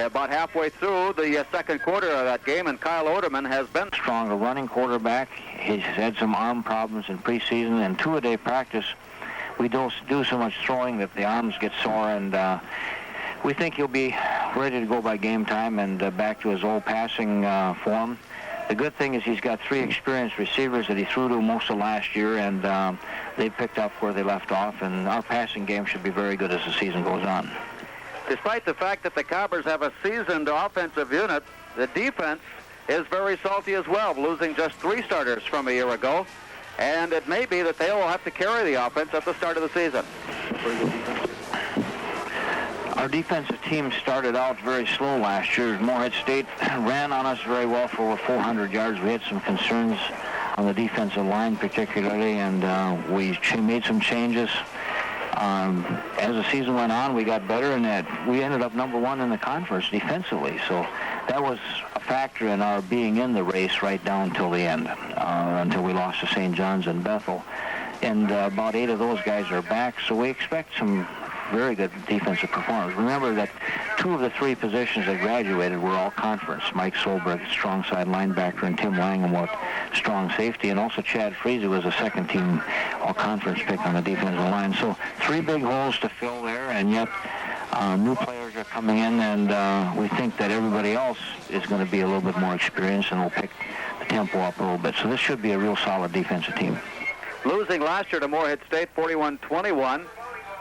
about halfway through the second quarter of that game, and Kyle Oderman has been strong, a running quarterback. He's had some arm problems in preseason, and two-a-day practice, we do so much throwing that the arms get sore, and we think he'll be ready to go by game time and back to his old passing form. The good thing is he's got three experienced receivers that he threw to most of last year, and they picked up where they left off, and our passing game should be very good as the season goes on. Despite the fact that the Cobbers have a seasoned offensive unit, the defense is very salty as well, losing just 3 starters from a year ago, and it may be that they will have to carry the offense at the start of the season. Our defensive team started out very slow last year. Moorhead State ran on us very well for over 400 yards. We had some concerns on the defensive line particularly, and we made some changes. As the season went on, we got better, and we ended up number 1 in the conference defensively. So that was a factor in our being in the race right down till the end, until we lost to St. John's and Bethel. And about 8 of those guys are back, so we expect some very good defensive performance. Remember that 2 of the 3 positions that graduated were all conference. Mike Solberg, strong side linebacker, and Tim Langham, strong safety, and also Chad Freese was a second-team all-conference pick on the defensive line. So 3 big holes to fill there, and yet new players are coming in, and we think that everybody else is going to be a little bit more experienced and will pick the tempo up a little bit. So this should be a real solid defensive team. Losing last year to Moorhead State 41-21.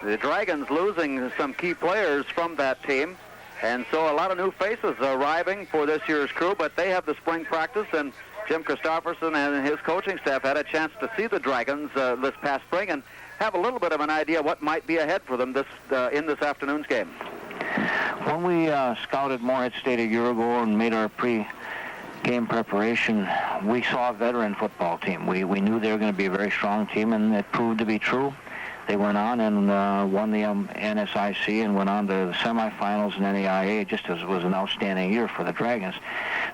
The Dragons losing some key players from that team, and so a lot of new faces arriving for this year's crew, but they have the spring practice, and Jim Christopherson and his coaching staff had a chance to see the Dragons this past spring and have a little bit of an idea what might be ahead for them in this afternoon's game. When we scouted Moorhead State a year ago and made our pre-game preparation, we saw a veteran football team. We knew they were going to be a very strong team, and it proved to be true. They went on and won the NSIC and went on to the semifinals in NAIA, just as it was an outstanding year for the Dragons.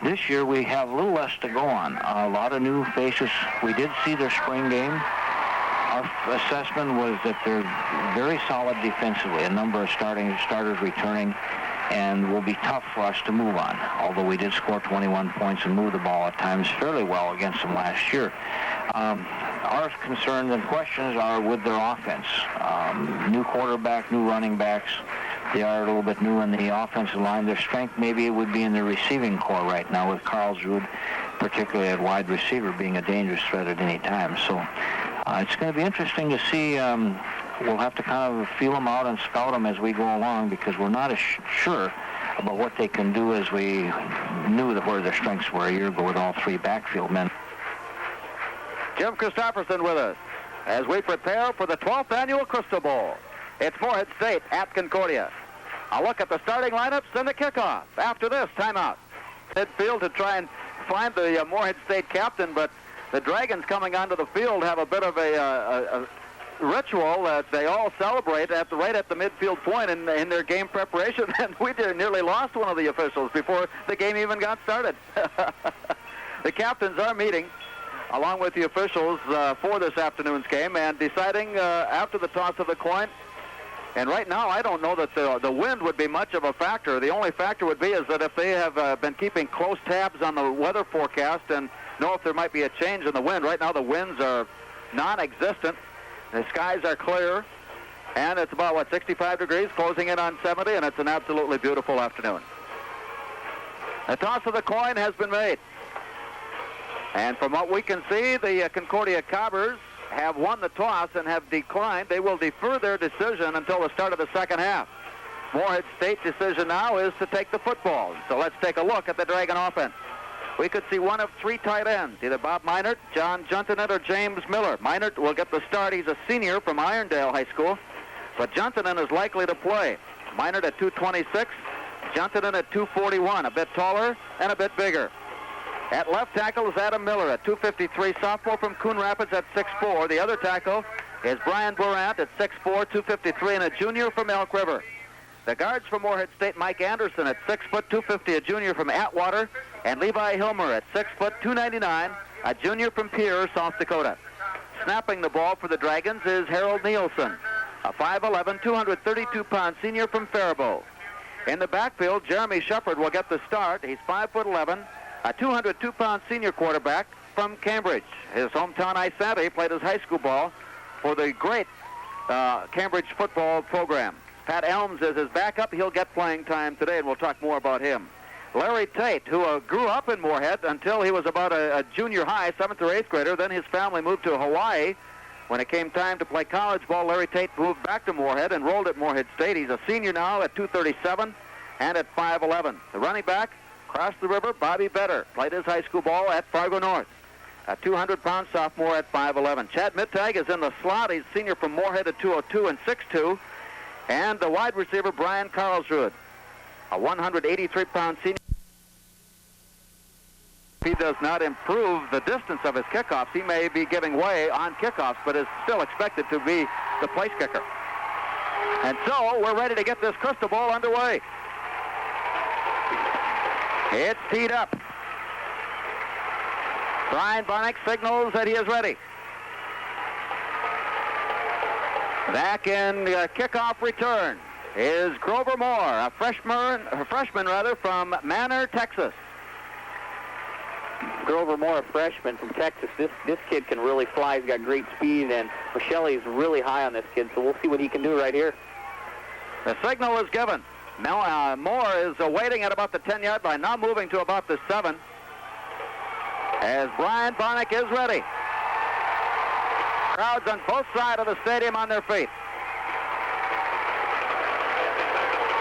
This year we have a little less to go on. A lot of new faces. We did see their spring game. Our assessment was that they're very solid defensively, a number of starters returning, and will be tough for us to move on, although we did score 21 points and move the ball at times fairly well against them last year. Our concerns and questions are with their offense. New quarterback, new running backs. They are a little bit new in the offensive line. Their strength maybe it would be in the receiving core right now, with Carl Zrud, particularly at wide receiver, being a dangerous threat at any time. So it's going to be interesting to see. We'll have to kind of feel them out and scout them as we go along, because we're not as sure about what they can do as we knew where their strengths were a year ago with all 3 backfield men. Jim Christopherson with us as we prepare for the 12th annual Crystal Bowl. It's Moorhead State at Concordia. A look at the starting lineups and the kickoff. After this, timeout. Midfield to try and find the Moorhead State captain, but the Dragons coming onto the field have a bit of a ritual that they all celebrate right at the midfield point in their game preparation, and we nearly lost one of the officials before the game even got started. The captains are meeting along with the officials for this afternoon's game, and deciding after the toss of the coin. And right now, I don't know that the wind would be much of a factor. The only factor would be is that if they have been keeping close tabs on the weather forecast and know if there might be a change in the wind. Right now, the winds are non-existent. The skies are clear, and it's about, 65 degrees, closing in on 70, and it's an absolutely beautiful afternoon. The toss of the coin has been made. And from what we can see, the Concordia Cobbers have won the toss and have declined. They will defer their decision until the start of the second half. Moorhead State's decision now is to take the football. So let's take a look at the Dragon offense. We could see one of 3 tight ends, either Bob Meinert, John Juntonet, or James Miller. Meinert will get the start. He's a senior from Irondale High School, but Juntonet is likely to play. Meinert at 226, Juntonet at 241, a bit taller and a bit bigger. At left tackle is Adam Miller at 253, sophomore from Coon Rapids at 6'4". The other tackle is Brian Burant at 6'4", 253, and a junior from Elk River. The guards for Moorhead State, Mike Anderson at 6 foot 250, a junior from Atwater, and Levi Hilmer at 6 foot 299, a junior from Pierre, South Dakota. Snapping the ball for the Dragons is Harold Nielsen, a 5'11", 232-pound senior from Faribault. In the backfield, Jeremy Shepard will get the start. He's 5'11", a 202-pound senior quarterback from Cambridge. His hometown Isante played his high school ball for the great Cambridge football program. Pat Elms is his backup. He'll get playing time today, and we'll talk more about him. Larry Tate, who grew up in Moorhead until he was about a junior high, 7th or 8th grader. Then his family moved to Hawaii. When it came time to play college ball, Larry Tate moved back to Moorhead, enrolled at Moorhead State. He's a senior now at 237 and at 5'11". The running back, across the river, Bobby Better, played his high school ball at Fargo North. A 200-pound sophomore at 5'11". Chad Mittag is in the slot. He's senior from Moorhead at 202 and 6'2". And the wide receiver, Brian Karlsrud, a 183-pound senior. If he does not improve the distance of his kickoffs, he may be giving way on kickoffs, but is still expected to be the place kicker. And so we're ready to get this crystal ball underway. It's teed up. Brian Barnick signals that he is ready. Back in kickoff return is Grover Moore, a freshman from Manor, Texas. Grover Moore, a freshman from Texas. This kid can really fly. He's got great speed, and Michelle is really high on this kid, so we'll see what he can do right here. The signal is given. Now Moore is waiting at about the 10-yard line, now moving to about the 7, as Brian Barnick is ready. Crowds on both sides of the stadium on their feet.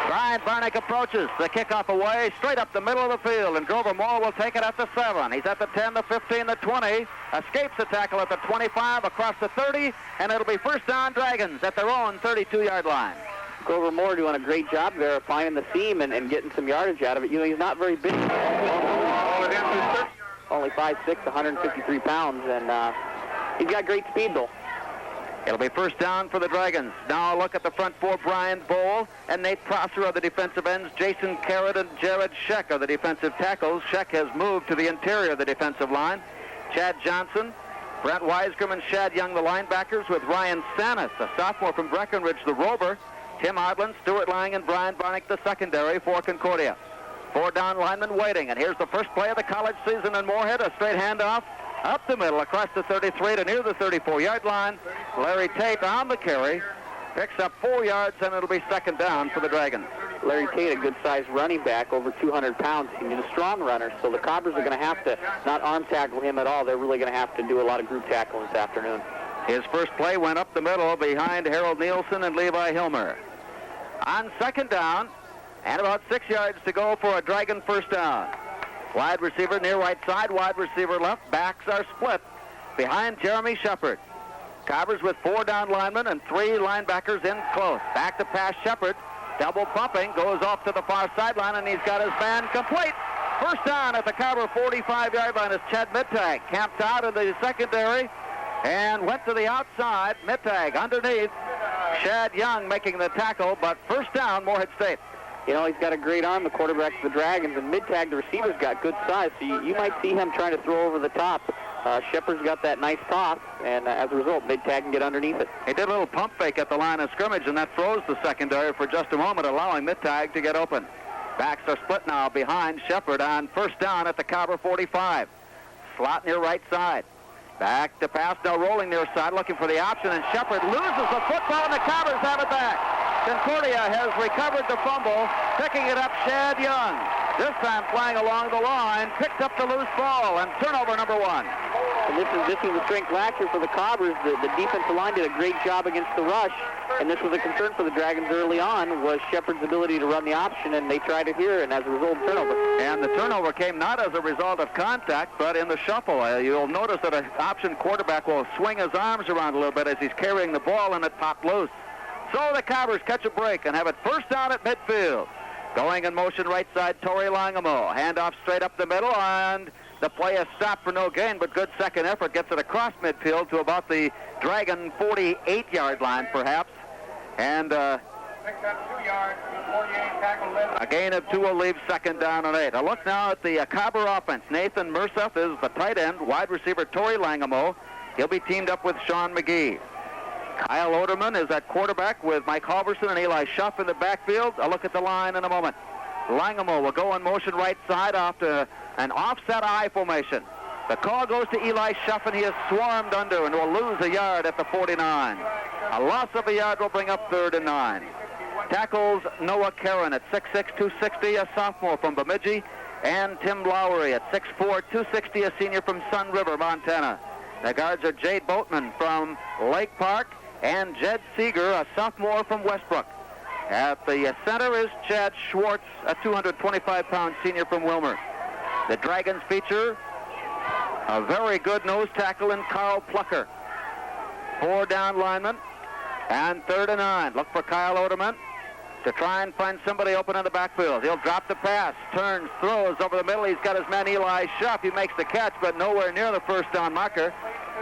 Brian Barnick approaches the kickoff away, straight up the middle of the field, and Grover Moore will take it at the 7. He's at the 10, the 15, the 20, escapes the tackle at the 25, across the 30, and it'll be first down Dragons at their own 32-yard line. Grover Moore doing a great job there of finding the seam and getting some yardage out of it. You know, he's not very big. Only 5'6", 153 pounds, and he's got great speed, though. It'll be first down for the Dragons. Now a look at the front four. Brian Bowl and Nate Prosser are the defensive ends. Jason Carrot and Jared Scheck are the defensive tackles. Scheck has moved to the interior of the defensive line. Chad Johnson, Brent Weisgrim, and Shad Young, the linebackers, with Ryan Sanis, a sophomore from Breckenridge, the rover. Tim Odland, Stuart Lang, and Brian Barnick, the secondary for Concordia. 4 down linemen waiting, and here's the first play of the college season in Moorhead. A straight handoff up the middle across the 33 to near the 34-yard line. Larry Tate on the carry, picks up 4 yards, and it'll be second down for the Dragons. Larry Tate, a good-sized running back, over 200 pounds. He's a strong runner, so the Cobbers are going to have to not arm tackle him at all. They're really going to have to do a lot of group tackling this afternoon. His first play went up the middle behind Harold Nielsen and Levi Hilmer. On second down, and about 6 yards to go for a Dragon first down. Wide receiver near right side, wide receiver left. Backs are split behind Jeremy Shepard. Cobbers with 4 down linemen and 3 linebackers in close. Back to pass Shepard. Double pumping, goes off to the far sideline, and he's got his man complete. First down at the Cobber 45-yard line is Chad Mittag. Camped out in the secondary and went to the outside. Mittag underneath. Shad Young making the tackle, but first down, Moorhead State. You know, he's got a great arm, the quarterback of the Dragons, and Mittag, the receiver's got good size, so you might see him trying to throw over the top. Shepard's got that nice toss, and as a result, Mittag can get underneath it. He did a little pump fake at the line of scrimmage, and that froze the secondary for just a moment, allowing Mittag to get open. Backs are split now behind Shepard on first down at the Cobber 45. Slot near right side. Back to pass, now rolling near side, looking for the option, and Shepard loses the football, and the Cobbers have it back. Concordia has recovered the fumble, picking it up Shad Young. This time flying along the line, picked up the loose ball, and turnover number 1. And this was a strength last year for the Cobbers. The defensive line did a great job against the rush, and this was a concern for the Dragons early on, was Shepard's ability to run the option, and they tried it here, and as a result, turnover. And the turnover came not as a result of contact, but in the shuffle. You'll notice that an option quarterback will swing his arms around a little bit as he's carrying the ball, and it popped loose. So the Cobbers catch a break and have it first down at midfield. Going in motion right side, Torrey Langamo. Handoff straight up the middle, and the play is stopped for no gain, but good second effort. Gets it across midfield to about the Dragon 48-yard line, perhaps. And a gain of 2 will leave second down and 8. A look now at the Cobber offense. Nathan Merseth is the tight end. Wide receiver Torrey Langamo. He'll be teamed up with Sean McGee. Kyle Oderman is at quarterback with Mike Halverson and Eli Schuff in the backfield. A look at the line in a moment. Langemo will go in motion right side after an offset I formation. The call goes to Eli Schuff, and he is swarmed under and will lose a yard at the 49. A loss of a yard will bring up 3rd and 9. Tackles Noah Caron at 6'6", 260, a sophomore from Bemidji, and Tim Lowry at 6'4", 260, a senior from Sun River, Montana. The guards are Jade Boatman from Lake Park and Jed Seeger, a sophomore from Westbrook. At the center is Chad Schwartz, a 225-pound senior from Wilmer. The Dragons feature a very good nose tackle in Carl Plucker. 4 down linemen and 3rd and 9. Look for Kyle Oderman to try and find somebody open in the backfield. He'll drop the pass, turns, throws over the middle. He's got his man Eli Schuff. He makes the catch, but nowhere near the first down marker.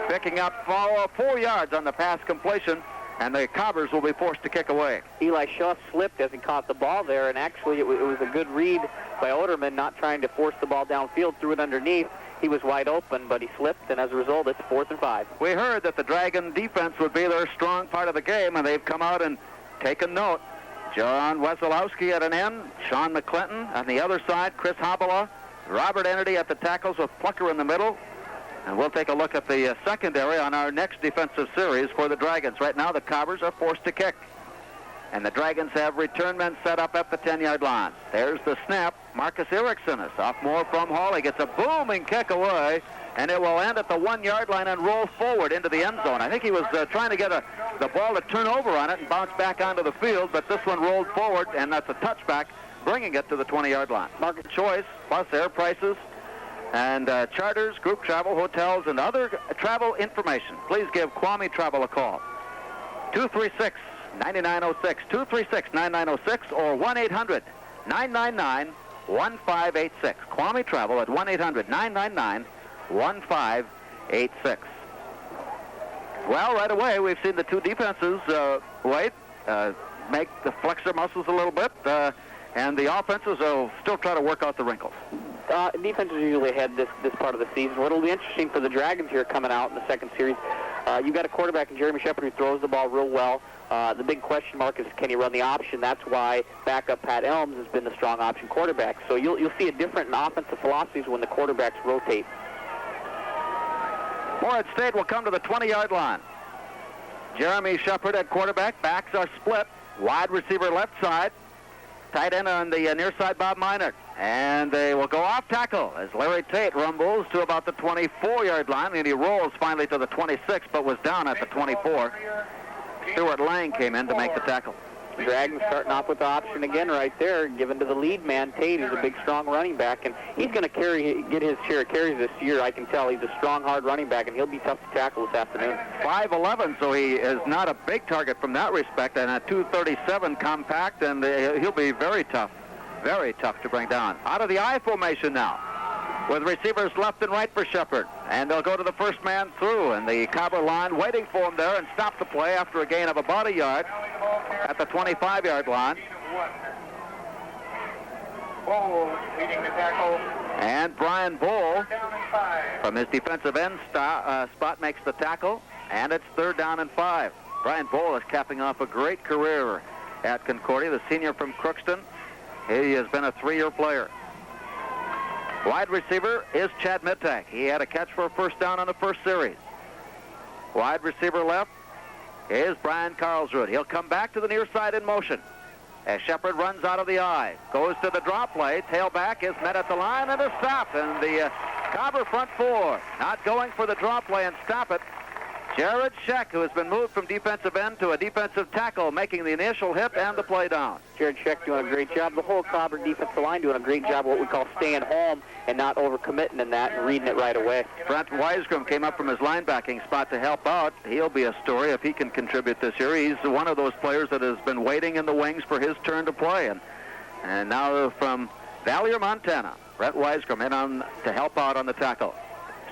Picking up 4 yards on the pass completion, and the Cobbers will be forced to kick away. Eli Schuff slipped as he caught the ball there, and actually it was a good read by Oderman, not trying to force the ball downfield, threw it underneath. He was wide open, but he slipped, and as a result, it's 4th and 5. We heard that the Dragon defense would be their strong part of the game, and they've come out and taken note. John Wesolowski at an end, Sean McClinton on the other side, Chris Hobala, Robert Ennedy at the tackles with Plucker in the middle. And we'll take a look at the secondary on our next defensive series for the Dragons. Right now, the Cobbers are forced to kick. And the Dragons have return men set up at the 10-yard line. There's the snap. Marcus Erickson, a sophomore from Hawley, gets a booming kick away, and it will end at the 1-yard line and roll forward into the end zone. I think he was trying to get the ball to turn over on it and bounce back onto the field, but this one rolled forward, and that's a touchback, bringing it to the 20-yard line. Market choice, plus air prices, and charters, group travel, hotels, and other travel information. Please give Kwame Travel a call. 236-9906, 236-9906, or 1-800-999-1586. Kwame Travel at 1-800-999-1586. Well, right away, we've seen the two defenses, make the flex their muscles a little bit, and the offenses will still try to work out the wrinkles. Defenses usually ahead this part of the season. What'll be interesting for the Dragons here coming out in the second series, you've got a quarterback in Jeremy Shepard who throws the ball real well. The big question mark is, can he run the option? That's why backup Pat Elms has been the strong option quarterback. So you'll see a different in offensive philosophies when the quarterbacks rotate. Morehead State will come to the 20-yard line. Jeremy Shepard at quarterback. Backs are split. Wide receiver left side. Tight end on the near side, Bob Minor. And they will go off tackle as Larry Tate rumbles to about the 24-yard line, and he rolls finally to the 26, but was down at the 24. Stuart Lang came in to make the tackle. Dragons starting off with the option again right there, given to the lead man, Tate, who's a big, strong running back, and he's going to get his share of carries this year. I can tell he's a strong, hard running back, and he'll be tough to tackle this afternoon. 5'11", so he is not a big target from that respect, and a 237 compact, and he'll be very tough to bring down. Out of the I formation now, with receivers left and right for Shepard. And they'll go to the first man through, and the Cobber line waiting for him there and stop the play after a gain of about a yard at the 25-yard line. Bull leading the tackle. And Brian Bull from his defensive end spot makes the tackle, and it's 3rd down and 5. Brian Bull is capping off a great career at Concordia, the senior from Crookston. He has been a 3-year player. Wide receiver is Chad Mittag. He had a catch for a first down on the first series. Wide receiver left is Brian Carlsrud. He'll come back to the near side in motion as Shepard runs out of the I. Goes to the draw play. Tailback is met at the line and is stopped. And the Cobber front four not going for the draw play and stop it. Jared Scheck, who has been moved from defensive end to a defensive tackle, making the initial hit and the play down. Jared Scheck doing a great job. The whole Cobber defensive line doing a great job of what we call staying home and not overcommitting in that and reading it right away. Brent Weisgrom came up from his linebacking spot to help out. He'll be a story if he can contribute this year. He's one of those players that has been waiting in the wings for his turn to play. And now from Valier, Montana, Brent Weisgrom in on to help out on the tackle.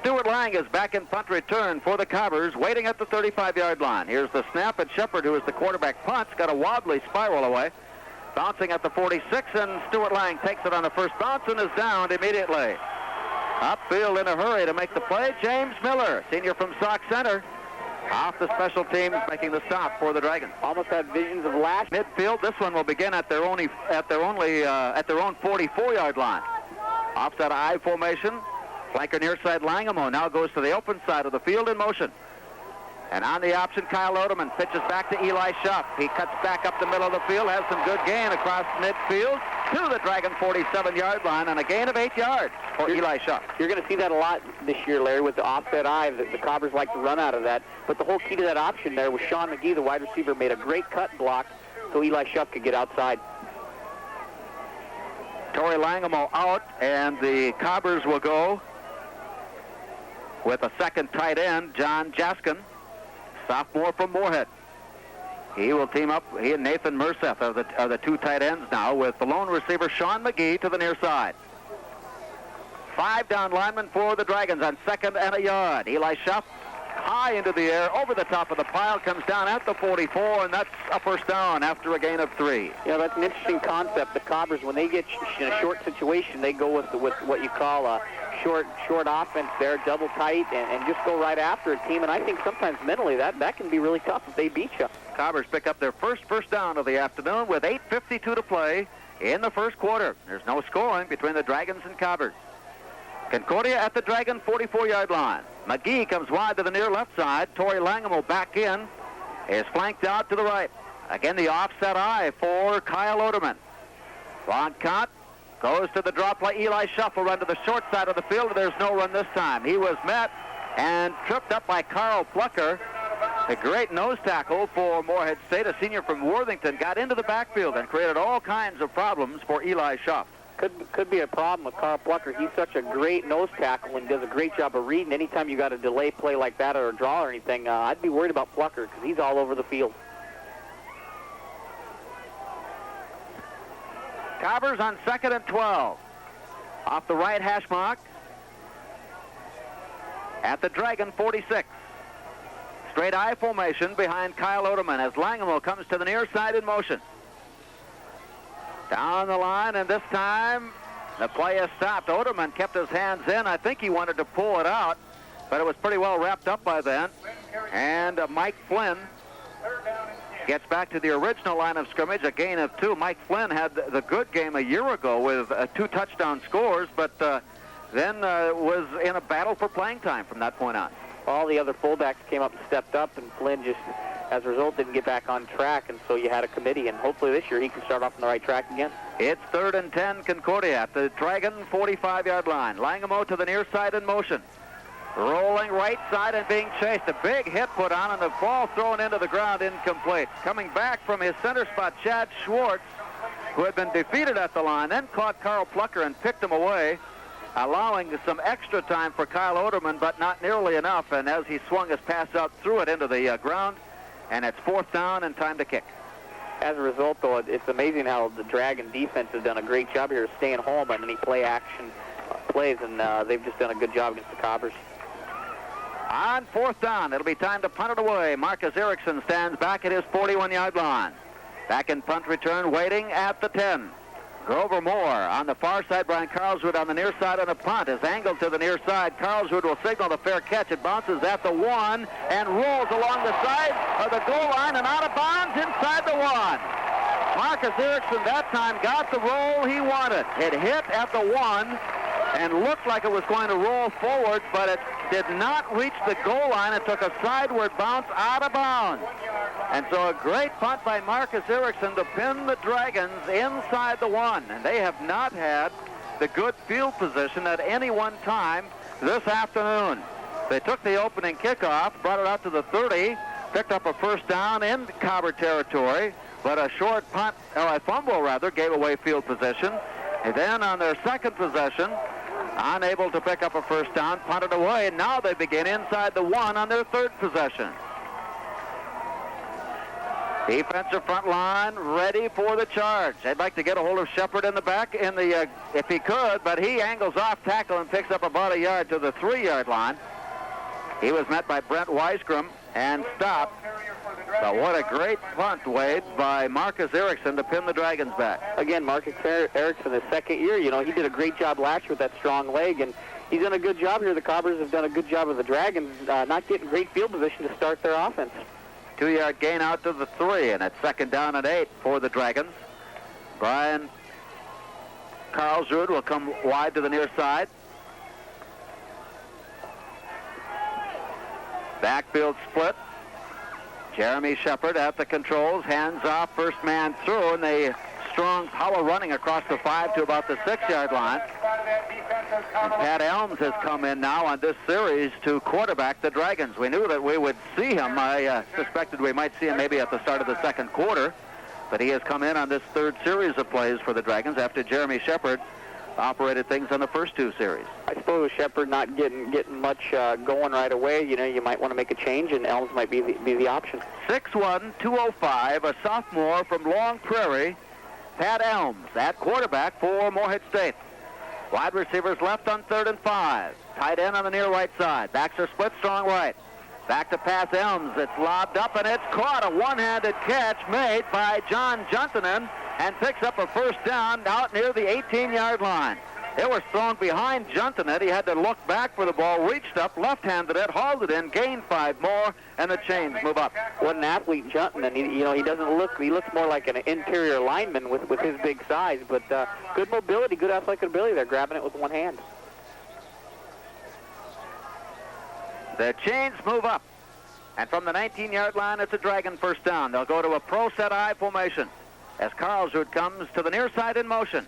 Stuart Lang is back in punt return for the Cobbers, waiting at the 35-yard line. Here's the snap, and Shepard, who is the quarterback, punts, got a wobbly spiral away. Bouncing at the 46, and Stuart Lang takes it on the first bounce and is downed immediately. Upfield in a hurry to make the play, James Miller, senior from Sauk Center. Off the special teams, making the stop for the Dragons. Almost had visions of last Midfield, this one will begin at their own 44-yard line. Offset I formation. Flanker near side Langamo now goes to the open side of the field in motion. And on the option, Kyle Oderman pitches back to Eli Schupp. He cuts back up the middle of the field, has some good gain across midfield to the Dragon 47-yard line, and a gain of 8 yards for Eli Schupp. You're going to see that a lot this year, Larry, with the offset I. The Cobbers like to run out of that. But the whole key to that option there was Sean McGee, the wide receiver, made a great cut block so Eli Schupp could get outside. Torrey Langamo out, and the Cobbers will go with a second tight end, John Jaskin, sophomore from Moorhead. He will team up, he and Nathan Merseth are the two tight ends now, with the lone receiver, Sean McGee, to the near side. 5 down linemen for the Dragons on 2nd and a yard. Eli Schupp high into the air, over the top of the pile, comes down at the 44, and that's a first down after a gain of 3. Yeah, that's an interesting concept. The Cobbers, when they get in a short situation, they go with what you call a short offense there, double tight, and just go right after a team. And I think sometimes mentally that can be really tough if they beat you. Cobbers pick up their first down of the afternoon with 8:52 to play in the first quarter. There's no scoring between the Dragons and Cobbers. Concordia at the Dragon 44-yard line. McGee comes wide to the near left side. Torrey Langamo back in, is flanked out to the right. Again, the offset I for Kyle Oderman. Long count. Goes to the drop play. Eli Schupp will run to the short side of the field. There's no run this time. He was met and tripped up by Carl Plucker. A great nose tackle for Moorhead State. A senior from Worthington got into the backfield and created all kinds of problems for Eli Schupp. Could be a problem with Carl Plucker. He's such a great nose tackle and does a great job of reading. Anytime you got a delay play like that or a draw or anything, I'd be worried about Plucker because he's all over the field. Cobbers on 2nd and 12. Off the right hash mark. At the Dragon 46. Straight I formation behind Kyle Oderman as Langamo comes to the near side in motion. Down the line, and this time the play is stopped. Oderman kept his hands in. I think he wanted to pull it out, but it was pretty well wrapped up by then. And Mike Flynn gets back to the original line of scrimmage, a gain of 2. Mike Flynn had the good game a year ago with 2 touchdown scores, but then was in a battle for playing time from that point on. All the other fullbacks came up and stepped up, and Flynn just, as a result, didn't get back on track, and so you had a committee, and hopefully this year he can start off on the right track again. It's 3rd and 10, Concordia at the Dragon 45-yard line. Langamo to the near side in motion. Rolling right side and being chased. A big hit put on and the ball thrown into the ground incomplete. Coming back from his center spot, Chad Schwartz, who had been defeated at the line, then caught Carl Plucker and picked him away, allowing some extra time for Kyle Oderman, but not nearly enough. And as he swung his pass out, threw it into the ground, and it's 4th down and time to kick. As a result, though, it's amazing how the Dragon defense has done a great job here staying home on any play action plays, and they've just done a good job against the Cobbers. On 4th down, it'll be time to punt it away. Marcus Erickson stands back at his 41-yard line. Back in punt return, waiting at the 10. Grover Moore on the far side. Brian Carlswood on the near side on a punt is angled to the near side. Carlswood will signal the fair catch. It bounces at the 1 and rolls along the side of the goal line and out of bounds inside the 1. Marcus Erickson that time got the roll he wanted. It hit at the 1 and looked like it was going to roll forward, but it did not reach the goal line. It took a sideward bounce out of bounds. And so a great punt by Marcus Erickson to pin the Dragons inside the 1. And they have not had the good field position at any one time this afternoon. They took the opening kickoff, brought it out to the 30, picked up a first down in Cobber territory, but a short punt, or a fumble rather, gave away field position. And then on their second possession, unable to pick up a first down, punted away, and now they begin inside the 1 on their 3rd possession. Defensive front line ready for the charge. They'd like to get a hold of Shepard in the back if he could, but he angles off tackle and picks up about a yard to the 3-yard line. He was met by Brent Weisgrim and stopped. But what a great punt, Wade, by Marcus Erickson to pin the Dragons back. Again, Marcus Erickson, his second year, he did a great job last year with that strong leg, and he's done a good job here. The Cobbers have done a good job of the Dragons not getting great field position to start their offense. 2-yard gain out to the 3, and it's 2nd down and 8 for the Dragons. Brian Karlsrud will come wide to the near side. Backfield split. Jeremy Shepard at the controls, hands off, first man through, and the strong power running across the 5 to about the 6-yard line. And Pat Elms has come in now on this series to quarterback the Dragons. We knew that we would see him. I suspected we might see him maybe at the start of the second quarter, but he has come in on this third series of plays for the Dragons after Jeremy Shepard operated things on the first 2 series. I suppose with Shepard not getting much going right away, you might want to make a change, and Elms might be the option. 6'1", 205, a sophomore from Long Prairie, Pat Elms at quarterback for Morehead State. Wide receivers left on 3rd and 5. Tight end on the near right side. Backs are split, strong right. Back to pass Elms. It's lobbed up, and it's caught. A one-handed catch made by John Juntonen, and picks up a first down out near the 18-yard line. It was thrown behind Juntonen. He had to look back for the ball, reached up, left-handed it, hauled it in, gained 5 more, and the chains move up. What an athlete Juntonen. He doesn't look, he looks more like an interior lineman with his big size, but good mobility, good athletic ability there, grabbing it with one hand. The chains move up, and from the 19-yard line, it's a Dragon first down. They'll go to a pro set I formation as Karlsrud comes to the near side in motion.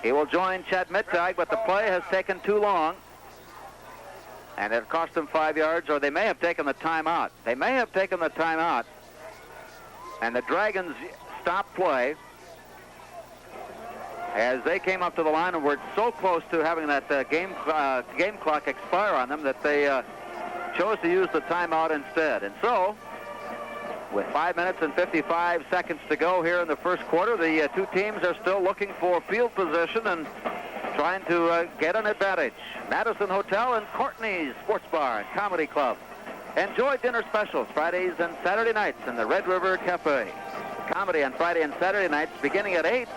He will join Chad Mittag, but the play has taken too long, and it cost them 5 yards, or they may have taken the timeout. They may have taken the timeout, and the Dragons stopped play as they came up to the line and were so close to having that game clock expire on them that they chose to use the timeout instead. And so, with 5 minutes and 55 seconds to go here in the first quarter, the 2 teams are still looking for field position and trying to get an advantage. Madison Hotel and Courtney's Sports Bar and Comedy Club. Enjoy dinner specials Fridays and Saturday nights in the Red River Cafe. Comedy on Friday and Saturday nights beginning at 8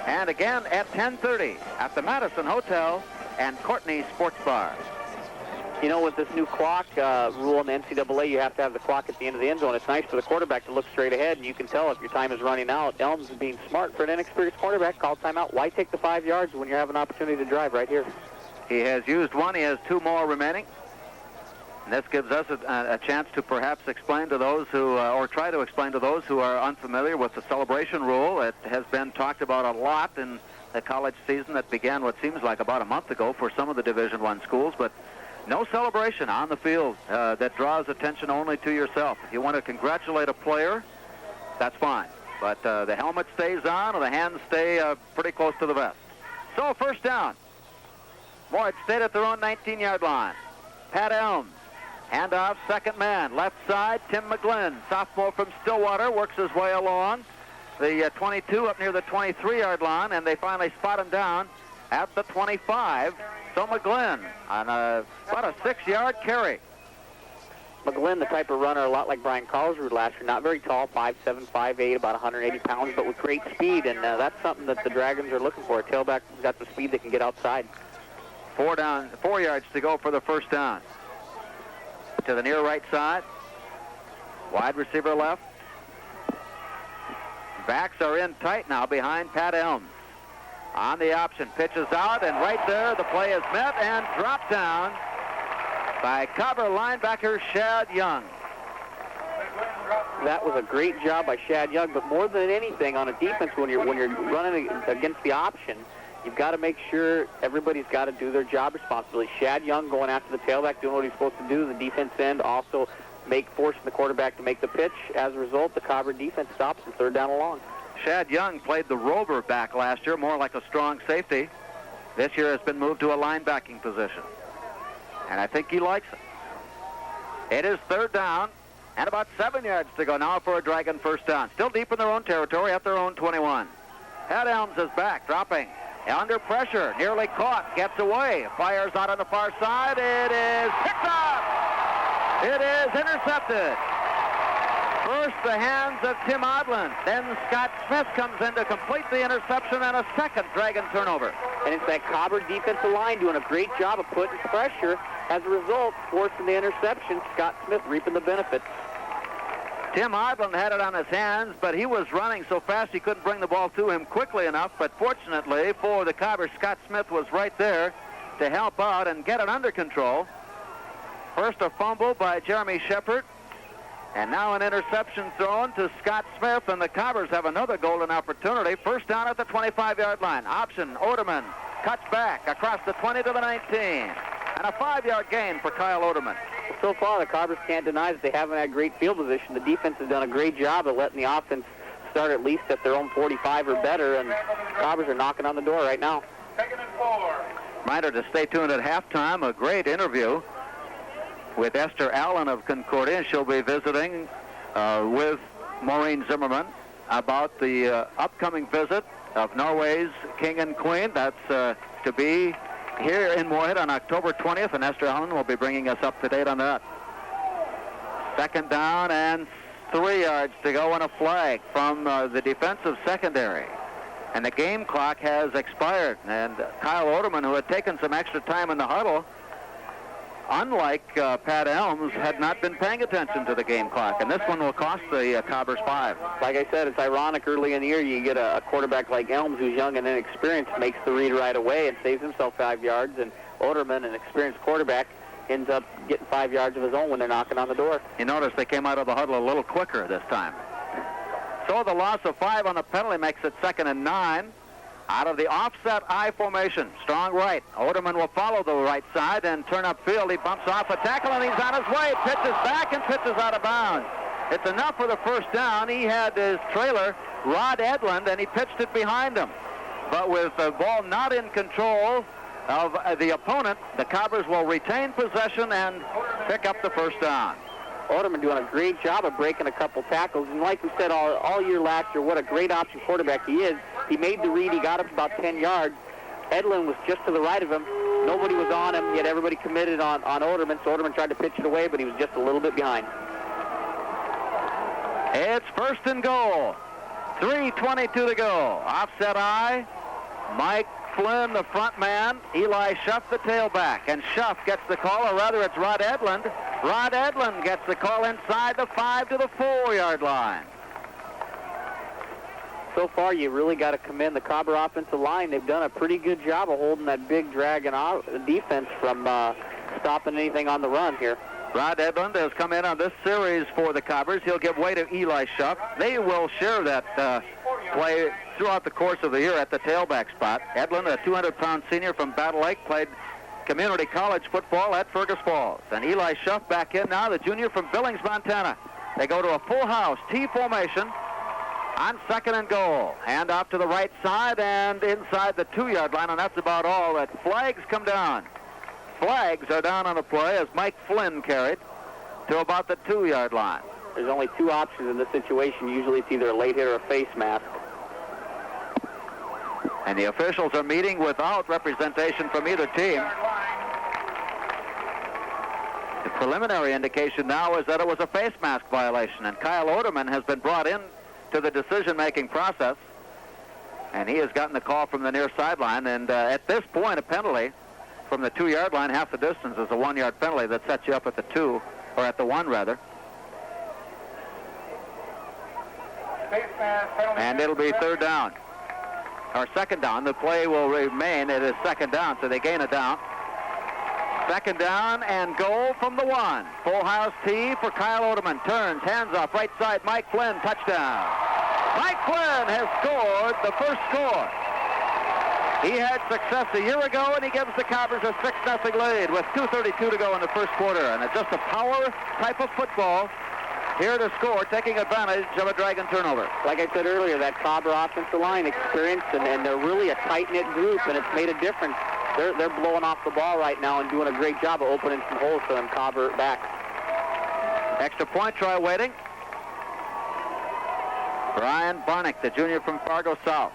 and again at 10:30 at the Madison Hotel and Courtney's Sports Bar. With this new clock rule in the NCAA, you have to have the clock at the end of the end zone. It's nice for the quarterback to look straight ahead, and you can tell if your time is running out. Elms is being smart for an inexperienced quarterback. Called timeout. Why take the 5 yards when you have an opportunity to drive right here? He has used one. He has 2 more remaining. And this gives us a chance to perhaps explain to those who, or try to explain to those who are unfamiliar with the celebration rule. It has been talked about a lot in the college season that began what seems like about a month ago for some of the Division I schools, but no celebration on the field that draws attention only to yourself. If you want to congratulate a player, that's fine. But the helmet stays on or the hands stay pretty close to the vest. So first down. Morehead State at their own 19-yard line. Pat Elms. Handoff, second man. Left side, Tim McGlynn, sophomore from Stillwater, works his way along. The 22 up near the 23-yard line, and they finally spot him down at the 25. So McGlynn on about a 6-yard carry. McGlynn, the type of runner, a lot like Brian Karlsrud last year. Not very tall, 5'7", 5'8", about 180 pounds, but with great speed, and that's something that the Dragons are looking for. A tailback who's got the speed that can get outside. 4 yards to go for the first down. To the near right side. Wide receiver left. Backs are in tight now behind Pat Elms. On the option, pitches out, and right there the play is met and dropped down by Cobber linebacker Shad Young. That was a great job by Shad Young, but more than anything on a defense, when you're running against the option, you've got to make sure everybody's got to do their job responsibly. Shad Young going after the tailback, doing what he's supposed to do. The defense end also forcing the quarterback to make the pitch. As a result, the Cobber defense stops and 3rd down and long. Shad Young played the rover back last year, more like a strong safety. This year has been moved to a linebacking position. And I think he likes it. It is 3rd down and about 7 yards to go now for a Dragon first down. Still deep in their own territory at their own 21. Pat Elms is back, dropping. Under pressure, nearly caught, gets away, fires out on the far side. It is picked up. It is intercepted. First the hands of Tim Odland. Then Scott Smith comes in to complete the interception and a second Dragon turnover. and it's that Cobber defensive line doing a great job of putting pressure. As a result, forcing the interception, Scott Smith reaping the benefits. Tim Odland had it on his hands, but he was running so fast he couldn't bring the ball to him quickly enough. But fortunately for the Cobbers, Scott Smith was right there to help out and get it under control. First a fumble by Jeremy Shepard, and now an interception thrown to Scott Smith, and the Cobbers have another golden opportunity. First down at the 25-yard line. Option, Oderman cuts back across the 20 to the 19, and a 5-yard gain for Kyle Oderman. So far, the Cobbers can't deny that they haven't had great field position. The defense has done a great job of letting the offense start at least at their own 45 or better, and the Cobbers are knocking on the door right now. Second and 4. Reminder to stay tuned at halftime. A great interview with Esther Allen of Concordia. She'll be visiting with Maureen Zimmerman about the upcoming visit of Norway's King and Queen. That's to be here in Moorhead on October 20th, and Esther Allen will be bringing us up to date on that. Second down and 3 yards to go, and a flag from the defensive secondary. And the game clock has expired, and Kyle Oderman, who had taken some extra time in the huddle, unlike Pat Elms, had not been paying attention to the game clock, and this one will cost the Cobbers 5. Like I said, it's ironic early in the year you get a quarterback like Elms, who's young and inexperienced, makes the read right away and saves himself 5 yards, and Oderman, an experienced quarterback, ends up getting 5 yards of his own when they're knocking on the door. You notice they came out of the huddle a little quicker this time. So the loss of 5 on the penalty makes it 2nd and 9. Out of the offset I formation, strong right. Oderman will follow the right side and turn upfield. He bumps off a tackle, and he's on his way. Pitches back and pitches out of bounds. It's enough for the first down. He had his trailer, Rod Edlund, and he pitched it behind him. But with the ball not in control of the opponent, the Cobbers will retain possession and pick up the first down. Oderman doing a great job of breaking a couple tackles, and like we said all year last year, what a great option quarterback he is. He made the read. He got up about 10 yards. Edlund was just to the right of him. Nobody was on him, yet everybody committed on Oderman, so Oderman tried to pitch it away, but he was just a little bit behind. It's first and goal. 3:22 to go. Offset I. Mike Flynn, the front man. Eli Schuff, the tailback. And Schuff gets the call, or rather it's Rod Edlund. Rod Edlund gets the call inside the 5 to the 4-yard line. So far, you really got to commend the Cobber offensive line. They've done a pretty good job of holding that big Dragon defense from stopping anything on the run here. Rod Edlund has come in on this series for the Cobbers. He'll give way to Eli Schuff. They will share that play throughout the course of the year at the tailback spot. Edlund, a 200-pound senior from Battle Lake, played community college football at Fergus Falls. And Eli Schuff back in now, the junior from Billings, Montana. They go to a full house T formation on 2nd and goal. Hand off to the right side and inside the 2-yard line, and that's about all. That flags come down. Flags are down on the play as Mike Flynn carried to about the 2-yard line. There's only two options in this situation. Usually it's either a late hit or a face mask. And the officials are meeting without representation from either team. The preliminary indication now is that it was a face mask violation, and Kyle Oderman has been brought in to the decision-making process, and he has gotten the call from the near sideline. And at this point, a penalty from the 2-yard line, half the distance, is a 1-yard penalty that sets you up at the 2, or at the 1 rather. And it'll be 3rd down, or 2nd down. The play will remain. It is 2nd down, so they gain a down. 2nd down and goal from the 1. Full house tee for Kyle Oderman. Turns, hands off, right side, Mike Flynn, touchdown. Mike Flynn has scored the first score. He had success a year ago, and he gives the Cobbers a 6-0 lead with 2:32 to go in the first quarter. And it's just a power type of football here to score, taking advantage of a Dragon turnover. Like I said earlier, that Cobber offensive line experienced, and they're really a tight-knit group, and it's made a difference. They're blowing off the ball right now and doing a great job of opening some holes for them Cobber back. Extra point try waiting. Brian Barnick, the junior from Fargo South.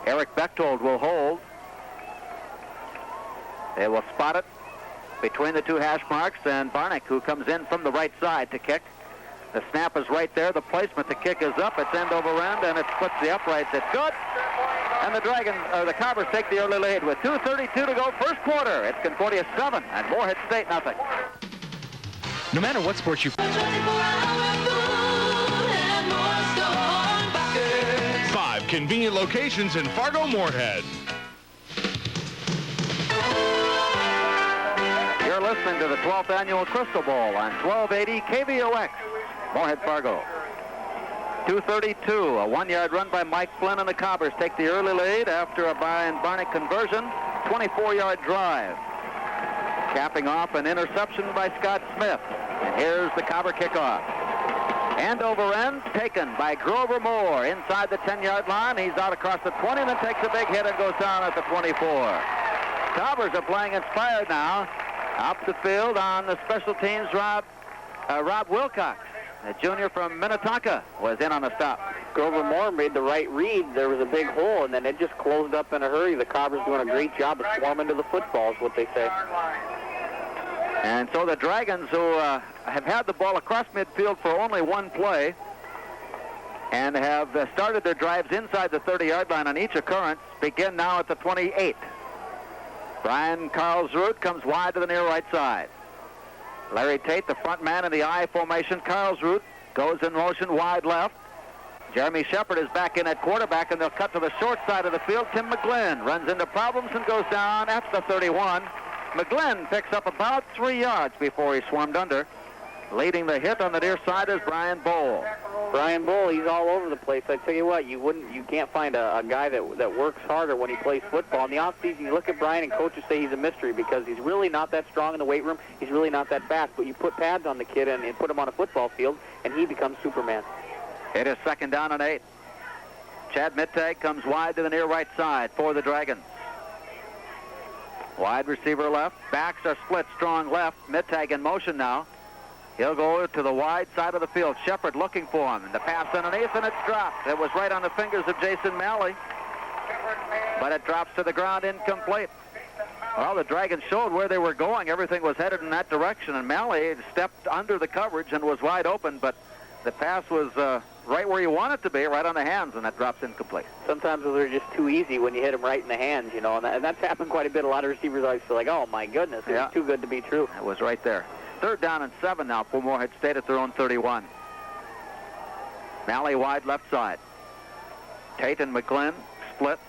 Eric Bechtold will hold. They will spot it between the two hash marks, and Barnick, who comes in from the right side to kick. The snap is right there. The placement, the kick is up. It's end over end, and it splits the uprights. It's good. And the Cobbers take the early lead with 2:32 to go first quarter. It's Concordia 7 and Morehead State nothing. No matter what sports you... 5 convenient locations in Fargo-Moorhead. You're listening to the 12th Annual Crystal Bowl on 1280 KVOX, Morehead Fargo. 2:32, a one-yard run by Mike Flynn, and the Cobbers take the early lead after a Brian Barnick conversion, 24-yard drive. Capping off an interception by Scott Smith. And here's the Cobber kickoff. End over end, taken by Grover Moore inside the 10-yard line. He's out across the 20, and then takes a big hit and goes down at the 24. Cobbers are playing inspired now. Up the field on the special teams, Rob Wilcox, a junior from Minnetonka, was in on the stop. Grover Moore made the right read. There was a big hole, and then it just closed up in a hurry. The Cobbers doing a great job of swarming to the football, is what they say. And so the Dragons, who have had the ball across midfield for only one play and have started their drives inside the 30-yard line on each occurrence, begin now at the 28. Brian Karlsruhe comes wide to the near right side. Larry Tate, the front man in the I formation. Karlsruhe goes in motion wide left. Jeremy Shepard is back in at quarterback, and they'll cut to the short side of the field. Tim McGlynn runs into problems and goes down at the 31. McGlynn picks up about 3 yards before he swarmed under. Leading the hit on the near side is Brian Bowl. Brian Bowl, he's all over the place. I tell you what, you can't find a guy that works harder when he plays football. In the offseason, you look at Brian and coaches say he's a mystery because he's really not that strong in the weight room. He's really not that fast. But you put pads on the kid and put him on a football field, and he becomes Superman. It is 2nd down and 8. Chad Mittag comes wide to the near right side for the Dragons. Wide receiver left. Backs are split strong left. Mittag in motion now. He'll go to the wide side of the field. Shepard looking for him. And the pass underneath, and it's dropped. It was right on the fingers of Jason Malley. But it drops to the ground, incomplete. Well, the Dragons showed where they were going. Everything was headed in that direction. And Malley stepped under the coverage and was wide open. But the pass was right where you want it to be, right on the hands, and that drops incomplete. Sometimes those are just too easy when you hit them right in the hands, you know, and that's happened quite a bit. A lot of receivers always feel like, oh, my goodness, it's too good to be true. It was right there. 3rd down and 7 now for Morehead State at their own 31. Malley wide left side. Tate and McGlynn split.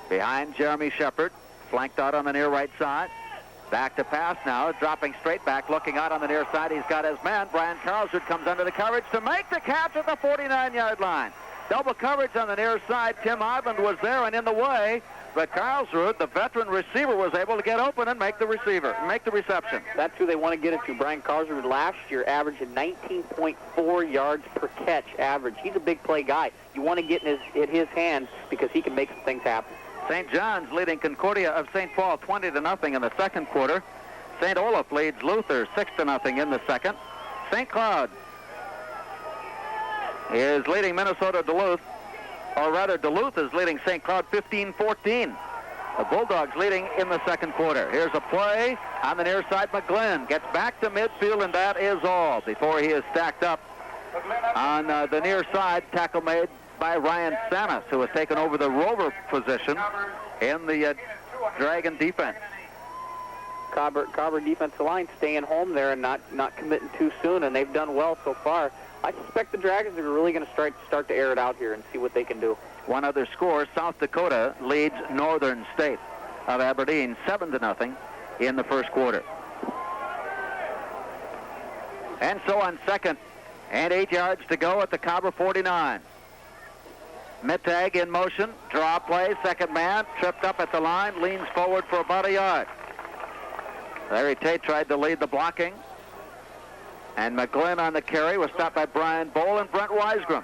Behind Jeremy Shepard, flanked out on the near right side. Back to pass now, dropping straight back, looking out on the near side. He's got his man. Brian Karlsruhe comes under the coverage to make the catch at the 49-yard line. Double coverage on the near side. Tim Island was there and in the way, but Karlsruhe, the veteran receiver, was able to get open and make the reception. That's who they want to get it to. Brian Karlsruhe last year averaged 19.4 yards per catch average. He's a big play guy. You want to get in his hands because he can make some things happen. St. John's leading Concordia of St. Paul 20-0 in the second quarter. St. Olaf leads Luther 6-0 in the second. St. Cloud is leading Minnesota Duluth, or rather Duluth is leading St. Cloud 15-14. The Bulldogs leading in the second quarter. Here's a play on the near side. McGlynn gets back to midfield, and that is all before he is stacked up on the near side. Tackle made by Ryan Sanis, who has taken over the rover position in the Dragon defense. Cobber defensive line staying home there and not committing too soon, and they've done well so far. I suspect the Dragons are really going to start to air it out here and see what they can do. One other score, South Dakota leads Northern State of Aberdeen 7-0 in the first quarter. And so on 2nd and 8 yards to go at the Cobber 49. Mittag in motion, draw play, second man, tripped up at the line, leans forward for about a yard. Larry Tate tried to lead the blocking, and McGlynn on the carry was stopped by Brian Bowl and Brent Weisgrum.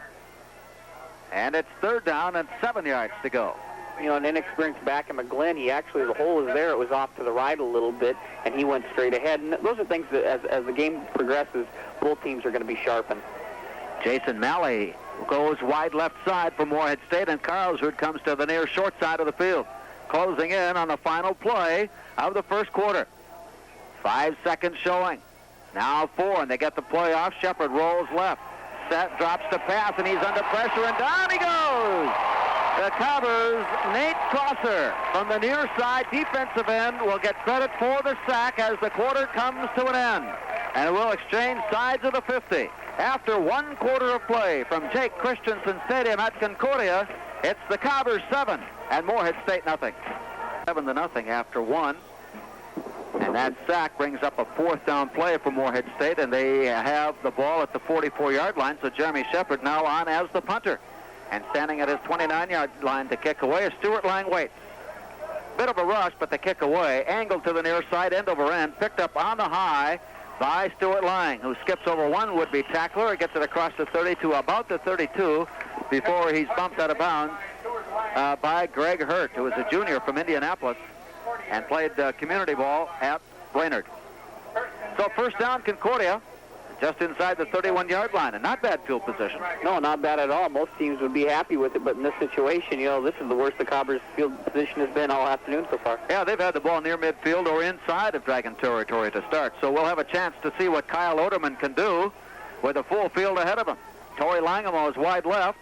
And it's 3rd down and 7 yards to go. You know, an inexperienced back in McGlynn, the hole was there, it was off to the right a little bit, and he went straight ahead. And those are things that, as the game progresses, both teams are going to be sharpened. Jason Malley goes wide left side for Morehead State, and Karlsruhe comes to the near short side of the field, closing in on the final play of the first quarter. 5 seconds showing. Now 4, and they get the play off. Shepard rolls left. Set, drops the pass, and he's under pressure, and down he goes. The Cobbers' Nate Crosser from the near side defensive end will get credit for the sack as the quarter comes to an end. And we'll exchange sides of the 50. After 1 quarter of play from Jake Christensen Stadium at Concordia, it's the Cobbers 7 and Morehead State nothing. 7-0 after 1. And that sack brings up a 4th down play for Morehead State, and they have the ball at the 44-yard line, so Jeremy Shepard now on as the punter. And standing at his 29-yard line to kick away is Stuart Lang-Waite. Bit of a rush, but the kick away, angled to the near side, end over end, picked up on the high by Stuart Lang, who skips over one would-be tackler and gets it across the 30 to about the 32 before he's bumped out of bounds by Greg Hurt, who is a junior from Indianapolis and played community ball at Brainerd. So first down, Concordia, just inside the 31-yard line, and not bad field position. No, not bad at all. Most teams would be happy with it, but in this situation, this is the worst the Cobbers' field position has been all afternoon so far. Yeah, they've had the ball near midfield or inside of Dragon territory to start, so we'll have a chance to see what Kyle Oderman can do with a full field ahead of him. Torrey Langamo is wide left,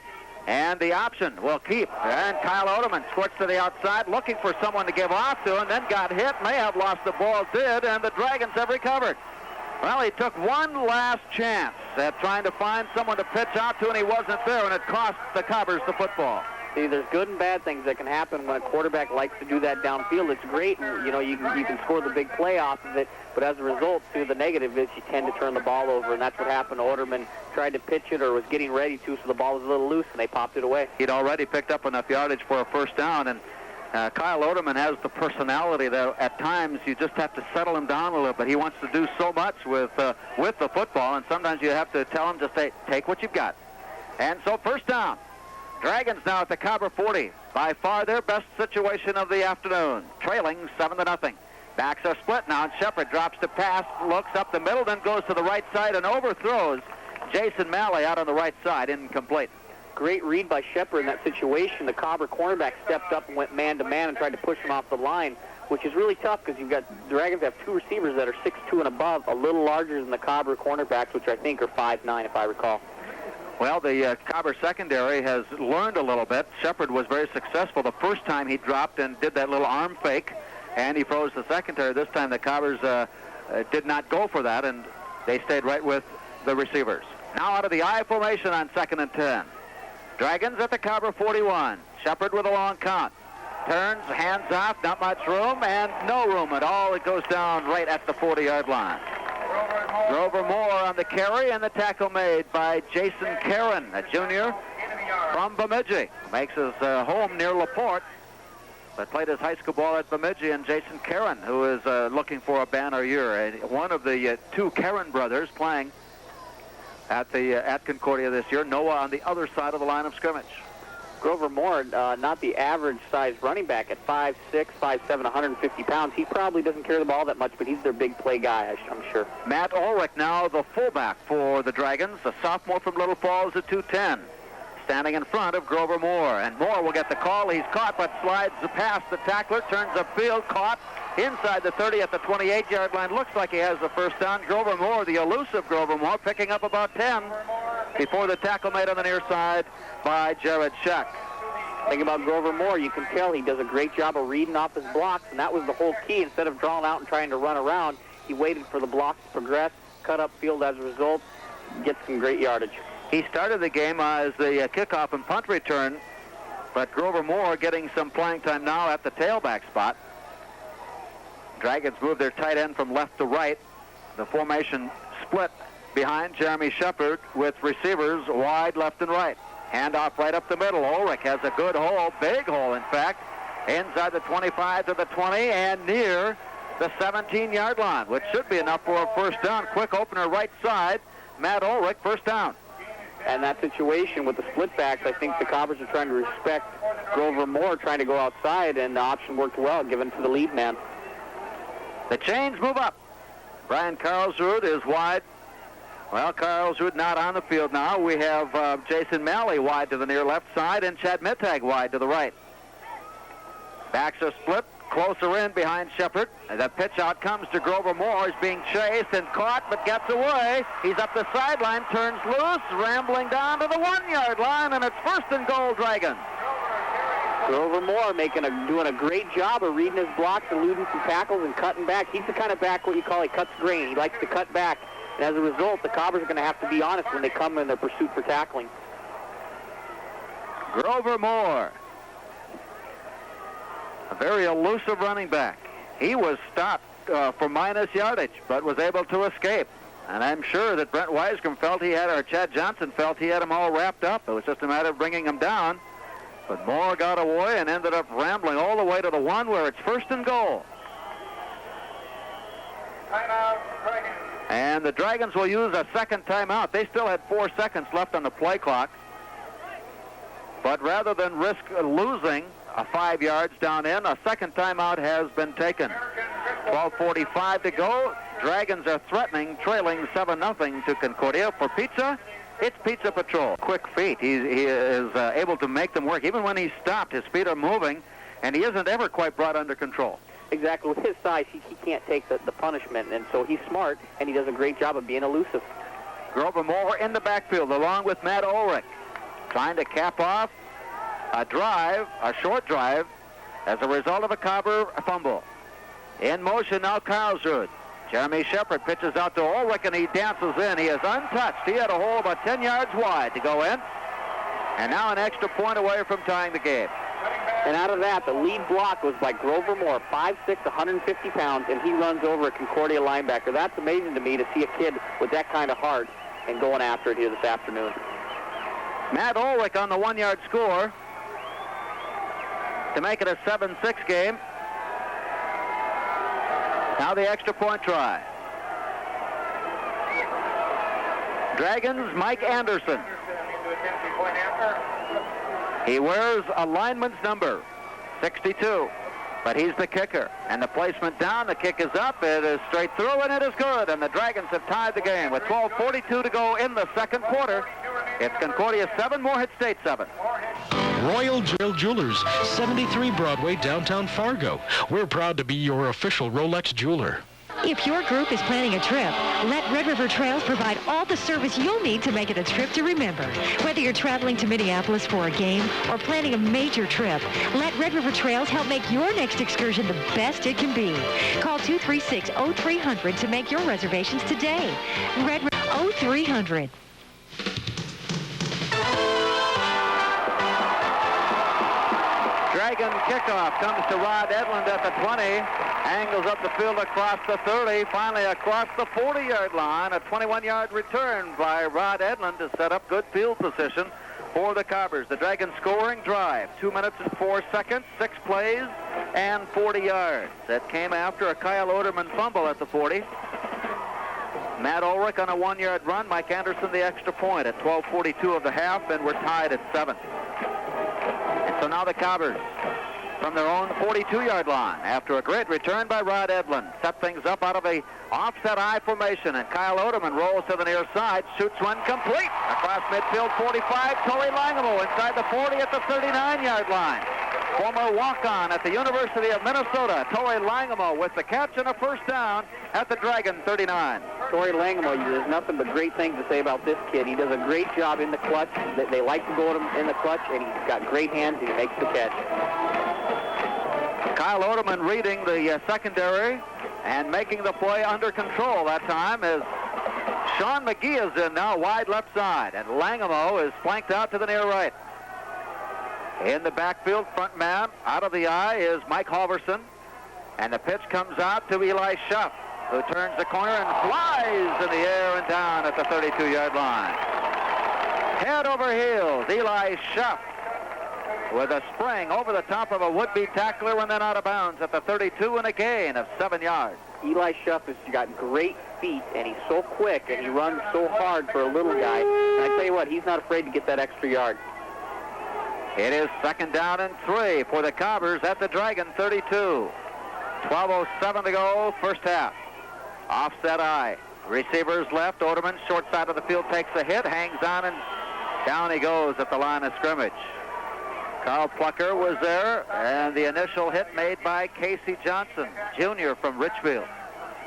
and the option will keep. And Kyle Oderman squirts to the outside, looking for someone to give off to, and then got hit, may have lost the ball, did, and the Dragons have recovered. Well, he took one last chance at trying to find someone to pitch out to, and he wasn't there, and it cost the Cobbers the football. See, there's good and bad things that can happen when a quarterback likes to do that downfield. It's great, and you can score the big play off of it, but as a result, too, the negative is you tend to turn the ball over, and that's what happened. Oderman tried to pitch it or was getting ready to, so the ball was a little loose, and they popped it away. He'd already picked up enough yardage for a first down, and Kyle Oderman has the personality that at times you just have to settle him down a little bit. He wants to do so much with the football, and sometimes you have to tell him to say, take what you've got. And so first down. Dragons now at the Cobber 40. By far their best situation of the afternoon. Trailing 7-0. Backs are split now, and Shepard drops to pass, looks up the middle, then goes to the right side and overthrows Jason Malley out on the right side, incomplete. Great read by Shepard in that situation. The Cobber cornerback stepped up and went man-to-man and tried to push him off the line, which is really tough because the Dragons have 2 receivers that are 6'2" and above, a little larger than the Cobber cornerbacks, which I think are 5'9", if I recall. Well, the Cobber secondary has learned a little bit. Shepard was very successful the first time he dropped and did that little arm fake, and he froze the secondary. This time the Cobbers did not go for that, and they stayed right with the receivers. Now out of the I formation on 2nd and 10. Dragons at the Cobber 41. Shepard with a long count. Turns, hands off, not much room, and no room at all. It goes down right at the 40-yard line. Grover Moore on the carry, and the tackle made by Jason Caron, a junior from Bemidji. Makes his home near LaPorte, but played his high school ball at Bemidji, and Jason Caron, who is looking for a banner year. One of the 2 Caron brothers playing at Concordia this year. Noah on the other side of the line of scrimmage. Grover Moore, not the average-sized running back at 5'6", 5'7", 150 pounds. He probably doesn't carry the ball that much, but he's their big play guy, I'm sure. Matt Ulrich now the fullback for the Dragons, a sophomore from Little Falls at 210. Standing in front of Grover Moore, and Moore will get the call. He's caught, but slides past the tackler, turns upfield, caught inside the 30 at the 28-yard line. Looks like he has the first down. Grover Moore, the elusive Grover Moore, picking up about 10 before the tackle made on the near side by Jared Scheck. Think about Grover Moore. You can tell he does a great job of reading off his blocks, and that was the whole key. Instead of drawing out and trying to run around, he waited for the blocks to progress, cut upfield as a result, get some great yardage. He started the game as the kickoff and punt return, but Grover Moore getting some playing time now at the tailback spot. Dragons move their tight end from left to right. The formation split behind Jeremy Shepard with receivers wide left and right. Handoff right up the middle. Ulrich has a good hole, big hole in fact, inside the 25 to the 20 and near the 17-yard line, which should be enough for a first down. Quick opener right side. Matt Ulrich, first down. And that situation with the split backs, I think the Cobbers are trying to respect Grover Moore, trying to go outside, and the option worked well, given to the lead man. The chains move up. Brian Karlsrud is wide. Well, Karlsrud not on the field now. We have Jason Malley wide to the near left side and Chad Mittag wide to the right. Backs are split. Closer in behind Shepard. The pitch out comes to Grover Moore. He's being chased and caught, but gets away. He's up the sideline, turns loose, rambling down to the 1-yard line, and it's 1st and goal, Dragons. Grover Moore doing a great job of reading his blocks, eluding some tackles, and cutting back. He's the kind of back what you call he cuts grain. He likes to cut back. And as a result, the Cobbers are going to have to be honest when they come in their pursuit for tackling. Grover Moore, a very elusive running back. He was stopped for minus yardage, but was able to escape. And I'm sure that Brent Weisgrim felt he had, or Chad Johnson felt he had him all wrapped up. It was just a matter of bringing him down. But Moore got away and ended up rambling all the way to the 1 where it's 1st and goal. Timeout, Dragons. And the Dragons will use a second timeout. They still had 4 seconds left on the play clock. But rather than risk losing 5 yards down in, a second timeout has been taken. 12:45 to go. Dragons are threatening, trailing 7-0 to Concordia. For pizza, it's Pizza Patrol. Quick feet. He is able to make them work. Even when he's stopped, his feet are moving, and he isn't ever quite brought under control. Exactly. With his size, he can't take the punishment, and so he's smart, and he does a great job of being elusive. Grover Moore in the backfield, along with Matt Ulrich, trying to cap off a drive, a short drive, as a result of a Cobber fumble. In motion now, Karlsrud. Jeremy Shepard pitches out to Ulrich, and he dances in. He is untouched. He had a hole about 10 yards wide to go in. And now an extra point away from tying the game. And out of that, the lead block was by Grover Moore, 5'6", 150 pounds, and he runs over a Concordia linebacker. That's amazing to me to see a kid with that kind of heart and going after it here this afternoon. Matt Ulrich on the 1-yard score to make it a 7-6 game. Now the extra point try. Dragons, Mike Anderson. He wears a lineman's number, 62, but he's the kicker. And the placement down, the kick is up, it is straight through, and it is good. And the Dragons have tied the game with 12:42 to go in the second quarter. It's Concordia 7, Moorhead State 7. Royal Jewelers, 73 Broadway, downtown Fargo. We're proud to be your official Rolex jeweler. If your group is planning a trip, let Red River Trails provide all the service you'll need to make it a trip to remember. Whether you're traveling to Minneapolis for a game or planning a major trip, let Red River Trails help make your next excursion the best it can be. Call 236-0300 to make your reservations today. Red River 0300. Dragon kickoff comes to Rod Edlund at the 20, angles up the field across the 30, finally across the 40-yard line. A 21-yard return by Rod Edlund to set up good field position for the Cobbers. The Dragons scoring drive, 2 minutes and 4 seconds, 6 plays, and 40 yards. That came after a Kyle Oderman fumble at the 40. Matt Ulrich on a 1-yard run, Mike Anderson the extra point at 12:42 of the half, and we're tied at 7. So now the Cobbers from their own 42-yard line after a great return by Rod Edlund. Set things up out of a offset I formation, and Kyle Oderman rolls to the near side, shoots one complete. Across midfield 45, Torrey Langamo inside the 40 at the 39-yard line. Former walk-on at the University of Minnesota, Torrey Langamo with the catch and a first down at the Dragon 39. Torrey Langamo, there's nothing but great things to say about this kid. He does a great job in the clutch. They like to go to him in the clutch, and he's got great hands, and he makes the catch. Kyle Oderman reading the secondary and making the play under control that time as Sean McGee is in now, wide left side, and Langamo is flanked out to the near right. In the backfield, front man, out of the eye is Mike Halverson, and the pitch comes out to Eli Schuff, who turns the corner and flies in the air and down at the 32-yard line. Head over heels, Eli Schuff with a spring over the top of a would-be tackler and then out of bounds at the 32 and a gain of 7 yards. Eli Schuff has got great feet, and he's so quick, and he runs so hard for a little guy. And I tell you what, he's not afraid to get that extra yard. It is second down and 3 for the Cobbers at the Dragon 32. 12:07 to go, first half. Offset I. Receivers left. Oderman, short side of the field, takes a hit, hangs on, and down he goes at the line of scrimmage. Carl Plucker was there, and the initial hit made by Casey Johnson, Jr. from Richfield.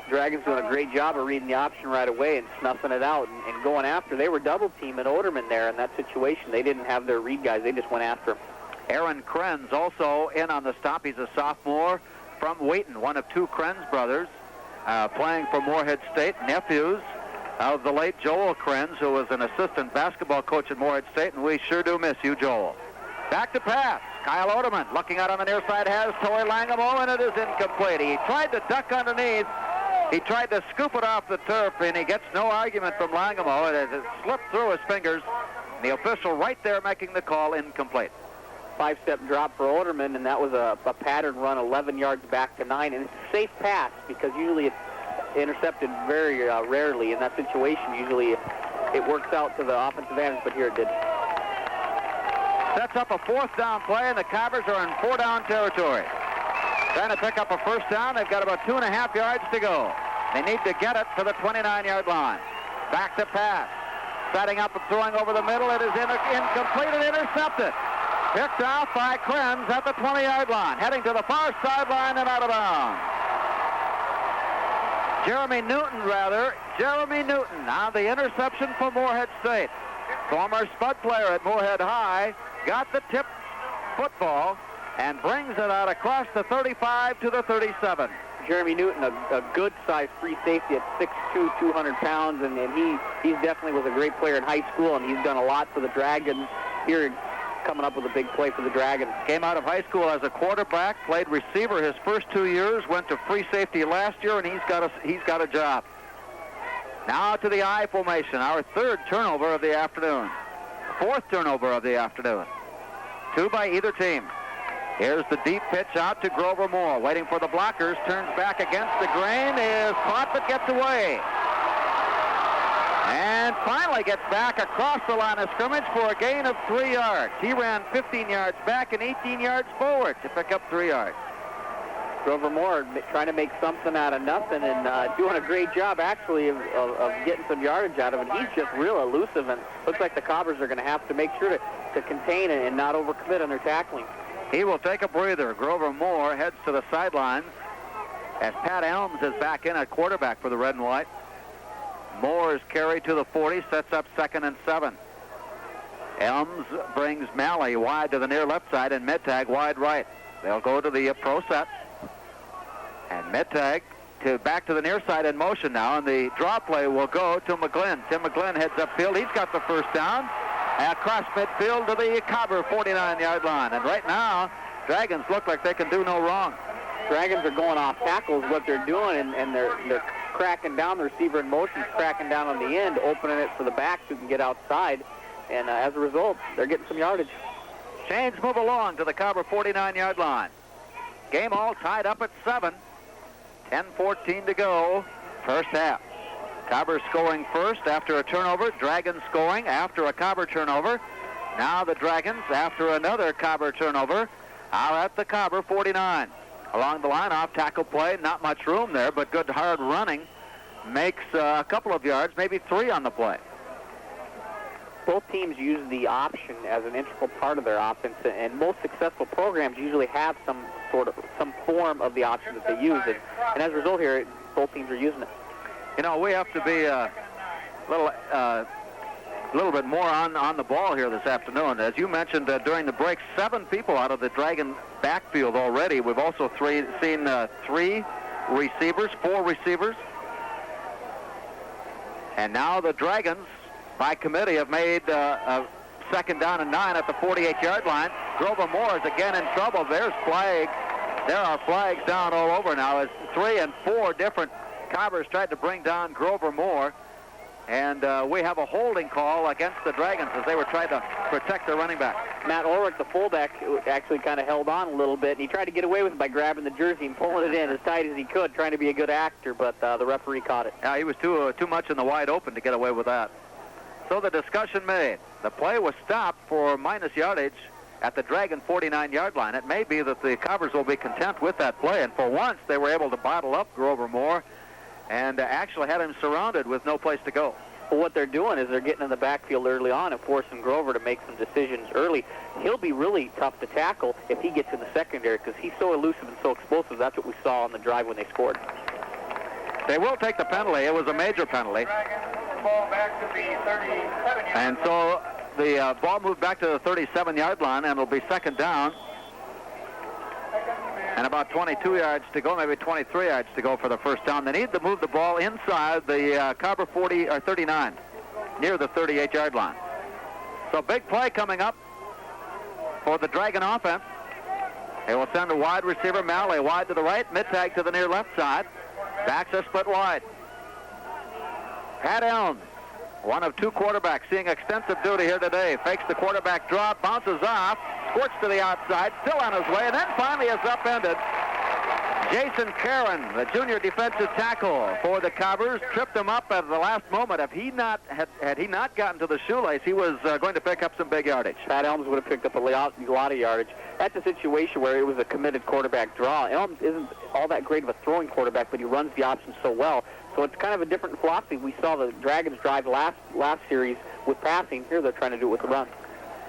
Dragons doing a great job of reading the option right away and snuffing it out and going after. They were double teaming Oderman there in that situation. They didn't have their read guys. They just went after him. Aaron Krenz also in on the stop. He's a sophomore from Wheaton, one of two Krenz brothers playing for Moorhead State, nephews of the late Joel Krenz, who was an assistant basketball coach at Moorhead State, and we sure do miss you, Joel. Back to pass. Kyle Oderman looking out on the near side has Torrey Langamo, and it is incomplete. He tried to duck underneath. He tried to scoop it off the turf, and he gets no argument from Langamo. It slipped through his fingers. The official right there making the call incomplete. 5-step drop for Oderman, and that was a pattern run 11 yards back to 9. And it's a safe pass because usually it's intercepted very rarely in that situation. Usually it works out to the offensive advantage, but here it did. Sets up a 4th down play, and the Cobbers are in 4-down territory. Trying to pick up a 1st down. They've got about 2.5 yards to go. They need to get it to the 29-yard line. Back to pass. Setting up and throwing over the middle. It is incomplete and intercepted. Picked off by Krenz at the 20-yard line. Heading to the far sideline and out of bounds. Jeremy Newton on the interception for Moorhead State. Former Spud player at Moorhead High got the tip football and brings it out across the 35 to the 37. Jeremy Newton, a good-sized free safety at 6'2", 200 pounds, and he definitely was a great player in high school, and he's done a lot for the Dragons here, coming up with a big play for the Dragons. Came out of high school as a quarterback, played receiver his first 2 years, went to free safety last year, and he's got a job. Now to the I formation, our 3rd turnover of the afternoon. 4th turnover of the afternoon. 2 by either team. Here's the deep pitch out to Grover Moore, waiting for the blockers, turns back against the grain, is caught but gets away. And finally gets back across the line of scrimmage for a gain of 3 yards. He ran 15 yards back and 18 yards forward to pick up 3 yards. Grover Moore trying to make something out of nothing and doing a great job, actually, of getting some yardage out of it. He's just real elusive, and looks like the Cobbers are going to have to make sure to contain it and not overcommit on their tackling. He will take a breather. Grover Moore heads to the sidelines as Pat Elms is back in at quarterback for the Red and White. Moore is carried to the 40, sets up 2nd and 7. Elms brings Malley wide to the near left side and Medtag wide right. They'll go to the pro set. And Medtag back to the near side in motion now, and the draw play will go to McGlynn. Tim McGlynn heads upfield. He's got the 1st down. Across midfield to the Cobber 49-yard line. And right now, Dragons look like they can do no wrong. Dragons are going off tackles, what they're doing, and they're cracking down. The receiver in motion is cracking down on the end, opening it for the backs who can get outside. And as a result, they're getting some yardage. Chains move along to the Cobber 49-yard line. Game all tied up at 7. 10:14 to go, first half. Cobber scoring first after a turnover. Dragons scoring after a Cobber turnover. Now the Dragons, after another Cobber turnover, are at the Cobber 49. Along the line, off tackle play, not much room there, but good hard running. Makes a couple of yards, maybe 3 on the play. Both teams use the option as an integral part of their offense, and most successful programs usually have some form of the option that they use. And as a result here, both teams are using it. You know, we have to be a little bit more on the ball here this afternoon. As you mentioned during the break, 7 people out of the Dragon backfield already. We've also seen 3 receivers, 4 receivers. And now the Dragons, by committee, have made a 2nd down and 9 at the 48-yard line. Grover Moore is again in trouble. There's flag. There are flags down all over now as 3 and 4 different Cobbers tried to bring down Grover Moore. And we have a holding call against the Dragons as they were trying to protect their running back. Matt Ulrich, the fullback, actually kind of held on a little bit, and he tried to get away with it by grabbing the jersey and pulling it in as tight as he could, trying to be a good actor, but the referee caught it. Yeah, he was too much in the wide open to get away with that. So the discussion made. The play was stopped for minus yardage at the Dragon 49-yard line. It may be that the Cobbers will be content with that play, and for once they were able to bottle up Grover Moore and actually had him surrounded with no place to go. Well, what they're doing is they're getting in the backfield early on and forcing Grover to make some decisions early. He'll be really tough to tackle if he gets in the secondary because he's so elusive and so explosive. That's what we saw on the drive when they scored. They will take the penalty. It was a major penalty. Ball back to the 37. And so the ball moved back to the 37-yard line, and it'll be second down. And about 22 yards to go, maybe 23 yards to go for the first down. They need to move the ball inside the Cobber 40 or 39, near the 38-yard line. So big play coming up for the Dragon offense. They will send a wide receiver, Malley, wide to the right, mid-tag to the near left side. Backs are split wide. Pat Elms, one of two quarterbacks, seeing extensive duty here today. Fakes the quarterback drop, bounces off, squirts to the outside, still on his way, and then finally is upended. Jason Caron, the junior defensive tackle for the Cobbers, tripped him up at the last moment. If he not had he not gotten to the shoelace, he was going to pick up some big yardage. Pat Elms would have picked up a lot of yardage. That's a situation where it was a committed quarterback draw. Elms isn't all that great of a throwing quarterback, but he runs the option so well. So it's kind of a different philosophy. We saw the Dragons drive last series with passing. Here they're trying to do it with the run.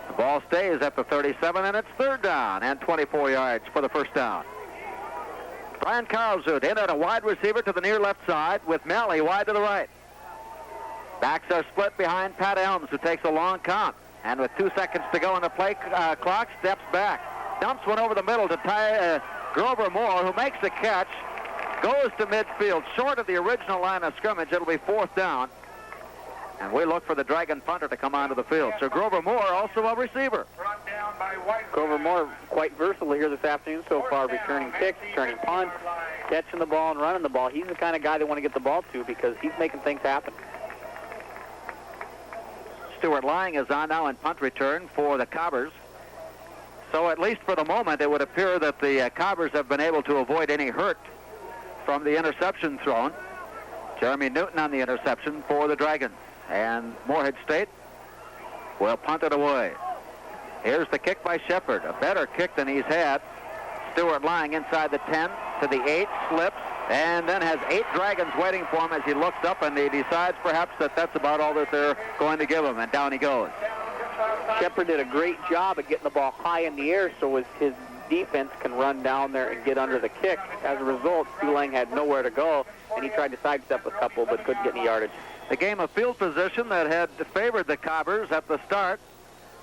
The ball stays at the 37, and it's third down and 24 yards for the first down. Brian Carlzut in at a wide receiver to the near left side with Malley wide to the right. Backs are split behind Pat Elms, who takes a long count. And with 2 seconds to go on the play clock, steps back. Dumps one over the middle to Grover Moore, who makes the catch. Goes to midfield, short of the original line of scrimmage. It'll be fourth down. And we look for the Dragon punter to come onto the field. So Grover Moore, also a receiver. Grover Moore, quite versatile here this afternoon so far, returning kicks, returning punts, catching the ball and running the ball. He's the kind of guy they want to get the ball to because he's making things happen. Stuart Lang is on now in punt return for the Cobbers. So at least for the moment, it would appear that the Cobbers have been able to avoid any hurt from the interception thrown. Jeremy Newton on the interception for the Dragons. And Moorhead State will punt it away. Here's the kick by Shepard. A better kick than he's had. Stuart Lang inside the 10 to the 8, slips, and then has 8 Dragons waiting for him as he looks up, and he decides perhaps that that's about all that they're going to give him, and down he goes. Shepard did a great job of getting the ball high in the air so his defense can run down there and get under the kick. As a result, Stu Lang had nowhere to go, and he tried to sidestep a couple but couldn't get any yardage. The game of field position that had favored the Cobbers at the start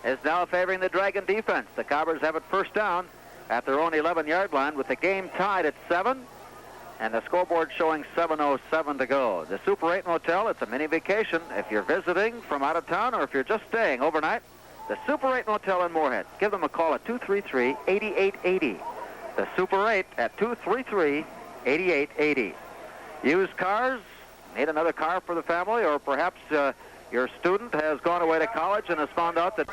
is now favoring the Dragon defense. The Cobbers have it first down at their own 11-yard line with the game tied at 7 and the scoreboard showing 7:07 to go. The Super 8 Motel, it's a mini vacation if you're visiting from out of town or if you're just staying overnight. The Super 8 Motel in Moorhead. Give them a call at 233-8880. The Super 8 at 233-8880. Used cars, need another car for the family, or perhaps your student has gone away to college and has found out that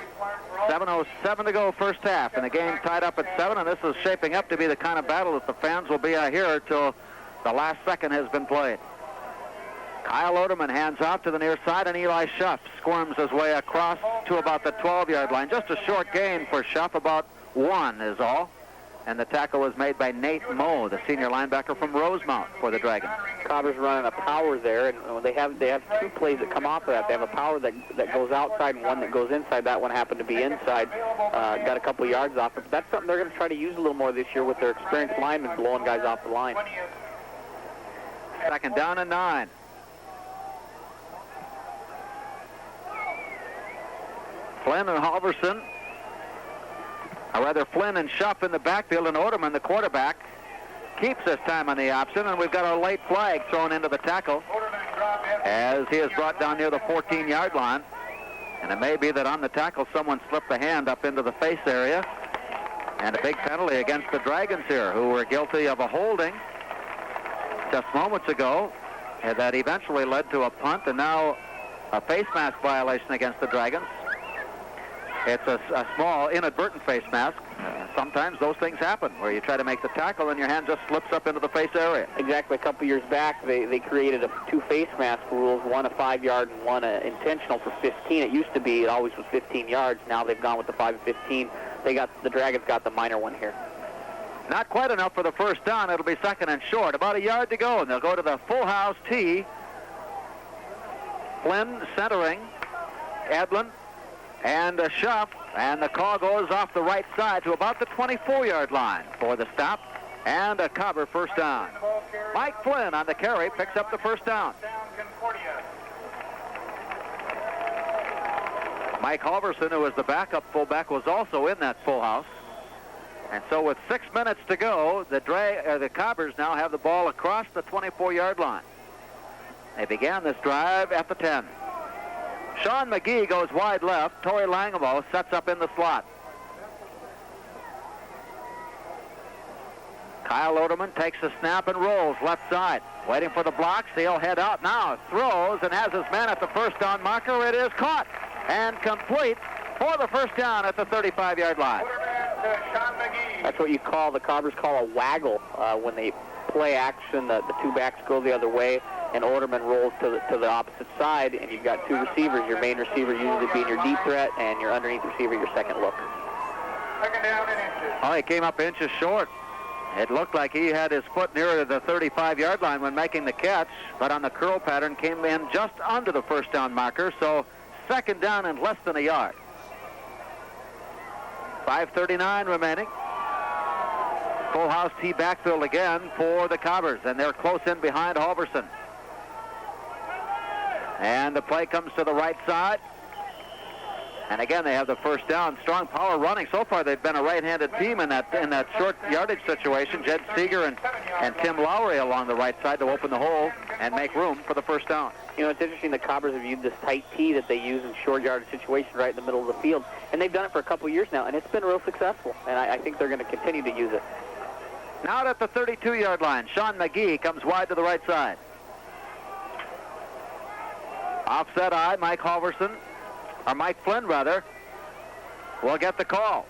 7:07 to go first half, and the game tied up at 7, and this is shaping up to be the kind of battle that the fans will be here until the last second has been played. Kyle Oderman hands off to the near side, and Eli Schuff squirms his way across to about the 12-yard line. Just a short gain for Schuff, about 1 is all. And the tackle was made by Nate Moe, the senior linebacker from Rosemount for the Dragons. Cobbers running a power there, and they have 2 plays that come off of that. They have a power that goes outside and one that goes inside. That one happened to be inside. Got a couple yards off it. But that's something they're going to try to use a little more this year with their experienced linemen blowing guys off the line. Second down and 9. Flynn and Halverson. Flynn and Schuff in the backfield, and Oderman, the quarterback, keeps this time on the option, and we've got a late flag thrown into the tackle as he is brought down near the 14-yard line. And it may be that on the tackle someone slipped a hand up into the face area. And a big penalty against the Dragons here, who were guilty of a holding just moments ago that eventually led to a punt, and now a face mask violation against the Dragons. It's a small, inadvertent face mask. Sometimes those things happen, where you try to make the tackle and your hand just slips up into the face area. Exactly. A couple years back, they created 2 face mask rules, one a 5-yard and one intentional for 15. It used to be, it always was 15 yards. Now they've gone with the 5 and 15. The Dragons got the minor one here. Not quite enough for the first down. It'll be second and short. About a yard to go, and they'll go to the full house tee. Flynn centering, Edlin, and a Schuff, and the call goes off the right side to about the 24-yard line for the stop, and a Cobber first down. Mike Flynn on the carry picks up the first down. Mike Halverson, who was the backup fullback, was also in that full house. And so with 6 minutes to go, the Cobbers now have the ball across the 24-yard line. They began this drive at the 10. Sean McGee goes wide left. Torrey Langemo sets up in the slot. Kyle Oderman takes a snap and rolls left side. Waiting for the blocks. He'll head out now. Throws and has his man at the first down marker. It is caught and complete for the first down at the 35-yard line. That's what the Cobbers call a waggle when they play action. The two backs go the other way, and Oderman rolls to the opposite side, and you've got two receivers. Your main receiver usually being your deep threat, and your underneath receiver your second look. Second down and inches. Oh, he came up inches short. It looked like he had his foot nearer the 35-yard line when making the catch, but on the curl pattern came in just under the first down marker, so second down and less than a yard. 5:39 remaining. Full house T backfield again for the Cobbers, and they're close in behind Halverson. And the play comes to the right side. And again, they have the first down. Strong power running. So far, they've been a right-handed team in that short yardage situation. Jed Seeger and Tim Lowry along the right side to open the hole and make room for the first down. You know, it's interesting the Cobbers have used this tight T that they use in short yardage situations right in the middle of the field. And they've done it for a couple years now, and it's been real successful. And I think they're going to continue to use it. Now at the 32-yard line, Sean McGee comes wide to the right side. Offset eye, Mike Flynn, will get the call.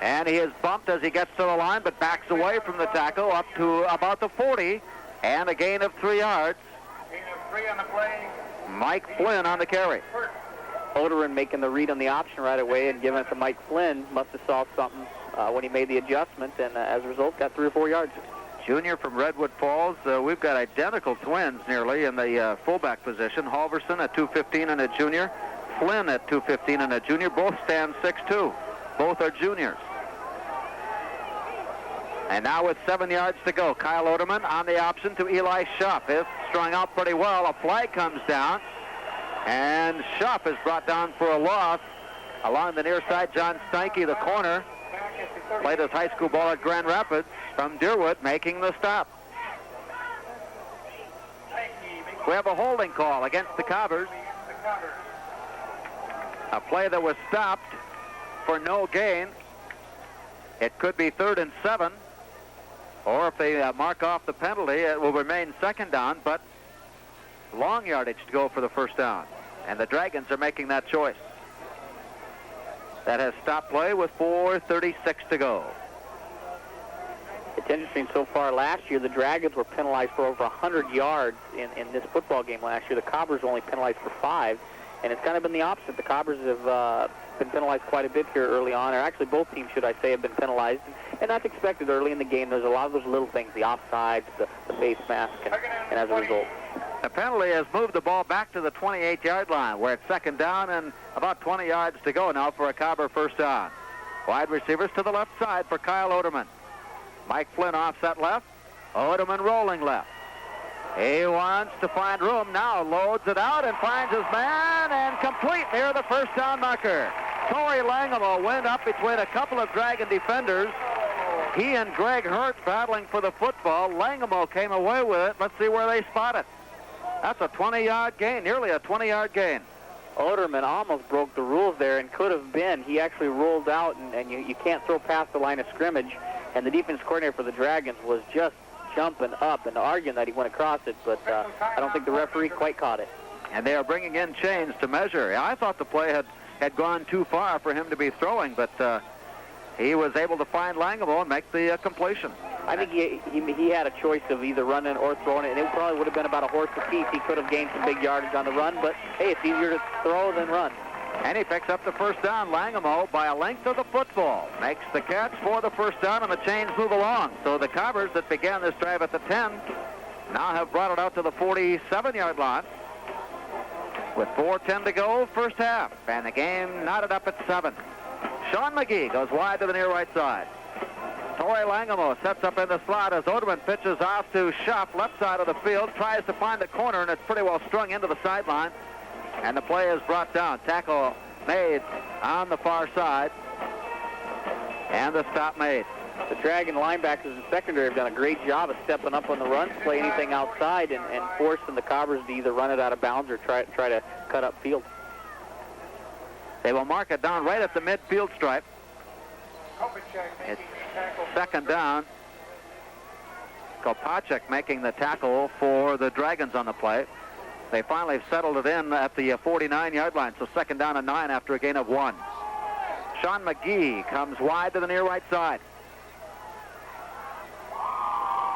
And he is bumped as he gets to the line, but backs away from the tackle up to about the 40, and a gain of 3 yards. Gain of 3 on the play. Mike Flynn on the carry. Oderman making the read on the option right away and giving it to Mike Flynn. Must have saw something when he made the adjustment, and as a result, got 3 or 4 yards. Junior from Redwood Falls. We've got identical twins nearly in the fullback position. Halverson at 215 and a junior. Flynn at 215 and a junior. Both stand 6'2". Both are juniors. And now with 7 yards to go, Kyle Oderman on the option to Eli Schuff. It's strung out pretty well. A flag comes down, and Schuff is brought down for a loss. Along the near side, John Steinke, the corner, played his high school ball at Grand Rapids from Deerwood, making the stop. We have a holding call against the Cobbers. A play that was stopped for no gain. It could be 3rd and 7, or if they mark off the penalty, it will remain second down, but long yardage to go for the first down. And the Dragons are making that choice. That has stopped play with 4:36 to go. It's interesting, so far last year, the Dragons were penalized for over 100 yards in this football game last year. The Cobbers were only penalized for 5. And it's kind of been the opposite. The Cobbers have been penalized quite a bit here early on, or actually both teams, should I say, have been penalized. And that's expected early in the game. There's a lot of those little things, the offsides, the face mask, and as a result. The penalty has moved the ball back to the 28-yard line, where it's second down and about 20 yards to go now for a Cobber first down. Wide receivers to the left side for Kyle Oderman. Mike Flynn offset left. Oderman rolling left. He wants to find room now, loads it out and finds his man, and complete near the first down marker. Torrey Langemo went up between a couple of Dragon defenders. He and Greg Hurt battling for the football. Langemo came away with it. Let's see where they spot it. That's a 20-yard gain, nearly a 20-yard gain. Oderman almost broke the rules there and could have been. He actually rolled out, and you can't throw past the line of scrimmage. And the defense coordinator for the Dragons was just jumping up and arguing that he went across it, but I don't think the referee quite caught it. And they are bringing in chains to measure. I thought the play had gone too far for him to be throwing, but he was able to find Langemo and make the completion. I think he had a choice of either running or throwing it, and it probably would have been about a horse apiece. He could have gained some big yardage on the run, but hey, it's easier to throw than run. And he picks up the first down. Langemo, by a length of the football, makes the catch for the first down, and the chains move along. So the Cobbers that began this drive at the 10 now have brought it out to the 47-yard line with 4:10 to go, first half. And the game knotted up at 7. Sean McGee goes wide to the near right side. Torrey Langemo sets up in the slot as Oderman pitches off to Schuff, left side of the field, tries to find the corner, and it's pretty well strung into the sideline. And the play is brought down. Tackle made on the far side, and the stop made. The Dragon linebackers in secondary have done a great job of stepping up on the runs, play anything outside, and forcing the Cobbers to either run it out of bounds or try to cut up field. They will mark it down right at the midfield stripe. It's second down. Kopacek making the tackle for the Dragons on the play. They finally settled it in at the 49-yard line, so second down and 9 after a gain of 1. Sean McGee comes wide to the near right side.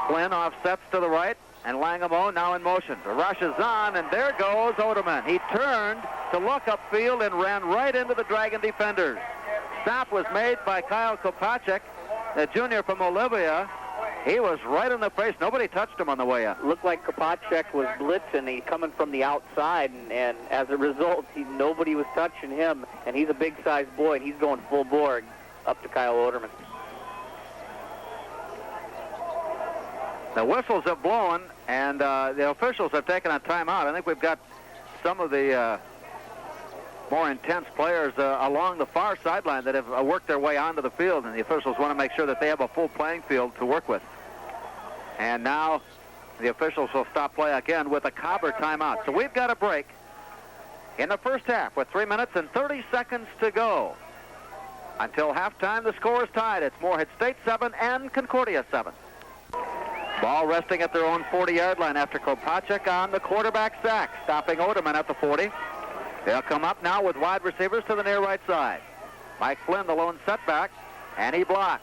Flynn offsets to the right, and Langamo now in motion. The rush is on, and there goes Oderman. He turned to look upfield and ran right into the Dragon defenders. Stop was made by Kyle Kopacek, the junior from Olivia. He was right in the face. Nobody touched him on the way up. Looked like Kopacek was blitzing. He coming from the outside, and as a result, nobody was touching him. And he's a big-sized boy, and he's going full bore up to Kyle Oderman. The whistles have blown, and the officials have taken a timeout. I think we've got some of the more intense players along the far sideline that have worked their way onto the field, and the officials want to make sure that they have a full playing field to work with. And now the officials will stop play again with a Cobber timeout. So we've got a break in the first half with 3 minutes and 30 seconds to go. Until halftime, the score is tied. It's Moorhead State 7 and Concordia 7. Ball resting at their own 40-yard line after Kopacek on the quarterback sack, stopping Oderman at the 40. They'll come up now with wide receivers to the near right side. Mike Flynn, the lone setback, and he blocks.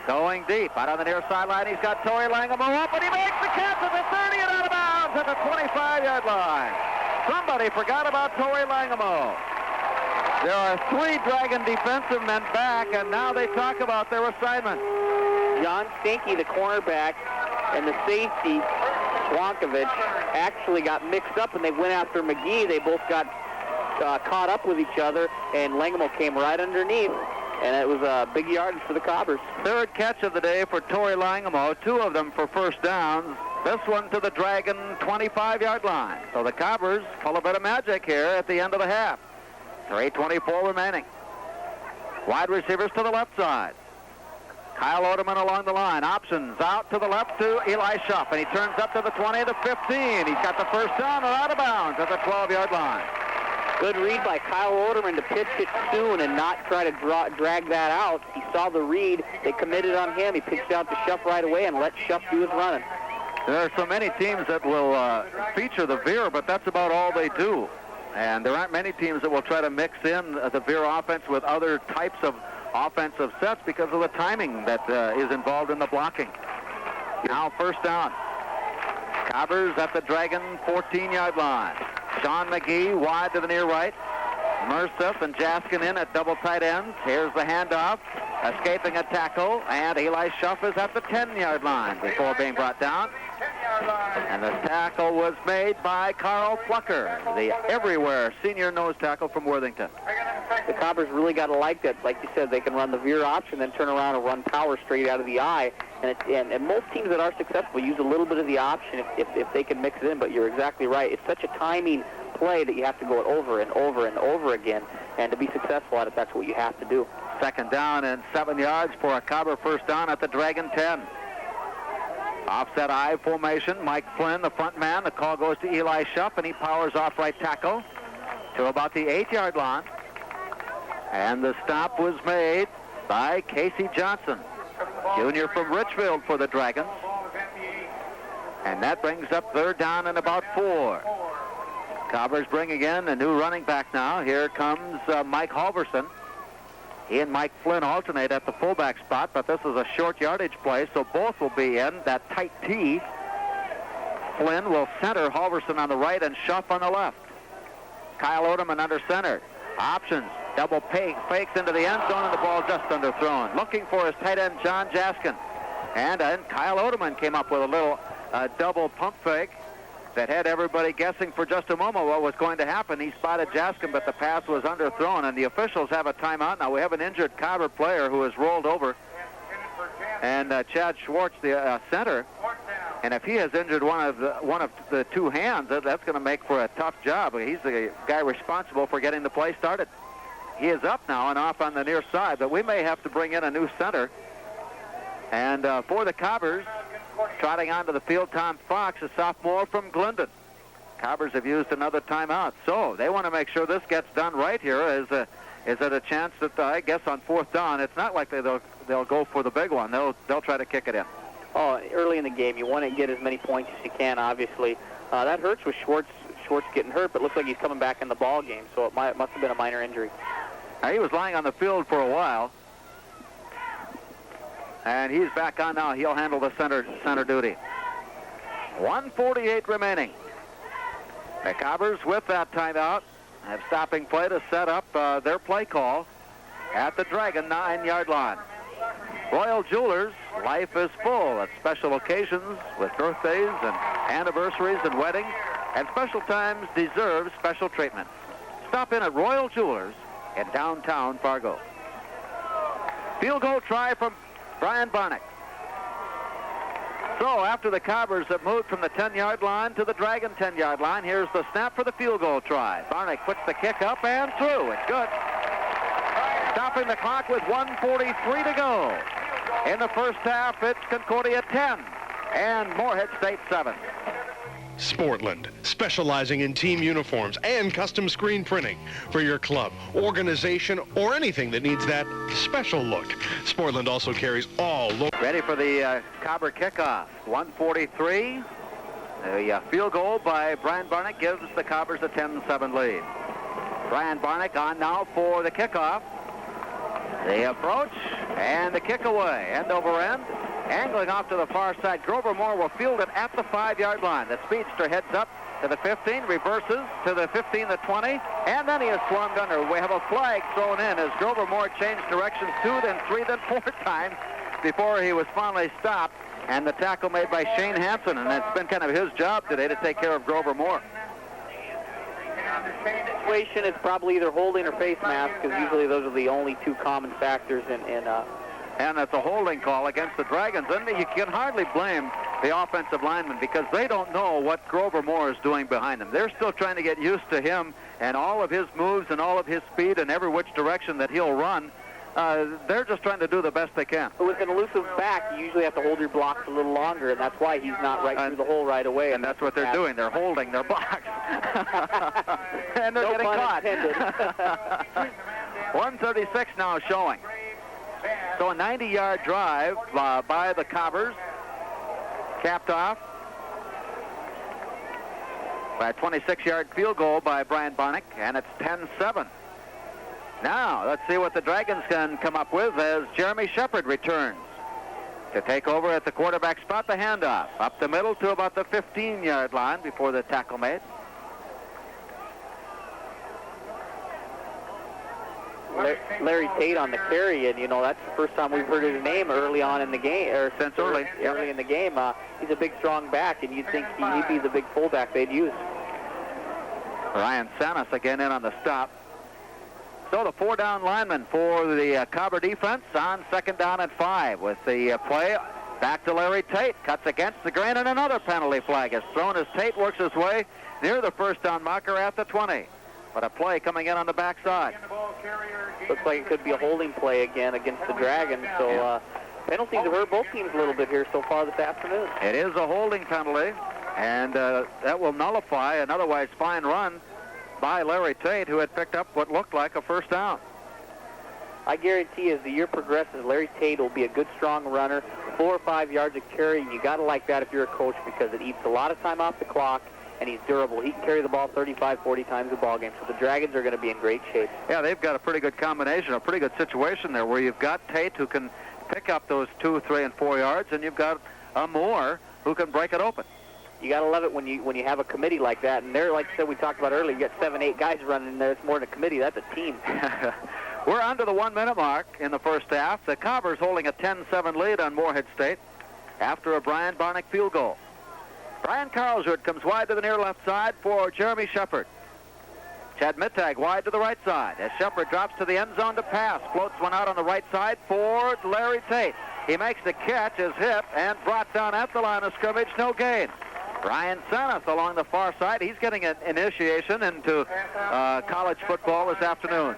Going deep out on the near sideline, he's got Torrey Langamo up, and he makes the catch at the 30 and out of bounds at the 25-yard line. Somebody forgot about Torrey Langamo. There are 3 Dragon defensive men back, and now they talk about their assignment. John Stinky, the cornerback, and the safety, Wonkovich, actually got mixed up, and they went after McGee. They both got caught up with each other, and Langamo came right underneath, and it was a big yardage for the Cobbers. Third catch of the day for Torrey Langamo, 2 of them for first downs. This one to the Dragon 25-yard line. So the Cobbers pull a bit of magic here at the end of the half. 3:24 remaining. Wide receivers to the left side. Kyle Oderman along the line. Options out to the left to Eli Schuff, and he turns up to the 20, the 15. He's got the first down and out of bounds at the 12-yard line. Good read by Kyle Oderman to pitch it soon and not try to drag that out. He saw the read. They committed on him. He pitched out to Schuff right away and let Schuff do his running. There are so many teams that will feature the veer, but that's about all they do. And there aren't many teams that will try to mix in the veer offense with other types of offensive sets because of the timing that is involved in the blocking. Now first down. Cobbers at the Dragon 14-yard line. Sean McGee wide to the near right. Merseth and Jaskin in at double tight ends. Here's the handoff. Escaping a tackle, and Eli Schuff is at the 10-yard line before being brought down. And the tackle was made by Carl Plucker, the everywhere senior nose tackle from Worthington. The Cobbers really got to like that. Like you said, they can run the veer option, then turn around and run power straight out of the eye. And most teams that are successful use a little bit of the option if they can mix it in, but you're exactly right. It's such a timing play that you have to go it over and over and over again, and to be successful at it, that's what you have to do. Second down and 7 yards for a Cobber first down at the Dragon 10. Offset I formation. Mike Flynn, the front man. The call goes to Eli Schuff, and he powers off right tackle to about the 8-yard line. And the stop was made by Casey Johnson, junior from Richfield for the Dragons. And that brings up third down and about 4. Cobbers bringing in a new running back now. Here comes Mike Halverson. He and Mike Flynn alternate at the fullback spot, but this is a short yardage play, so both will be in that tight T. Flynn will center Halverson on the right and Schuff on the left. Kyle Oderman under center. Options. Double fakes into the end zone, and the ball just underthrown. Looking for his tight end, John Jaskin. And Kyle Oderman came up with a little double pump fake that had everybody guessing for just a moment what was going to happen. He spotted Jaskin, but the pass was underthrown, and the officials have a timeout. Now we have an injured Cobber player who has rolled over, and Chad Schwartz, the center, and if he has injured one of the two hands, that's going to make for a tough job. He's the guy responsible for getting the play started. He is up now and off on the near side, but we may have to bring in a new center. And for the Cobbers, trotting onto the field, Tom Fox, a sophomore from Glendon. Cobbers have used another timeout, so they want to make sure this gets done right here. Is it a chance that I guess on 4th down? It's not likely they'll go for the big one. They'll try to kick it in. Oh, early in the game, you want to get as many points as you can. Obviously, that hurts with Schwartz getting hurt, but looks like he's coming back in the ball game. So it must have been a minor injury. Now, he was lying on the field for a while, and he's back on now. He'll handle the center duty. 1:48 remaining. The Cobbers, with that timeout, have stopping play to set up their play call at the Dragon 9-yard line. Royal Jewelers, life is full at special occasions with birthdays and anniversaries and weddings, and special times deserve special treatment. Stop in at Royal Jewelers in downtown Fargo. Field goal try from Brian Barnick. So after the Cobbers have moved from the 10-yard line to the Dragon 10-yard line, here's the snap for the field goal try. Barnick puts the kick up and through. It's good. Stopping the clock with 1:43 to go. In the first half, it's Concordia 10 and Morehead State 7. Sportland, specializing in team uniforms and custom screen printing for your club, organization, or anything that needs that special look. Sportland also carries all local. Ready for the Cobber kickoff. 1:43. The field goal by Brian Barnick gives the Cobbers a 10-7 lead. Brian Barnick on now for the kickoff. The approach and the kick away, end over end. Angling off to the far side, Grover Moore will field it at the 5-yard line. The speedster heads up to the 15, reverses to the 15, the 20, and then he is swarmed under. We have a flag thrown in as Grover Moore changed directions 2, then 3, then 4 times before he was finally stopped. And the tackle made by Shane Hansen, and it's been kind of his job today to take care of Grover Moore. Situation is probably either holding or face mask, because usually those are the only two common factors in and it's a holding call against the Dragons. And you can hardly blame the offensive linemen because they don't know what Grover Moore is doing behind them. They're still trying to get used to him and all of his moves and all of his speed and every which direction that he'll run. They're just trying to do the best they can. But with an elusive back, you usually have to hold your blocks a little longer, and that's why he's not right through the hole right away. And that's what they're doing. They're holding their blocks. And they're getting caught. 1:36 now showing. So a 90-yard drive by the Cobbers, capped off by a 26-yard field goal by Brian Barnick, and it's 10-7. Now, let's see what the Dragons can come up with as Jeremy Shepard returns to take over at the quarterback spot. The handoff up the middle to about the 15-yard line before the tackle made. Larry Tate on the carry, and that's the first time we've heard his name early on in the game, or since early in the game. He's a big, strong back, and you'd think he'd be the big fullback they'd use. Ryan Sanas again in on the stop. So the 4-down lineman for the Cobber defense on 2nd down and 5 with the play back to Larry Tate. Cuts against the grain, and another penalty flag is thrown as Tate works his way near the 1st down marker at the 20. But a play coming in on the backside. Looks like it could be a holding play again against the Dragons. So penalties have hurt both teams a little bit here so far this afternoon. It is a holding penalty, and that will nullify an otherwise fine run by Larry Tate, who had picked up what looked like a 1st down. I guarantee as the year progresses, Larry Tate will be a good, strong runner, 4 or 5 yards of carry, and you got to like that if you're a coach because it eats a lot of time off the clock, and he's durable. He can carry the ball 35, 40 times a ball game, so the Dragons are going to be in great shape. Yeah, they've got a pretty good combination, a pretty good situation there where you've got Tate who can pick up those 2, 3, and 4 yards, and you've got Moore who can break it open. You got to love it when you have a committee like that, and they're, like I said, we talked about earlier, you got 7, 8 guys running in there. It's more than a committee. That's a team. We're under the 1-minute mark in the first half. The Cobbers holding a 10-7 lead on Morehead State after a Brian Barnick field goal. Brian Carlsrud comes wide to the near left side for Jeremy Shepard. Chad Mittag wide to the right side as Shepard drops to the end zone to pass. Floats one out on the right side for Larry Tate. He makes the catch, is hit, and brought down at the line of scrimmage. No gain. Ryan Sanas along the far side. He's getting an initiation into college football this afternoon.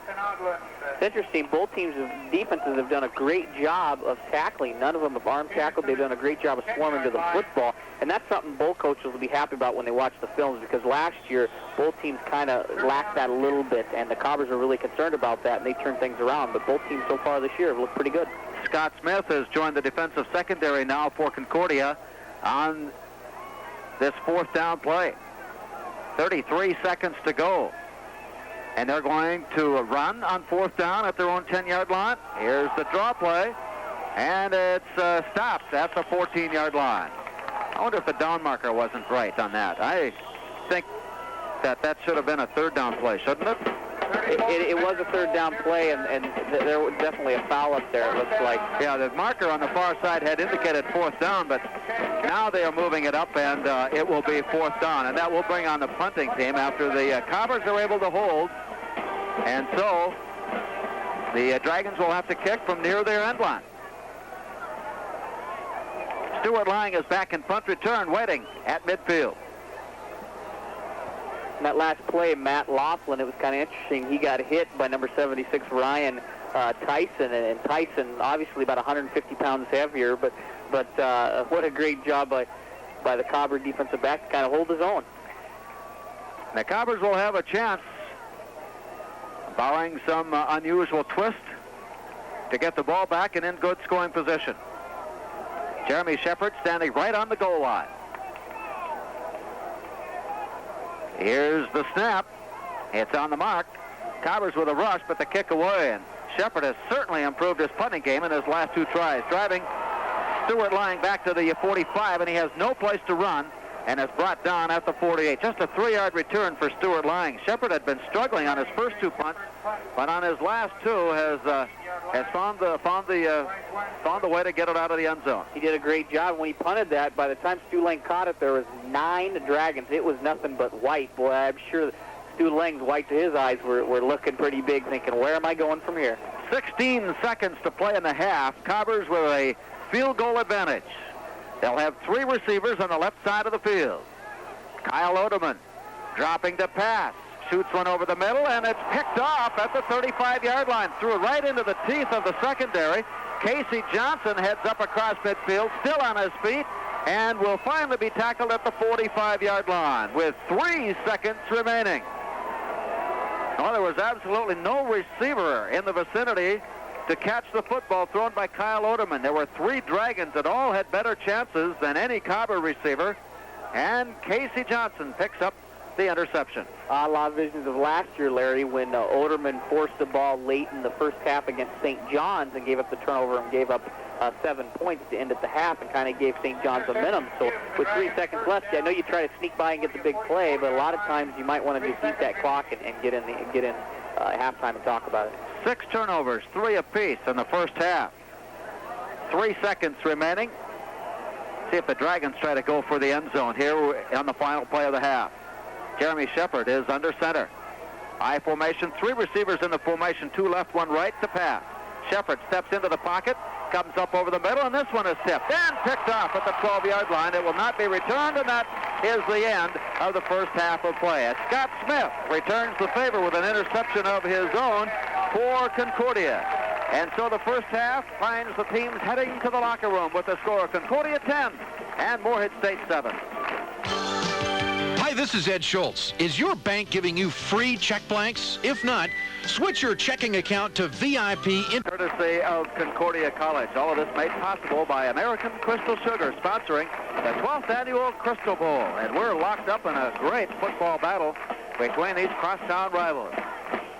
It's interesting. Both teams' defenses have done a great job of tackling. None of them have arm tackled. They've done a great job of swarming to the football. And that's something both coaches will be happy about when they watch the films, because last year both teams kind of lacked that a little bit, and the Cobbers are really concerned about that, and they turned things around. But both teams so far this year have looked pretty good. Scott Smith has joined the defensive secondary now for Concordia on this fourth down play. 33 seconds to go. And they're going to run on fourth down at their own 10-yard line. Here's the draw play. And it stops at the 14-yard line. I wonder if the down marker wasn't right on that. I think that should have been a third down play, shouldn't it? It was a third down play, and there was definitely a foul up there, it looks like. Yeah, the marker on the far side had indicated fourth down, but now they are moving it up, and it will be fourth down. And that will bring on the punting team after the Cobbers are able to hold. And so the Dragons will have to kick from near their end line. Stuart Lang is back in punt return, waiting at midfield. In that last play, Matt Laughlin, it was kind of interesting. He got hit by number 76, Ryan Tyson, and Tyson obviously about 150 pounds heavier, but what a great job by the Cobber defensive back to kind of hold his own. The Cobbers will have a chance, barring some unusual twist, to get the ball back and in good scoring position. Jeremy Shepard standing right on the goal line. Here's the snap. It's on the mark. Cobbers with a rush, but the kick away. And Shepard has certainly improved his punting game in his last two tries. Driving Stuart Lang back to the 45, and he has no place to run, and is brought down at the 48. Just a 3-yard return for Stuart Lang. Shepard had been struggling on his first two punts, but on his last two has found the way to get it out of the end zone. He did a great job. When he punted that, by the time Stu Lang caught it, there was 9 Dragons. It was nothing but white. Boy, I'm sure Stu Lang's white to his eyes were looking pretty big, thinking, where am I going from here? 16 seconds to play in the half. Cobbers with a field goal advantage. They'll have 3 receivers on the left side of the field. Kyle Oderman dropping to pass. Shoots one over the middle, and it's picked off at the 35-yard line. Threw it right into the teeth of the secondary. Casey Johnson heads up across midfield, still on his feet, and will finally be tackled at the 45-yard line with 3 seconds remaining. Well, there was absolutely no receiver in the vicinity to catch the football thrown by Kyle Oderman. There were 3 Dragons that all had better chances than any Cobber receiver, and Casey Johnson picks up the interception. A lot of visions of last year, Larry, when Oderman forced the ball late in the first half against St. John's and gave up the turnover and gave up 7 points to end at the half and kind of gave St. John's momentum. So with 3 seconds left, I know you try to sneak by and get the big play, but a lot of times you might want to just eat that clock and get in halftime and talk about it. 6 turnovers, 3 apiece in the first half. 3 seconds remaining. See if the Dragons try to go for the end zone here on the final play of the half. Jeremy Shepard is under center. I formation, 3 receivers in the formation, 2 left, 1 right to pass. Shepard steps into the pocket, comes up over the middle, and this one is tipped and picked off at the 12-yard line. It will not be returned, and that is the end of the first half of play. As Scott Smith returns the favor with an interception of his own for Concordia. And so the first half finds the teams heading to the locker room with the score of Concordia 10 and Morehead State 7. Hi, this is Ed Schultz. Is your bank giving you free check blanks? If not, switch your checking account to VIP. Courtesy of Concordia College. All of this made possible by American Crystal Sugar, sponsoring the 12th annual Crystal Bowl. And we're locked up in a great football battle between these crosstown rivals.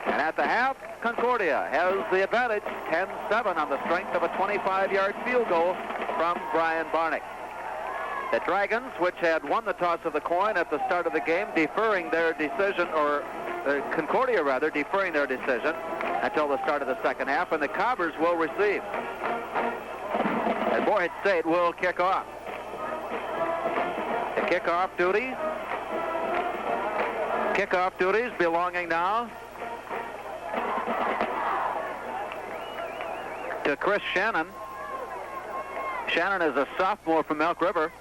And at the half, Concordia has the advantage, 10-7 on the strength of a 25-yard field goal from Brian Barnick. The Dragons, which had won the toss of the coin at the start of the game, deferring their decision, or Concordia rather, deferring their decision until the start of the second half, and the Cobbers will receive. And Morehead State will kick off. The kickoff duties belonging now to Chris Shannon. Shannon is a sophomore from Elk River.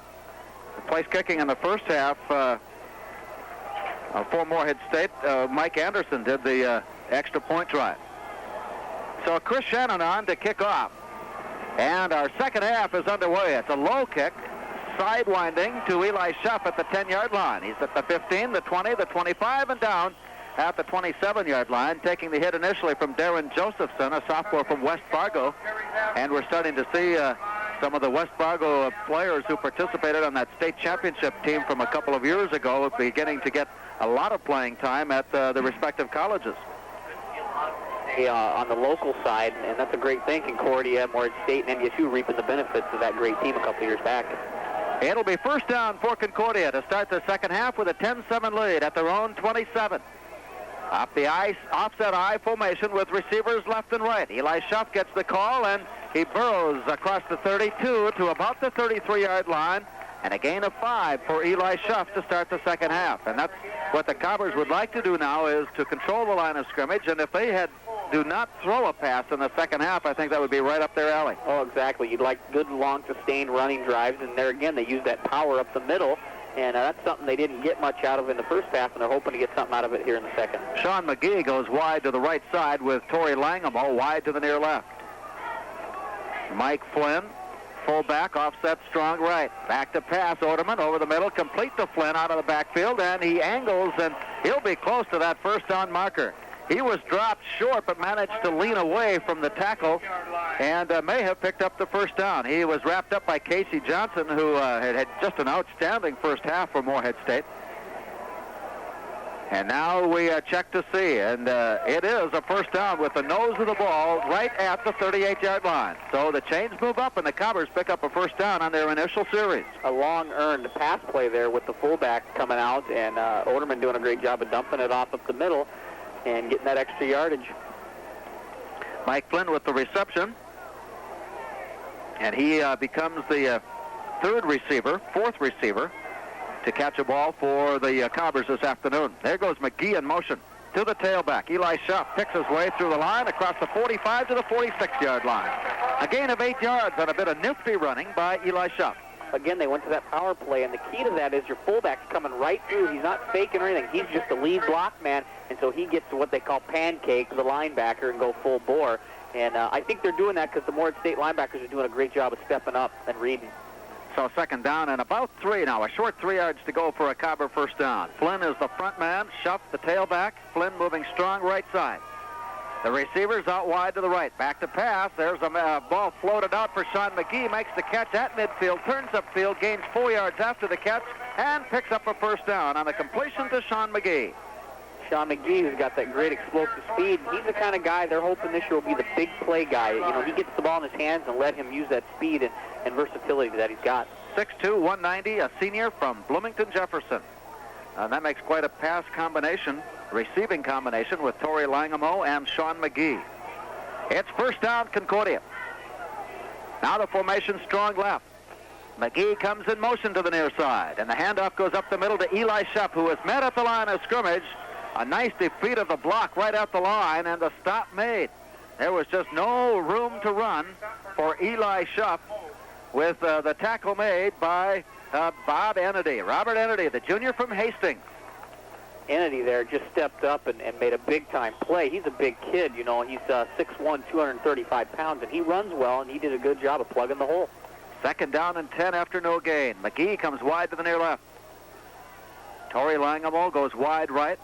place kicking in the first half for Morehead State. Mike Anderson did the extra point try. So Chris Shannon on to kick off. And our second half is underway. It's a low kick, sidewinding to Eli Schuff at the 10-yard line. He's at the 15, the 20, the 25, and down at the 27-yard line, taking the hit initially from Darren Josephson, a sophomore from West Fargo. And we're starting to see some of the West Fargo players who participated on that state championship team from a couple of years ago beginning to get a lot of playing time at the respective colleges. On the local side, and that's a great thing. Concordia, Morehead State, and NDSU reaping the benefits of that great team a couple years back. It'll be first down for Concordia to start the second half with a 10-7 lead at their own 27. Off the offset I formation with receivers left and right. Eli Schuff gets the call, and he burrows across the 32 to about the 33-yard line, and a gain of 5 for Eli Schuff to start the second half. And that's what the Cobbers would like to do now, is to control the line of scrimmage, and if they do not throw a pass in the second half, I think that would be right up their alley. Oh, exactly. You'd like good, long, sustained running drives, and there again, they use that power up the middle, and that's something they didn't get much out of in the first half, and they're hoping to get something out of it here in the second. Sean McGee goes wide to the right side with Torrey Langamo wide to the near left. Mike Flynn, fullback, offset strong right. Back to pass, Oderman over the middle, complete to Flynn out of the backfield, and he angles, and he'll be close to that first down marker. He was dropped short, but managed to lean away from the tackle and may have picked up the first down. He was wrapped up by Casey Johnson, who had just an outstanding first half for Morehead State. And now we check to see, and it is a first down with the nose of the ball right at the 38-yard line. So the chains move up, and the Cobbers pick up a first down on their initial series. A long-earned pass play there with the fullback coming out, and Oderman doing a great job of dumping it off up the middle and getting that extra yardage. Mike Flynn with the reception, and he becomes the fourth receiver to catch a ball for the Cobbers this afternoon. There goes McGee in motion to the tailback. Eli Schuff picks his way through the line across the 45 to the 46-yard line. A gain of 8 yards on a bit of nifty running by Eli Schuff. Again, they went to that power play, and the key to that is your fullback's coming right through. He's not faking or anything. He's just a lead block man, and so he gets to what they call pancake the linebacker and go full bore. And I think they're doing that because the Morehead State linebackers are doing a great job of stepping up and reading. So second down and about 3 now. A short 3 yards to go for a Cobber first down. Flynn is the front man. Schuff the tailback. Flynn moving strong right side. The receivers out wide to the right. Back to pass. There's a ball floated out for Sean McGee. Makes the catch at midfield. Turns upfield. Gains 4 yards after the catch. And picks up a first down on the completion to Sean McGee. Sean McGee, who's got that great explosive speed. He's the kind of guy they're hoping this year will be the big play guy. You know, he gets the ball in his hands and let him use that speed and versatility that he's got. 6'2", 190, a senior from Bloomington Jefferson. And that makes quite a pass combination, receiving combination with Torrey Langamo and Sean McGee. It's first down, Concordia. Now the formation strong left. McGee comes in motion to the near side, and the handoff goes up the middle to Eli Schuff, who is met at the line of scrimmage. A nice defeat of the block right at the line, and the stop made. There was just no room to run for Eli Schuff with the tackle made by Bob Ennedy. Robert Ennedy, the junior from Hastings. Ennedy there just stepped up and made a big-time play. He's a big kid, you know. He's 6'1", 235 pounds, and he runs well, and he did a good job of plugging the hole. Second down and 10 after no gain. McGee comes wide to the near left. Torrey Langamo goes wide right.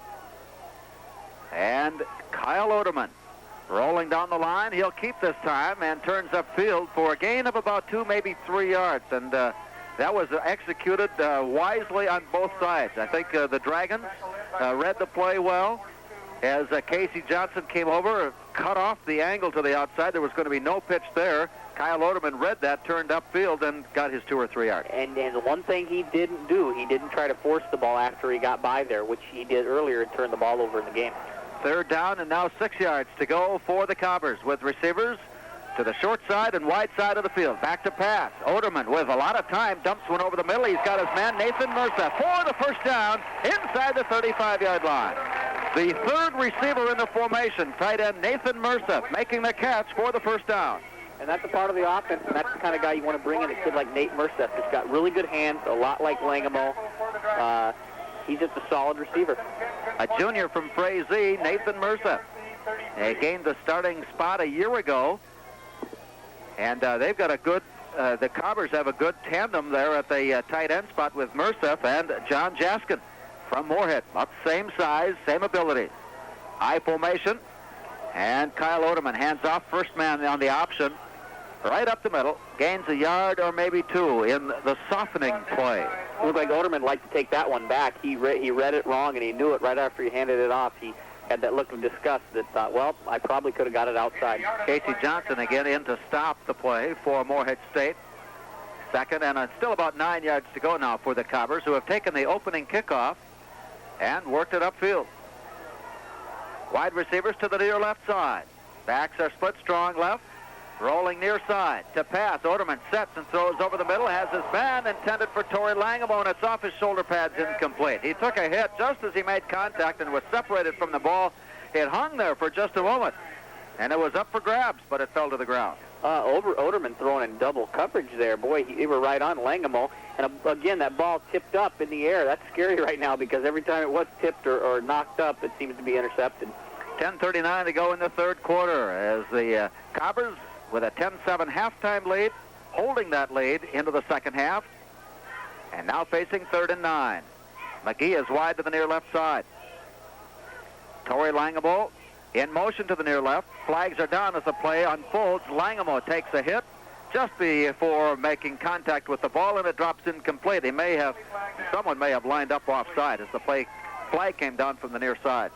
And Kyle Oderman rolling down the line. He'll keep this time and turns upfield for a gain of about 2, maybe 3 yards. And that was executed wisely on both sides. I think the Dragons read the play well. As Casey Johnson came over, cut off the angle to the outside. There was going to be no pitch there. Kyle Oderman read that, turned upfield, and got his 2 or 3 yards. And the one thing he didn't do, he didn't try to force the ball after he got by there, which he did earlier and turned the ball over in the game. Third down and now 6 yards to go for the Cobbers with receivers to the short side and wide side of the field. Back to pass. Oderman with a lot of time dumps one over the middle. He's got his man Nathan Mercer for the first down inside the 35-yard line. The third receiver in the formation, tight end Nathan Mercer, making the catch for the first down. And that's a part of the offense, and that's the kind of guy you want to bring in, a kid like Nate Mercer. He's got really good hands, a lot like Langamo. He's just a solid receiver. A junior from Frazee, Nathan Mercer. They gained the starting spot a year ago, and they've got a good, the Cobbers have a good tandem there at the tight end spot with Mercer and John Jaskin from Moorhead. About the same size, same ability. High formation, and Kyle Oderman hands off first man on the option. Right up the middle, gains a yard or maybe two in the softening play. It looked like Oderman liked to take that one back. He read it wrong, and he knew it right after he handed it off. He had that look of disgust that thought, well, I probably could have got it outside. Casey Johnson again in to stop the play for Moorhead State. Second, and still about 9 yards to go now for the Cobbers, who have taken the opening kickoff and worked it upfield. Wide receivers to the near left side. Backs are split strong left. Rolling near side to pass. Oderman sets and throws over the middle. Has his man intended for Torrey Langamo, and it's off his shoulder pads, incomplete. He took a hit just as he made contact and was separated from the ball. It hung there for just a moment, and it was up for grabs, but it fell to the ground. Oderman throwing in double coverage there. Boy, they were right on Langamo. And again, that ball tipped up in the air. That's scary right now because every time it was tipped or knocked up, it seems to be intercepted. 10:39 to go in the third quarter as the Cobbers, with a 10-7 halftime lead, holding that lead into the second half, and now facing 3rd and 9. McGee is wide to the near left side. Torrey Langamo in motion to the near left. Flags are down as the play unfolds. Langamo takes a hit just before making contact with the ball, and it drops incomplete. Someone may have lined up offside as the flag came down from the near side.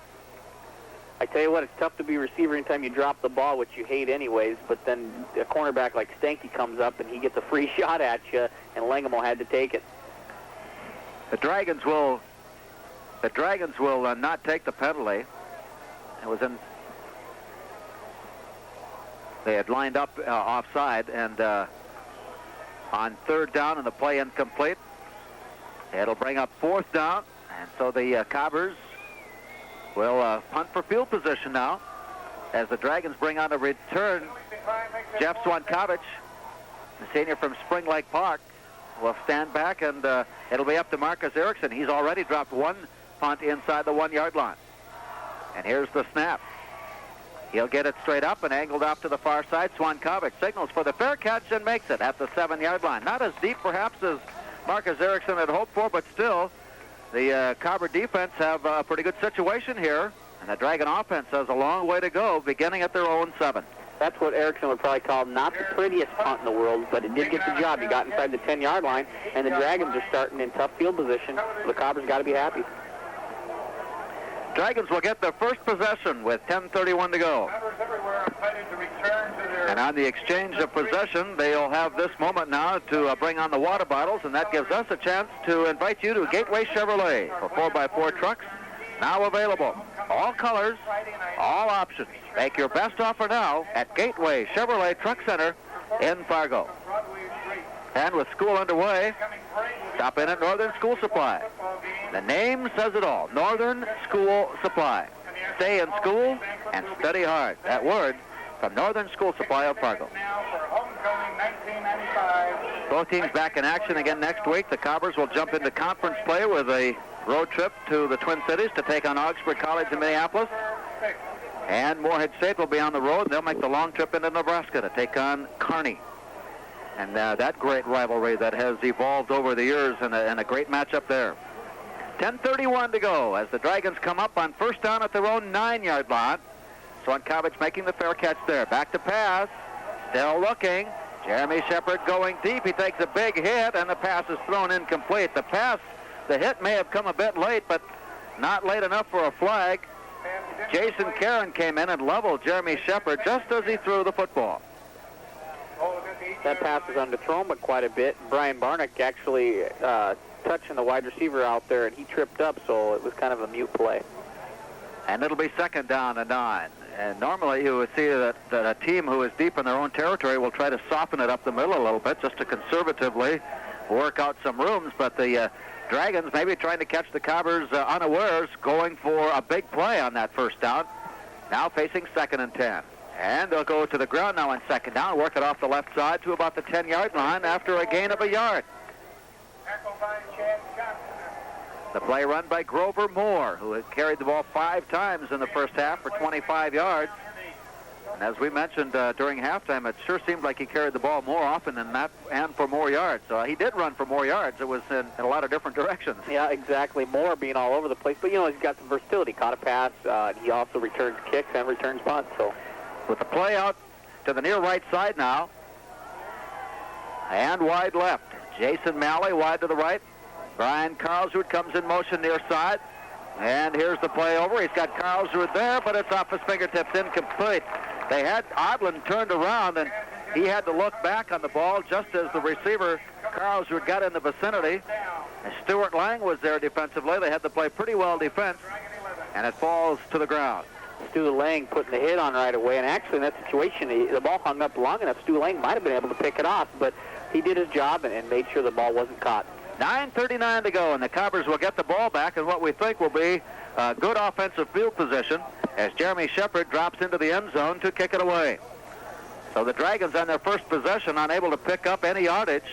I tell you what, it's tough to be a receiver anytime you drop the ball, which you hate anyways, but then a cornerback like Stanky comes up and he gets a free shot at you, and Langamo had to take it. The Dragons will not take the penalty. They had lined up offside, and on 3rd down and the play incomplete, it'll bring up 4th down, and so the Cobbers will punt for field position now as the Dragons bring on a return. Jeff Swankovich, the senior from Spring Lake Park, will stand back, and it'll be up to Marcus Erickson. He's already dropped one punt inside the 1-yard line. And here's the snap. He'll get it straight up and angled off to the far side. Swankovich signals for the fair catch and makes it at the 7-yard line. Not as deep perhaps as Marcus Erickson had hoped for, but still, the Cobber defense have a pretty good situation here, and the Dragon offense has a long way to go, beginning at their own 7. That's what Erickson would probably call not the prettiest punt in the world, but it did get the job. He got inside the 10-yard line, and the Dragons are starting in tough field position. The Cobbers got to be happy. Dragons will get their first possession with 10:31 to go. And on the exchange of possession, they'll have this moment now to bring on the water bottles, and that gives us a chance to invite you to Gateway Chevrolet for 4x4 trucks, now available. All colors, all options. Make your best offer now at Gateway Chevrolet Truck Center in Fargo. And with school underway, stop in at Northern School Supply. The name says it all, Northern School Supply. Stay in school and study hard. That word from Northern School Supply of Fargo. Both teams back in action again next week. The Cobbers will jump into conference play with a road trip to the Twin Cities to take on Augsburg College in Minneapolis. And Moorhead State will be on the road. They'll make the long trip into Nebraska to take on Kearney. And that great rivalry that has evolved over the years, and a great matchup there. 10:31 to go as the Dragons come up on 1st down at their own 9-yard line. Swankovich making the fair catch there. Back to pass. Still looking. Jeremy Shepard going deep. He takes a big hit, and the pass is thrown incomplete. The hit may have come a bit late, but not late enough for a flag. Jason Karen came in and leveled Jeremy Shepard just as he threw the football. That pass was underthrown, but quite a bit. Brian Barnick actually touching the wide receiver out there, and he tripped up, so it was kind of a mute play. And it'll be 2nd down and 9. And normally you would see that a team who is deep in their own territory will try to soften it up the middle a little bit just to conservatively work out some rooms. But the Dragons maybe trying to catch the Cobbers unawares, going for a big play on that 1st down. Now facing 2nd and 10. And they'll go to the ground now on second down, work it off the left side to about the 10-yard line after a gain of a yard. The play run by Grover Moore, who had carried the ball 5 times in the first half for 25 yards. And as we mentioned during halftime, it sure seemed like he carried the ball more often than that and for more yards. So he did run for more yards. It was in a lot of different directions. Yeah, exactly. Moore being all over the place. But, he's got some versatility. Caught a pass. He also returns kicks and returns punts. So with the play out to the near right side now. And wide left. Jason Malley wide to the right. Brian Carlsrud comes in motion near side. And here's the play over. He's got Carlsrud there, but it's off his fingertips, incomplete. They had Odland turned around, and he had to look back on the ball just as the receiver, Carlsrud, got in the vicinity. And Stuart Lang was there defensively. They had the play pretty well defense, and it falls to the ground. Stu Lang putting the hit on right away, and actually in that situation, the ball hung up long enough. Stu Lang might have been able to pick it off, but he did his job and made sure the ball wasn't caught. 9:39 to go, and the Cobbers will get the ball back in what we think will be a good offensive field position as Jeremy Shepard drops into the end zone to kick it away. So the Dragons on their first possession unable to pick up any yardage.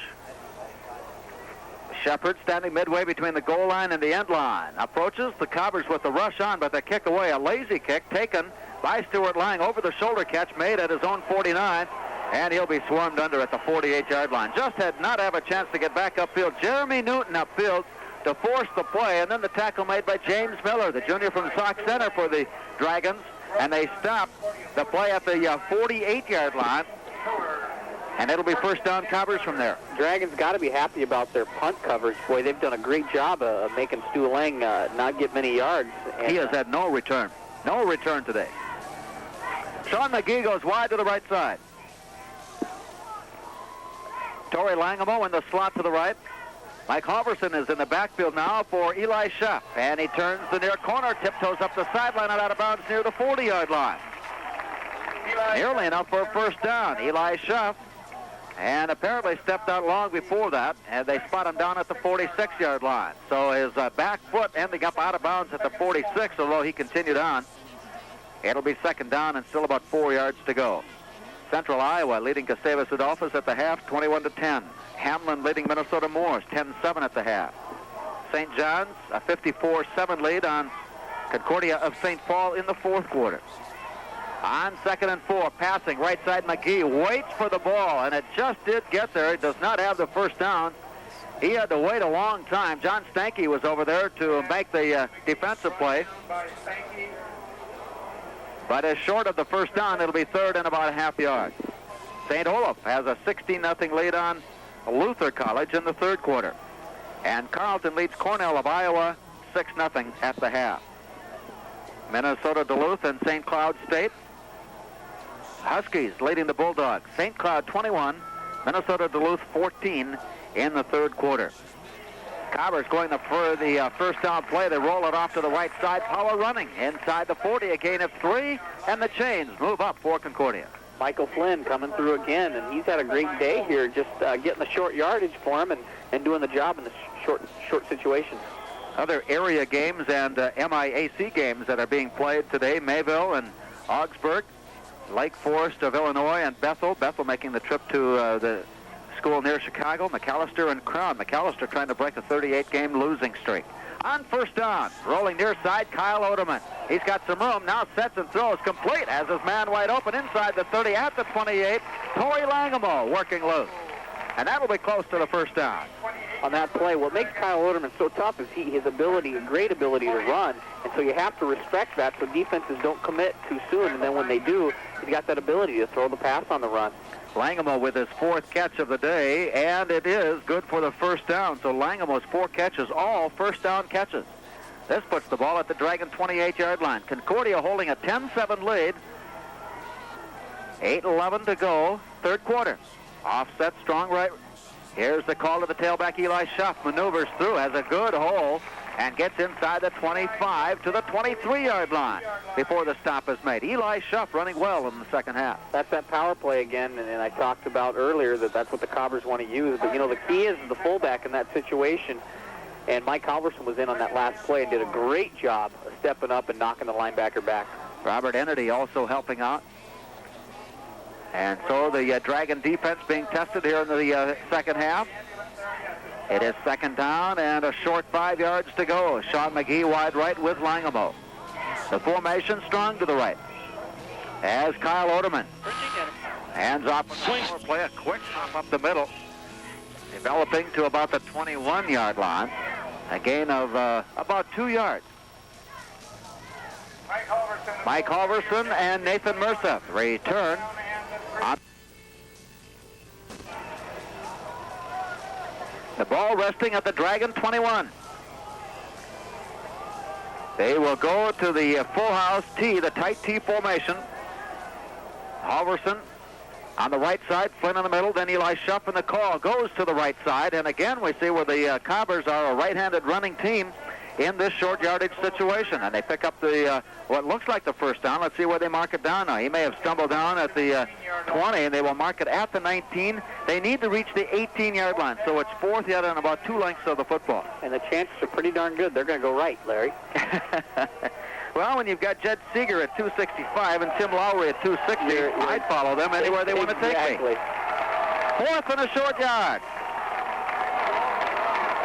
Shepard standing midway between the goal line and the end line. Approaches the Cobbers with the rush on, but the kick away, a lazy kick taken by Stuart Lang over the shoulder catch made at his own 49. And he'll be swarmed under at the 48-yard line. Just had not have a chance to get back upfield. Jeremy Newton upfield to force the play, and then the tackle made by James Miller, the junior from Sauk Center for the Dragons, and they stop the play at the 48-yard line, and it'll be first down Cobbers from there. Dragons got to be happy about their punt coverage. Boy, they've done a great job of making Stu Lang not get many yards. And, he has had no return today. Sean McGee goes wide to the right side. Torrey Langamo in the slot to the right. Mike Halverson is in the backfield now for Eli Schaff. And he turns the near corner, tiptoes up the sideline and out of bounds near the 40-yard line. Nearly enough for a first down. Eli Schaff, and apparently stepped out long before that, and they spot him down at the 46-yard line. So his back foot ending up out of bounds at the 46, although he continued on. It'll be second down and still about 4 yards to go. Central Iowa leading Gustavus Adolphus at the half, 21-10. Hamline leading Minnesota Morris, 10-7 at the half. St. John's, a 54-7 lead on Concordia of St. Paul in the fourth quarter. On 2nd and 4, passing right side, McGee waits for the ball, and it just did get there. It does not have the first down. He had to wait a long time. John Stanky was over there to make the defensive play. But as short of the first down, it'll be third and about a half yard. St. Olaf has a 16-0 lead on Luther College in the third quarter. And Carleton leads Cornell of Iowa 6-0 at the half. Minnesota Duluth and St. Cloud State. Huskies leading the Bulldogs. St. Cloud 21, Minnesota Duluth 14 in the third quarter. Cobbers going for the first down play. They roll it off to the right side. Power running inside the 40, a gain of 3, and the chains move up for Concordia. Michael Flynn coming through again, and he's had a great day here, just getting the short yardage for him and doing the job in the short situations. Other area games and MIAC games that are being played today, Mayville and Augsburg, Lake Forest of Illinois, and Bethel. Bethel making the trip to the school near Chicago. McAllister and Crown. McAllister trying to break a 38-game losing streak. On first down, rolling near side, Kyle Oderman. He's got some room, now sets and throws, complete, has his man wide open inside the 30 at the 28. Torrey Langamo working loose. And that'll be close to the first down. On that play, what makes Kyle Oderman so tough is his ability, a great ability to run. And so you have to respect that so defenses don't commit too soon. And then when they do, he's got that ability to throw the pass on the run. Langamo with his fourth catch of the day, and it is good for the first down. So Langamo's 4 catches, all first down catches. This puts the ball at the Dragon 28-yard line. Concordia holding a 10-7 lead. 8:11 to go, third quarter. Offset, strong right. Here's the call to the tailback. Eli Schaff maneuvers through, has a good hole, and gets inside the 25 to the 23-yard line before the stop is made. Eli Schaff running well in the second half. That's that power play again, and I talked about earlier that's what the Cobbers want to use. But, the key is the fullback in that situation. And Mike Halverson was in on that last play and did a great job of stepping up and knocking the linebacker back. Robert Ennedy also helping out. And so the Dragon defense being tested here in the second half. It is second down and a short 5 yards to go. Sean McGee wide right with Langamo. The formation strong to the right. As Kyle Oderman hands off the power play, a quick hop up the middle. Developing to about the 21-yard line. A gain of about 2 yards. Mike Halverson and Nathan Mercer return. The ball resting at the Dragon 21. They will go to the full house T, the tight T formation. Halverson on the right side, Flynn in the middle, then Eli Schuff, and the call goes to the right side. And again, we see where the Cobbers are a right-handed running team in this short yardage situation. And they pick up the what looks like the first down. Let's see where they mark it down now. He may have stumbled down at the 20, and they will mark it at the 19. They need to reach the 18-yard line, so it's fourth yard and about 2 lengths of the football. And the chances are pretty darn good. They're going to go right, Larry. Well, when you've got Jed Seeger at 265 and Tim Lowry at 260, I'd follow them anywhere they want to take me. Fourth and a short yard.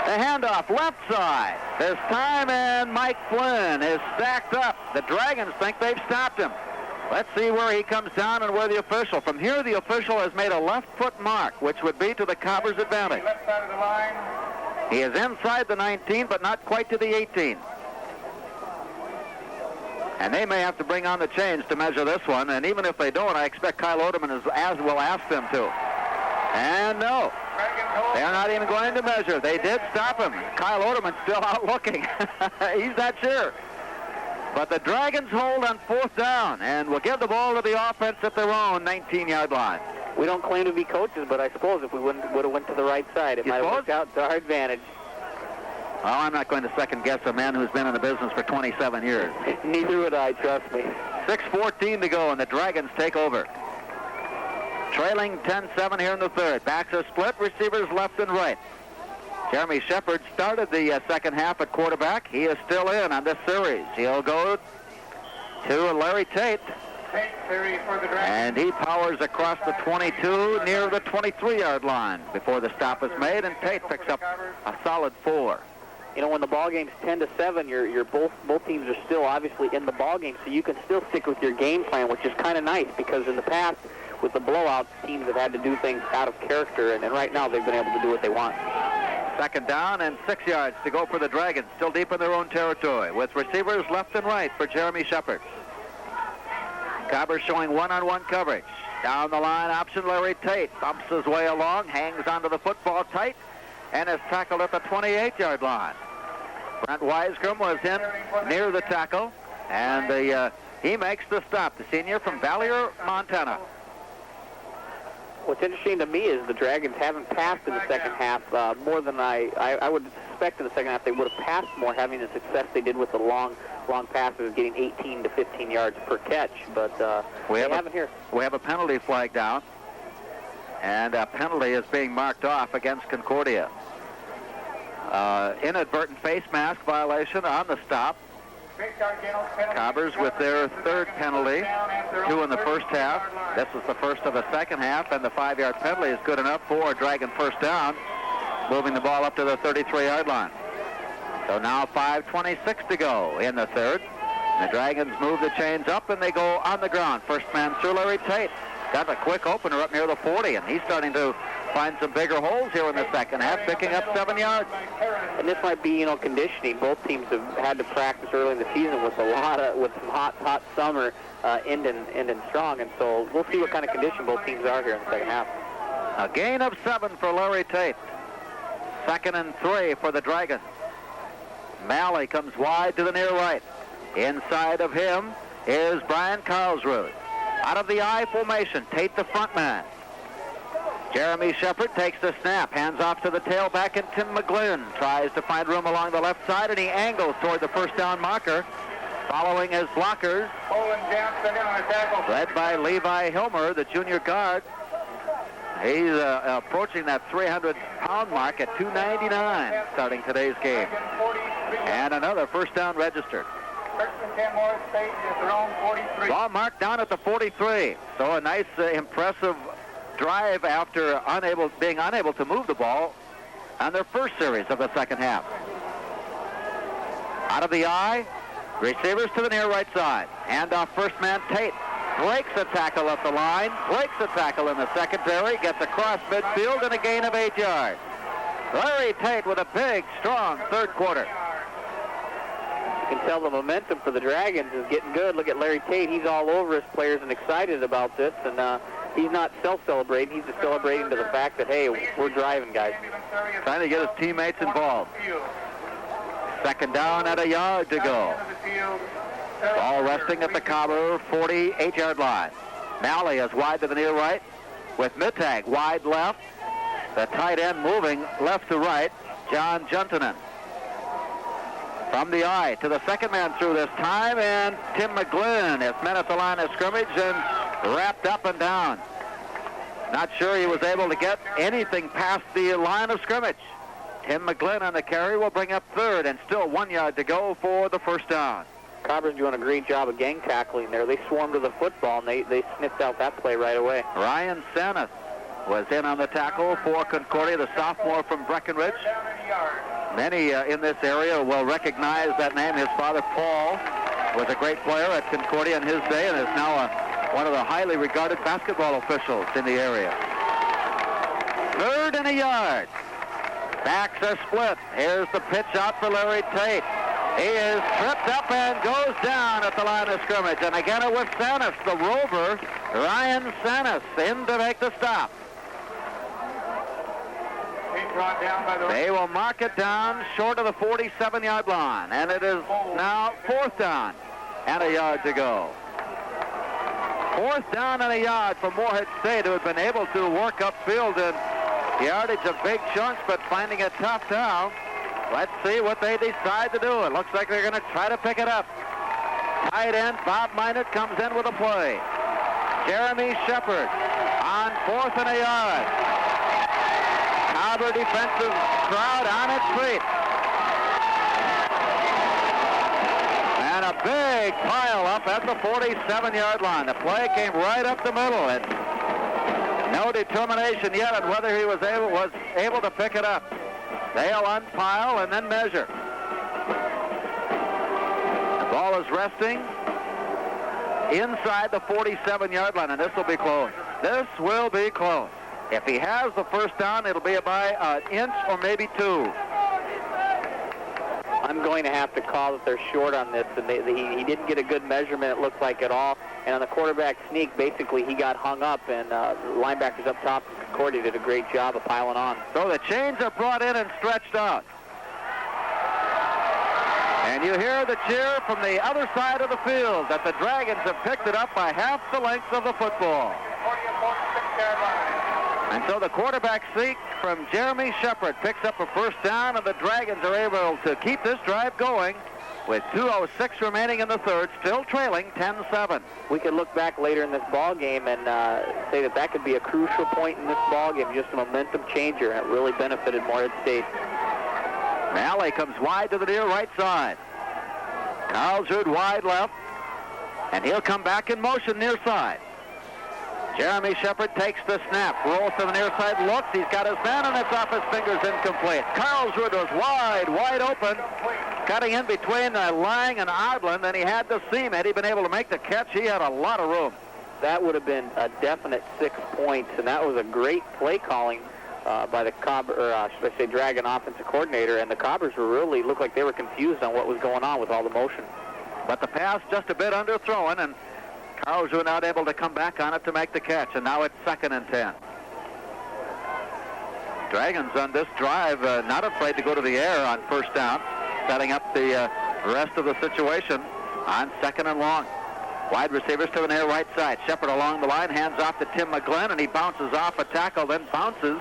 The handoff left side. This time, and Mike Flynn is stacked up. The Dragons think they've stopped him. Let's see where he comes down and where the official. From here, the official has made a left foot mark, which would be to the Cobbers' advantage. Left side of the line. He is inside the 19, but not quite to the 18. And they may have to bring on the chains to measure this one. And even if they don't, I expect Kyle Oderman will ask them to. And no, they're not even going to measure. They did stop him. Kyle Oderman's still out looking. He's not sure. But the Dragons hold on fourth down and will give the ball to the offense at their own 19-yard line. We don't claim to be coaches, but I suppose if we would have went to the right side, it might have worked out to our advantage. Well, I'm not going to second-guess a man who's been in the business for 27 years. Neither would I, trust me. 6:14 to go, and the Dragons take over. Trailing 10-7 here in the third. Backs are split, receivers left and right. Jeremy Shepard started the second half at quarterback. He is still in on this series. He'll go to Larry Tate. And he powers across the 22 near the 23-yard line before the stop is made, and Tate picks up a solid 4. You know, when the ball game's 10-7, you're both teams are still obviously in the ball game, so you can still stick with your game plan, which is kind of nice because in the past, with the blowouts, teams have had to do things out of character, and right now they've been able to do what they want. Second down and 6 yards to go for the Dragons, still deep in their own territory, with receivers left and right for Jeremy Shepard. Cobbers showing one-on-one coverage. Down the line, option Larry Tate bumps his way along, hangs onto the football tight, and is tackled at the 28-yard line. Brent Weisgrom was in near the tackle, and he makes the stop, the senior from Valier, Montana. What's interesting to me is the Dragons haven't passed in the second half more than I would suspect in the second half they would have passed more, having the success they did with the long passes, getting 18 to 15 yards per catch. But we haven't here. We have a penalty flag down, and a penalty is being marked off against Concordia. Inadvertent face mask violation on the stop. Cobbers with their third penalty, 2 in the first half. This is the first of the second half, and the 5-yard penalty is good enough for a Dragon first down, moving the ball up to the 33-yard line. So now 5:26 to go in the third. The Dragons move the chains up, and they go on the ground. First man through, Larry Tate. Got a quick opener up near the 40, and he's starting to find some bigger holes here in the second half, picking up 7 yards. And this might be, conditioning. Both teams have had to practice early in the season with some hot summer ending strong, and so we'll see what kind of condition both teams are here in the second half. A gain of 7 for Larry Tate. 2nd and 3 for the Dragons. Malley comes wide to the near right. Inside of him is Brian Karlsruhe. Out of the I formation, Tate the front man. Jeremy Shepard takes the snap, hands off to the tailback, and Tim McGlynn tries to find room along the left side, and he angles toward the first down marker, following his blockers, led by Levi Hilmer, the junior guard. He's approaching that 300-pound mark at 299 starting today's game. And another first down registered. Freshman 10, Morris State is their own 43. Ball marked down at the 43. So a nice, impressive drive after being unable to move the ball on their first series of the second half. Out of the eye, receivers to the near right side. Handoff first man Tate. Breaks a tackle up the line. Breaks a tackle in the secondary. Gets across midfield and a gain of 8 yards. Larry Tate with a big, strong third quarter. You can tell the momentum for the Dragons is getting good. Look at Larry Tate. He's all over his players and excited about this. And he's not self-celebrating. He's just celebrating to the fact that, hey, we're driving, guys. Trying to get his teammates involved. Second down at a yard to go. Ball resting at the Cobber 48-yard line. Malley is wide to the near right with Mittag wide left. The tight end moving left to right, John Juntonen. From the eye to the second man through this time, and Tim McGlynn is met at the line of scrimmage and wrapped up and down. Not sure he was able to get anything past the line of scrimmage. Tim McGlynn on the carry will bring up third, and still 1 yard to go for the first down. Cobber's doing a great job of gang tackling there. They swarmed to the football, and they sniffed out that play right away. Ryan Sanis was in on the tackle for Concordia, the sophomore from Breckenridge. Many in this area will recognize that name. His father, Paul, was a great player at Concordia in his day and is now one of the highly regarded basketball officials in the area. Third and a yard. Backs are split. Here's the pitch out for Larry Tate. He is tripped up and goes down at the line of scrimmage. And again it was Sanis, the rover, Ryan Sanis, in to make the stop. They will mark it down short of the 47-yard line. And it is now fourth down and a yard to go. Fourth down and a yard for Moorhead State, who had been able to work upfield in yardage of big chunks, but finding it tough now. Let's see what they decide to do. It looks like they're going to try to pick it up. Tight end Bob Minot comes in with a play. Jeremy Shepard on fourth and a yard. Cobber defensive crowd on its feet. And a big pile up at the 47-yard line. The play came right up the middle, and no determination yet on whether he was able to pick it up. They'll unpile and then measure. The ball is resting inside the 47-yard line, and this will be close. This will be close. If he has the first down, it'll be by an inch or maybe two. I'm going to have to call that they're short on this, and he didn't get a good measurement, it looks like, at all. And on the quarterback sneak, basically, he got hung up, and the linebackers up top from Concordia did a great job of piling on. So the chains are brought in and stretched out. And you hear the cheer from the other side of the field that the Dragons have picked it up by half the length of the football. And so the quarterback sneak from Jeremy Shepard picks up a first down, and the Dragons are able to keep this drive going with 2:06 remaining in the third, still trailing 10-7. We could look back later in this ball game and say that could be a crucial point in this ball game, just a momentum changer, and it really benefited Moorhead State. Malley comes wide to the near right side. Carlsrud wide left, and he'll come back in motion near side. Jeremy Shepard takes the snap, rolls to the near side, looks, he's got his man, and it's off his fingers, incomplete. Carlsrud was wide open, cutting in between Lang and Odland, and he had the seam. Had he been able to make the catch, he had a lot of room. That would have been a definite 6 points, and that was a great play calling by the Dragon offensive coordinator, and the Cobbers looked like they were confused on what was going on with all the motion. But the pass just a bit underthrown, and Carlsrud not able to come back on it to make the catch, and now it's 2nd and 10. Dragons on this drive not afraid to go to the air on first down, setting up the rest of the situation on 2nd and long. Wide receivers to the near right side. Shepard along the line, hands off to Tim McGlynn, and he bounces off a tackle, then bounces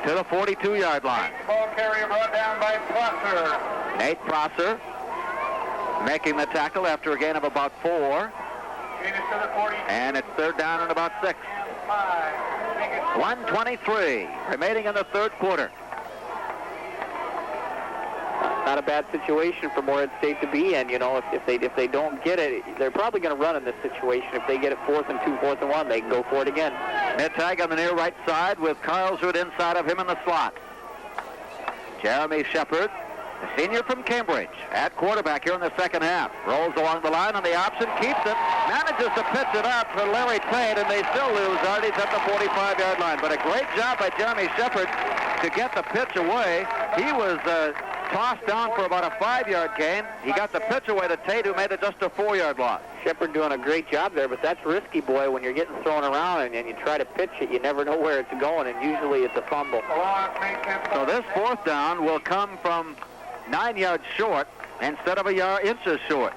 to the 42-yard line. Ball carrier brought down by Prosser. Nate Prosser making the tackle after a gain of about 4. And it's third down and about 6. 1:23 remaining in the third quarter. not a bad situation for Morehead State to be in. You know, if they don't get it, they're probably going to run in this situation. If they get it 4th and 2, 4th and 1, they can go for it again. Mid-tag on the near right side with Carlsrud inside of him in the slot. Jeremy Shepard, the senior from Cambridge, at quarterback here in the second half. Rolls along the line on the option, keeps it, manages to pitch it out for Larry Tate, and they still lose. Artie's at the 45-yard line. But a great job by Jeremy Shepard to get the pitch away. He was tossed down for about a 5-yard gain. He got the pitch away to Tate, who made it just a 4-yard loss. Shepard doing a great job there, but that's risky, boy, when you're getting thrown around and you try to pitch it. You never know where it's going, and usually it's a fumble. So this 4th down will come from 9 yards short instead of inches short.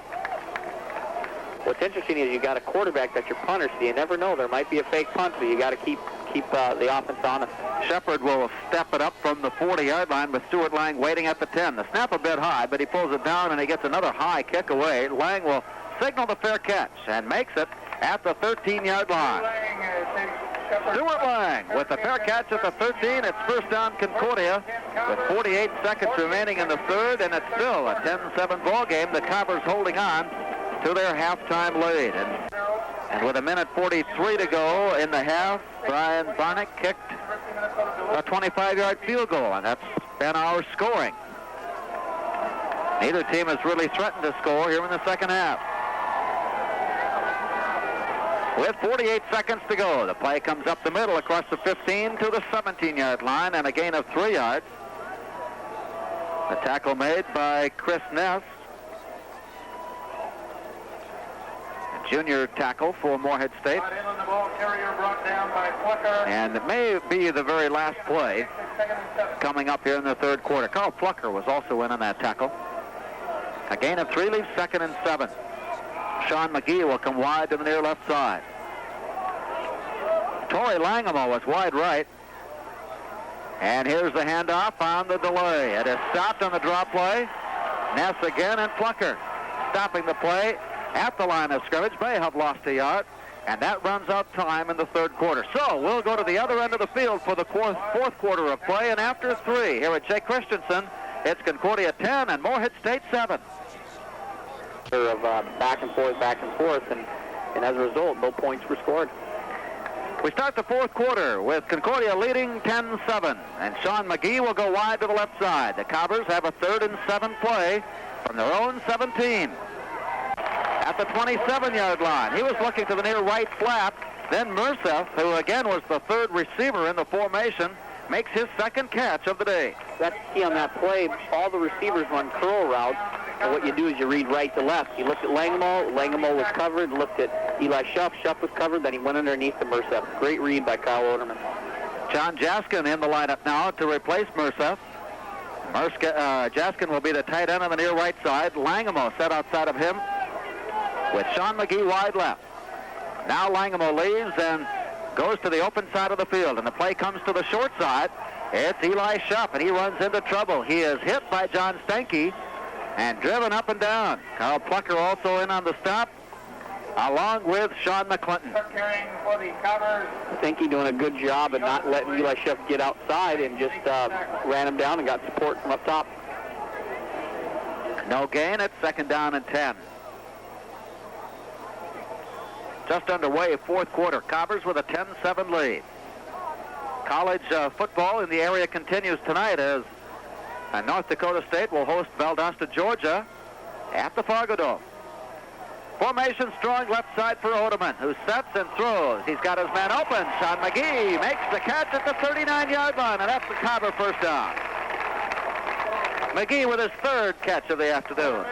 What's interesting is you got a quarterback that's your punter, so you never know. There might be a fake punt, so you got to keep the offense honest. Shepard will step it up from the 40-yard line with Stuart Lang waiting at the 10. The snap a bit high, but he pulls it down and he gets another high kick away. Lang will signal the fair catch and makes it at the 13-yard line. Stuart Lang with the fair catch at the 13. It's first down Concordia with 48 seconds remaining in the third, and it's still a 10-7 ball game. The Cobbers holding on to their halftime lead. And with 1:43 to go in the half, Brian Barnick kicked a 25-yard field goal, and that's been our scoring. Neither team has really threatened to score here in the second half. With 48 seconds to go, the play comes up the middle across the 15 to the 17-yard line and a gain of 3 yards. The tackle made by Chris Ness, a junior tackle for Morehead State. And it may be the very last play coming up here in the third quarter. Carl Plucker was also in on that tackle. A gain of 3 leaves 2nd and 7. Sean McGee will come wide to the near left side. Torrey Langemo was wide right. And here's the handoff on the delay. It is stopped on the drop play. Ness again and Plucker stopping the play at the line of scrimmage. May have lost a yard. And that runs out time in the third quarter. So we'll go to the other end of the field for the fourth quarter of play. And after 3 here at Jay Christensen, it's Concordia 10 and Morehead State 7. Of back and forth, and as a result, no points were scored. We start the fourth quarter with Concordia leading 10-7, and Sean McGee will go wide to the left side. The Cobbers have a 3rd and 7 play from their own 17. At the 27-yard line, he was looking to the near right flap. Then Mercef, who again was the 3rd receiver in the formation, makes his 2nd catch of the day. That's key on that play. All the receivers run curl routes, and what you do is you read right to left. You looked at Langemo. Langemo was covered. Looked at Eli Schuff. Schuff was covered. Then he went underneath to Mercef. Great read by Kyle Oderman. John Jaskin in the lineup now to replace Mercef. Jaskin will be the tight end on the near right side. Langemo set outside of him with Sean McGee wide left. Now Langemo leaves and goes to the open side of the field, and the play comes to the short side. It's Eli Schuff, and he runs into trouble. He is hit by John Stenke and driven up and down. Carl Plucker also in on the stop, along with Sean McClinton. Stenke doing a good job of not letting Eli Schuff get outside and just ran him down and got support from up top. No gain. It's 2nd down and 10. Just underway, fourth quarter. Cobbers with a 10-7 lead. College football in the area continues tonight as North Dakota State will host Valdosta, Georgia at the Fargo Dome. Formation strong left side for Oderman, who sets and throws. He's got his man open. Sean McGee makes the catch at the 39-yard line, and that's the Cobber first down. McGee with his 3rd catch of the afternoon.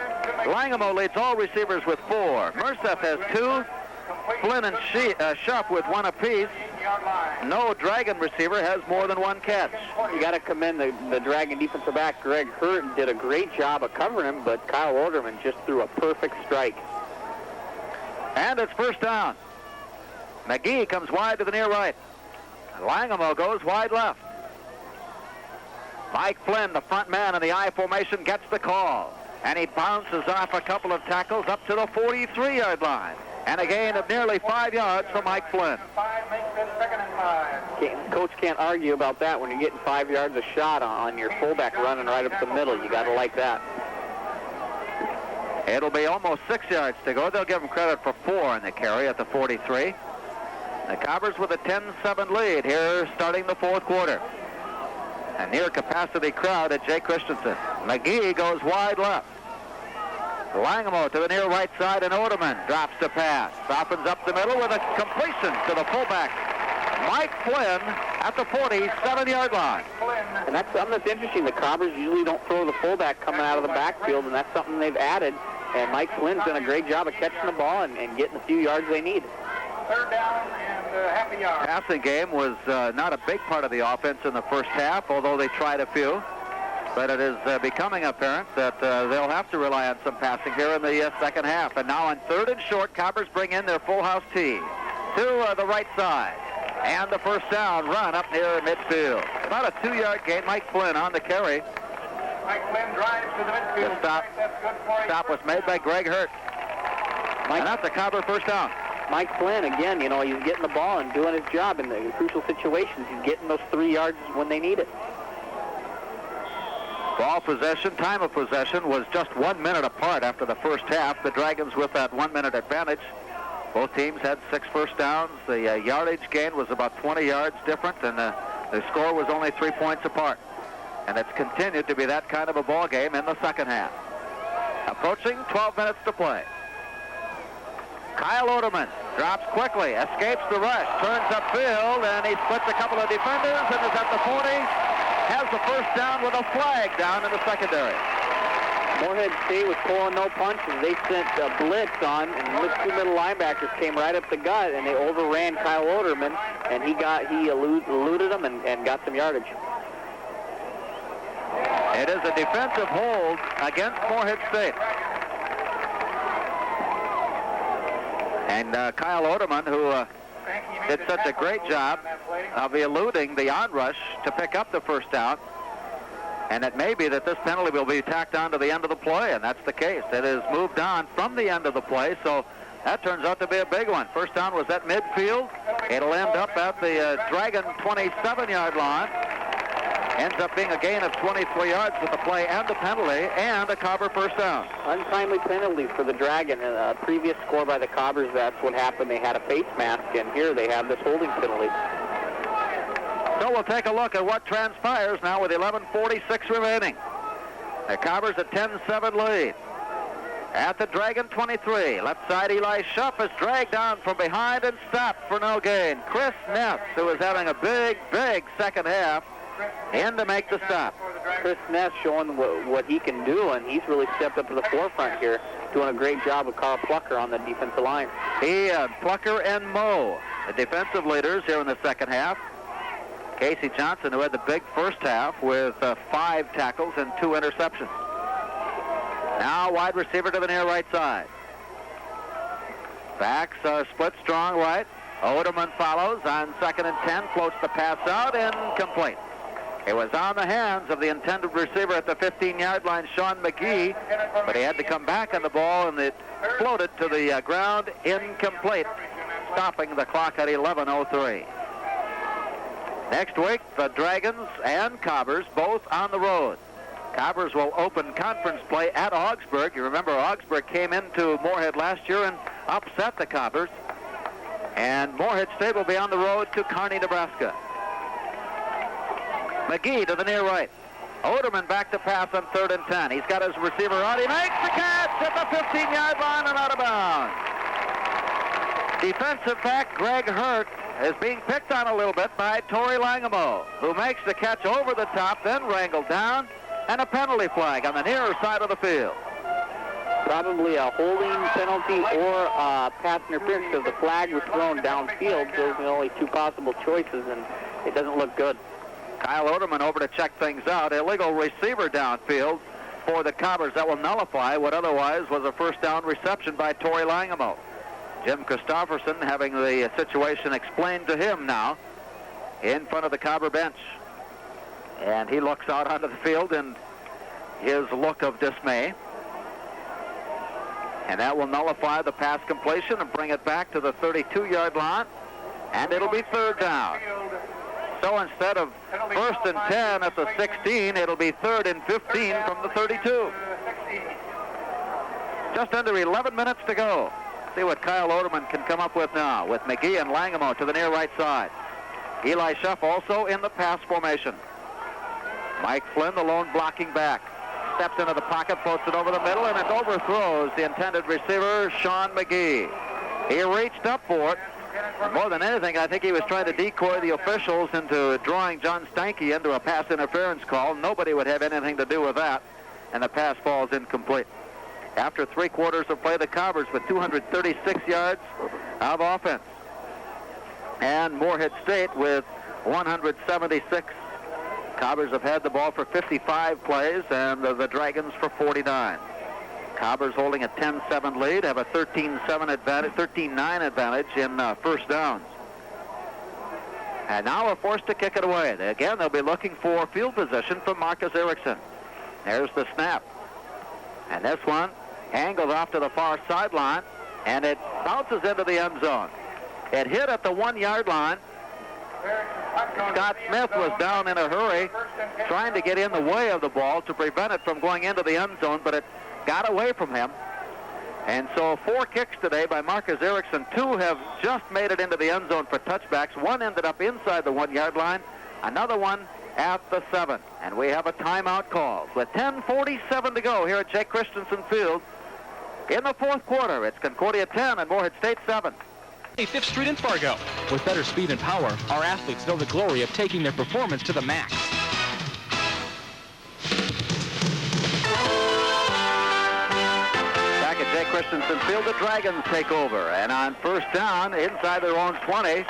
Langemo leads all receivers with 4. Mercef has 2. Flynn and Schuff with 1 apiece. No Dragon receiver has more than 1 catch. You got to commend the Dragon defensive back, Greg Hurton, did a great job of covering him, but Kyle Oderman just threw a perfect strike. And it's first down. McGee comes wide to the near right. Langemo goes wide left. Mike Flynn, the front man in the I formation, gets the call. And he bounces off a couple of tackles up to the 43-yard line. And a gain of nearly 5 yards for Mike Flynn. Coach can't argue about that when you're getting 5 yards a shot on your fullback running right up the middle. You got to like that. It'll be almost 6 yards to go. They'll give them credit for 4 in the carry at the 43. The Cobbers with a 10-7 lead here starting the fourth quarter. A near capacity crowd at Jay Christensen. McGee goes wide left. Langamo to the near right side, and Oderman drops the pass. Softens up the middle with a completion to the fullback, Mike Flynn, at the 47-yard line. And that's something that's interesting. The Cobbers usually don't throw the fullback coming out of the backfield, and that's something they've added. And Mike Flynn's done a great job of catching the ball and getting the few yards they need. Third down and half a yard. Passing game was not a big part of the offense in the first half, although they tried a few. But it is becoming apparent that they'll have to rely on some passing here in the second half. And now on third and short, Cobbers bring in their full house tee to the right side. And the first down run up near midfield. About a 2-yard gain. Mike Flynn on the carry. Mike Flynn drives to the midfield. The stop, That's good for him. stop was made by Greg Hurt. And that's a Cobber first down. Mike Flynn, again, you know, he's getting the ball and doing his job in the crucial situations. He's getting those 3 yards when they need it. Ball possession, time of possession was just 1 minute apart after the first half. The Dragons with that 1 minute advantage. Both teams had 6 first downs. The yardage gain was about 20 yards different, and the score was only 3 points apart. And it's continued to be that kind of a ball game in the second half. Approaching 12 minutes to play. Kyle Oderman drops quickly, escapes the rush, turns upfield, and he splits a couple of defenders and is at the 40. Has the first down with a flag down in the secondary. Moorhead State was pulling no punches. They sent a blitz on, and the 2 middle linebackers came right up the gut, and they overran Kyle Oderman, and he eluded them and got some yardage. It is a defensive hold against Moorhead State. And Kyle Oderman, who did such a great job of eluding the onrush to pick up the first down. And it may be that this penalty will be tacked on to the end of the play, and that's the case. It is moved on from the end of the play, so that turns out to be a big one. First down was at midfield. It'll end up at the Dragon 27-yard line. Ends up being a gain of 23 yards with the play and the penalty, and a Cobber first down. Untimely penalty for the Dragon. A previous score by the Cobbers, that's what happened. They had a face mask, and here they have this holding penalty. So we'll take a look at what transpires now with 11:46 remaining. The Cobbers a 10-7 lead. At the Dragon 23, left side Eli Schuff is dragged down from behind and stopped for no gain. Chris Ness, who is having a big second half, in to make the stop. Chris Ness showing what he can do, and he's really stepped up to the forefront here, doing a great job with Carl Plucker on the defensive line. He, Plucker and Moe, the defensive leaders here in the second half. Casey Johnson, who had the big first half with 5 tackles and 2 interceptions. Now wide receiver to the near right side. Backs split strong right. Oderman follows on 2nd and 10, floats the pass out, incomplete. It was on the hands of the intended receiver at the 15-yard line, Sean McGee, but he had to come back on the ball, and it floated to the ground, incomplete, stopping the clock at 11:03. Next week, the Dragons and Cobbers both on the road. Cobbers will open conference play at Augsburg. You remember Augsburg came into Moorhead last year and upset the Cobbers. And Moorhead State will be on the road to Kearney, Nebraska. McGee to the near right. Oderman back to pass on 3rd and 10. He's got his receiver out. He makes the catch at the 15-yard line and out of bounds. Defensive back Greg Hurt is being picked on a little bit by Torrey Langamo, who makes the catch over the top, then wrangled down, and a penalty flag on the nearer side of the field. Probably a holding penalty or pass interference, because the flag was thrown downfield. Those are the only 2 possible choices, and it doesn't look good. Kyle Oderman over to check things out. Illegal receiver downfield for the Cobbers. That will nullify what otherwise was a first down reception by Torrey Langamo. Jim Christopherson having the situation explained to him now in front of the Cobber bench. And he looks out onto the field in his look of dismay. And that will nullify the pass completion and bring it back to the 32-yard line. And it'll be 3rd down. So instead of 1st and 10 at the 16, it'll be 3rd and 15 from the 32. Just under 11 minutes to go. See what Kyle Oderman can come up with now with McGee and Langamo to the near right side. Eli Schuff also in the pass formation. Mike Flynn, the lone blocking back. Steps into the pocket, floats it over the middle, and it overthrows the intended receiver, Sean McGee. He reached up for it. More than anything, I think he was trying to decoy the officials into drawing John Stanky into a pass interference call. Nobody would have anything to do with that, and the pass falls incomplete. After 3 quarters of play, the Cobbers with 236 yards of offense. And Moorhead State with 176. Cobbers have had the ball for 55 plays, and the Dragons for 49. Cobbers holding a 10-7 lead, have a 13-7 advantage, 13-9 advantage in first downs. And now are forced to kick it away. Again, they'll be looking for field position from Marcus Erickson. There's the snap. And this one angles off to the far sideline, and it bounces into the end zone. It hit at the 1-yard line. Scott Smith was down in a hurry, trying to get in the way of the ball to prevent it from going into the end zone, but it got away from him. And so 4 kicks today by Marcus Erickson. 2 have just made it into the end zone for touchbacks. 1 ended up inside the 1-yard line. Another one at the 7. And we have a timeout call. With 10:47 to go here at Jake Christensen Field. In the 4th quarter, it's Concordia 10 and Moorhead State 7. 5th Street in Fargo. With better speed and power, our athletes know the glory of taking their performance to the max. Back at Jake Christensen Field, the Dragons take over. And on first down, inside their own 20,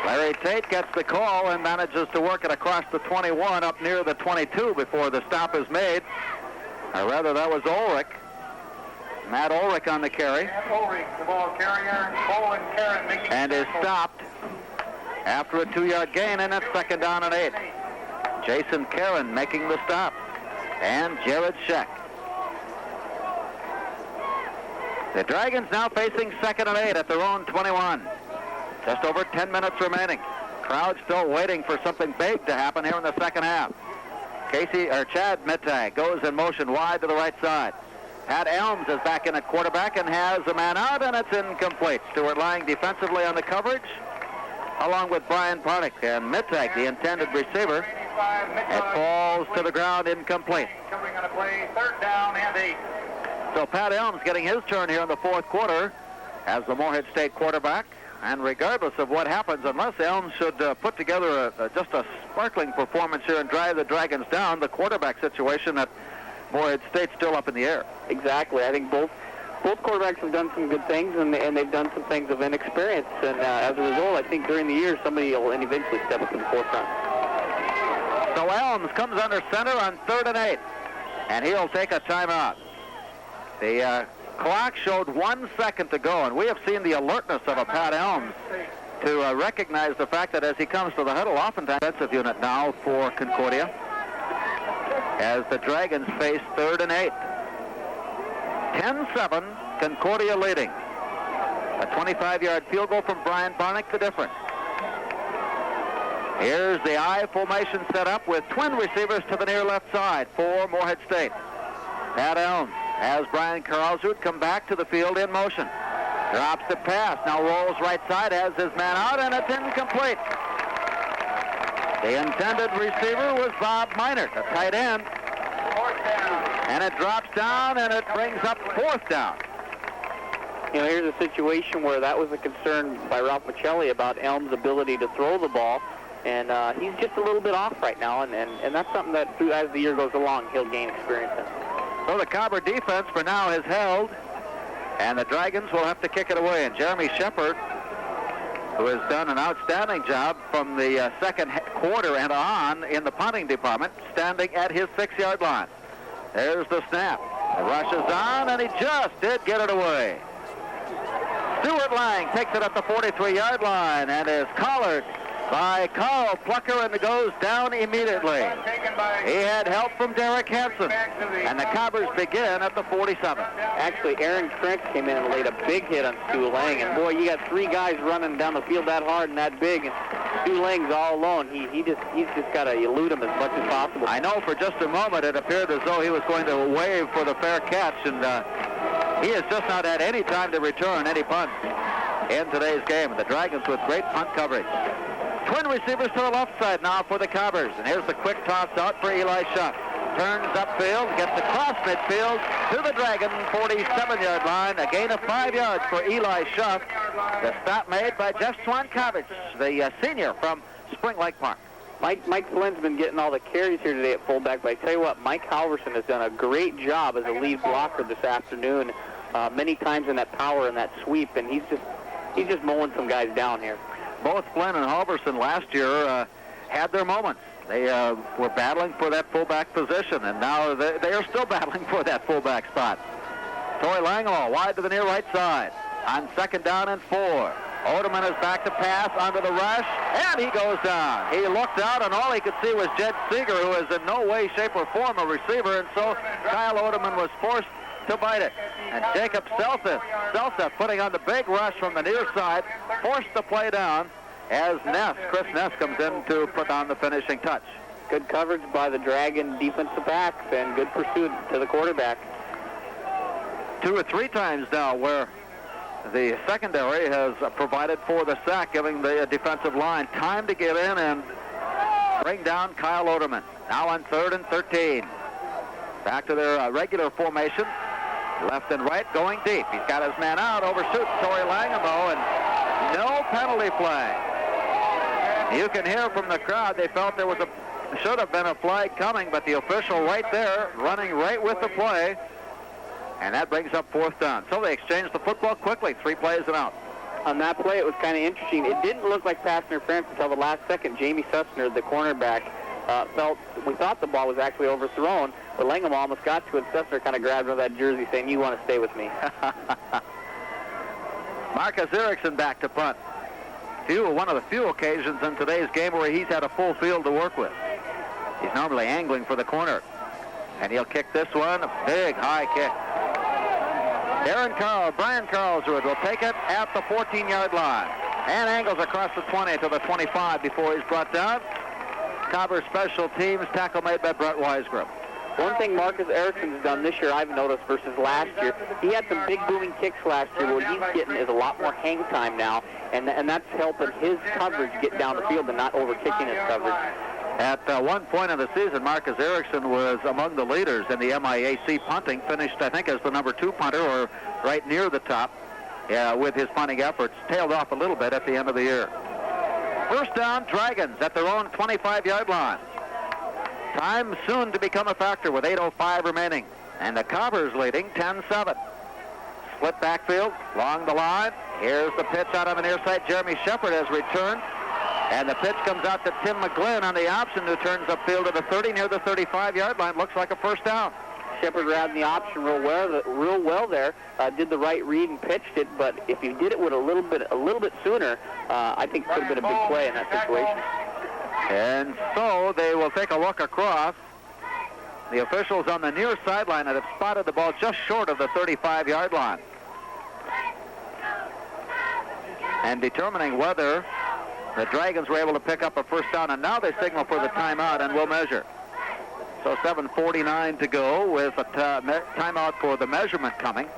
Larry Tate gets the call and manages to work it across the 21 up near the 22 before the stop is made. Or rather, that was Ulrich. Matt Ulrich on the carry. Matt Ulrich, the ball carrier. Owen Karen making and is stopped after a 2-yard gain, and it's 2nd down and 8. Jason Karen making the stop. And Jared Scheck. The Dragons now facing 2nd and 8 at their own 21. Just over 10 minutes remaining. Crowd still waiting for something big to happen here in the second half. Chad Mittag goes in motion wide to the right side. Pat Elms is back in at quarterback and has a man out, and it's incomplete. Stewart lying defensively on the coverage, along with Brian Parnick. And Mittag, the intended receiver, it falls to the ground incomplete. We're going to play 3rd down and 8. So Pat Elms getting his turn here in the 4th quarter as the Moorhead State quarterback. And regardless of what happens, unless Elms should put together just a sparkling performance here and drive the Dragons down, the quarterback situation at Moorhead State's still up in the air. Exactly. I think both quarterbacks have done some good things, and they've done some things of inexperience. And as a result, I think during the year, somebody will eventually step up to the forefront. So Elms comes under center on 3rd and 8, and he'll take a timeout. The clock showed 1 second to go, and we have seen the alertness of a Pat Elms to recognize the fact that as he comes to the huddle, oftentimes defensive unit now for Concordia, as the Dragons face 3rd and 8. 10-7, Concordia leading. A 25-yard field goal from Brian Barnick, the difference. Here's the I formation set up with twin receivers to the near left side for Moorhead State. Pat Elms has Brian Karlsrud come back to the field in motion. Drops the pass, now rolls right side, has his man out, and it's incomplete. The intended receiver was Bob Meinert, a tight end. 4th down. And it drops down, and it brings up 4th down. You know, here's a situation where that was a concern by Ralph Michelli about Elms' ability to throw the ball. And he's just a little bit off right now, and that's something that as the year goes along, he'll gain experience in. So the Cobber defense for now has held, and the Dragons will have to kick it away. And Jeremy Shepard, who has done an outstanding job from the 2nd quarter and on in the punting department, standing at his 6-yard line. There's the snap. The rush is on, and he just did get it away. Stuart Lang takes it at the 43-yard line and is collared by Carl Plucker, and it goes down immediately. He had help from Derek Hansen, and the Cobbers begin at the 47. Actually, Aaron Trent came in and laid a big hit on Stu Lang, and boy, you got 3 guys running down the field that hard and that big, and Stu Lang's all alone. He's just got to elude him as much as possible. I know for just a moment it appeared as though he was going to wave for the fair catch, and He has just not had any time to return any punts in today's game. The Dragons with great punt coverage. Twin receivers to the left side now for the Cobbers. And here's the quick toss out for Eli Shuck. Turns upfield, gets across midfield to the Dragon 47-yard line. A gain of 5 yards for Eli Shuck. The stop made by Jeff Swankovich, the senior from Spring Lake Park. Mike Flynn's been getting all the carries here today at fullback, but I tell you what, Mike Halverson has done a great job as a lead blocker this afternoon, many times in that power and that sweep, and he's just mowing some guys down here. Both Flynn and Halverson last year had their moments. They were battling for that fullback position, and now they are still battling for that fullback spot. Torrey Langelaw wide to the near right side on 2nd down and 4. Oderman is back to pass under the rush, and he goes down. He looked out, and all he could see was Jed Seeger, who is in no way, shape, or form a receiver, and so Kyle Oderman was forced to bite it. And Jacob Selsa putting on the big rush from the near side, forced the play down as Chris Ness comes in to put on the finishing touch. Good coverage by the Dragon defensive backs and good pursuit to the quarterback. 2 or 3 times now where the secondary has provided for the sack, giving the defensive line time to get in and bring down Kyle Oderman. Now on 3rd and 13. Back to their regular formation. Left and right, going deep. He's got his man out, overshoots Torrey Langemo, and no penalty flag. You can hear from the crowd, they felt there should have been a flag coming, but the official right there, running right with the play, and that brings up 4th down. So they exchanged the football quickly, 3 plays and out. On that play, it was kind of interesting. It didn't look like pass interference until the last second. Jamie Sussner, the cornerback, we thought the ball was actually overthrown, but Langemo almost got to it. Sussner kind of grabbed onto that jersey saying, "You want to stay with me." Marcus Erickson back to punt. One of the few occasions in today's game where he's had a full field to work with. He's normally angling for the corner. And he'll kick this one, a big high kick. Brian Carlswood will take it at the 14-yard line. And angles across the 20 to the 25 before he's brought down. Cobber special teams, tackle made by Brett Weisgrubb. One thing Marcus Erickson's done this year, I've noticed, versus last year, he had some big booming kicks last year. What he's getting is a lot more hang time now, and that's helping his coverage get down the field and not over-kicking his coverage. At one point in the season, Marcus Erickson was among the leaders in the MIAC punting, finished, I think, as the number 2 punter or right near the top with his punting efforts. Tailed off a little bit at the end of the year. 1st down, Dragons at their own 25-yard line. Time soon to become a factor with 8:05 remaining. And the Cobbers leading 10-7. Split backfield, along the line. Here's the pitch out on the near side. Jeremy Shepard has returned. And the pitch comes out to Tim McGlynn on the option, who turns upfield to the 30 near the 35-yard line. Looks like a 1st down. Shepard grabbed the option real well there. Did the right read and pitched it, but if he did it with a little bit sooner, I think it could have been a big play in that situation. And so they will take a look across. The officials on the near sideline have spotted the ball just short of the 35-yard line. And determining whether the Dragons were able to pick up a 1st down, and now they signal for the timeout, and we'll measure. So 7:49 to go with a timeout for the measurement coming.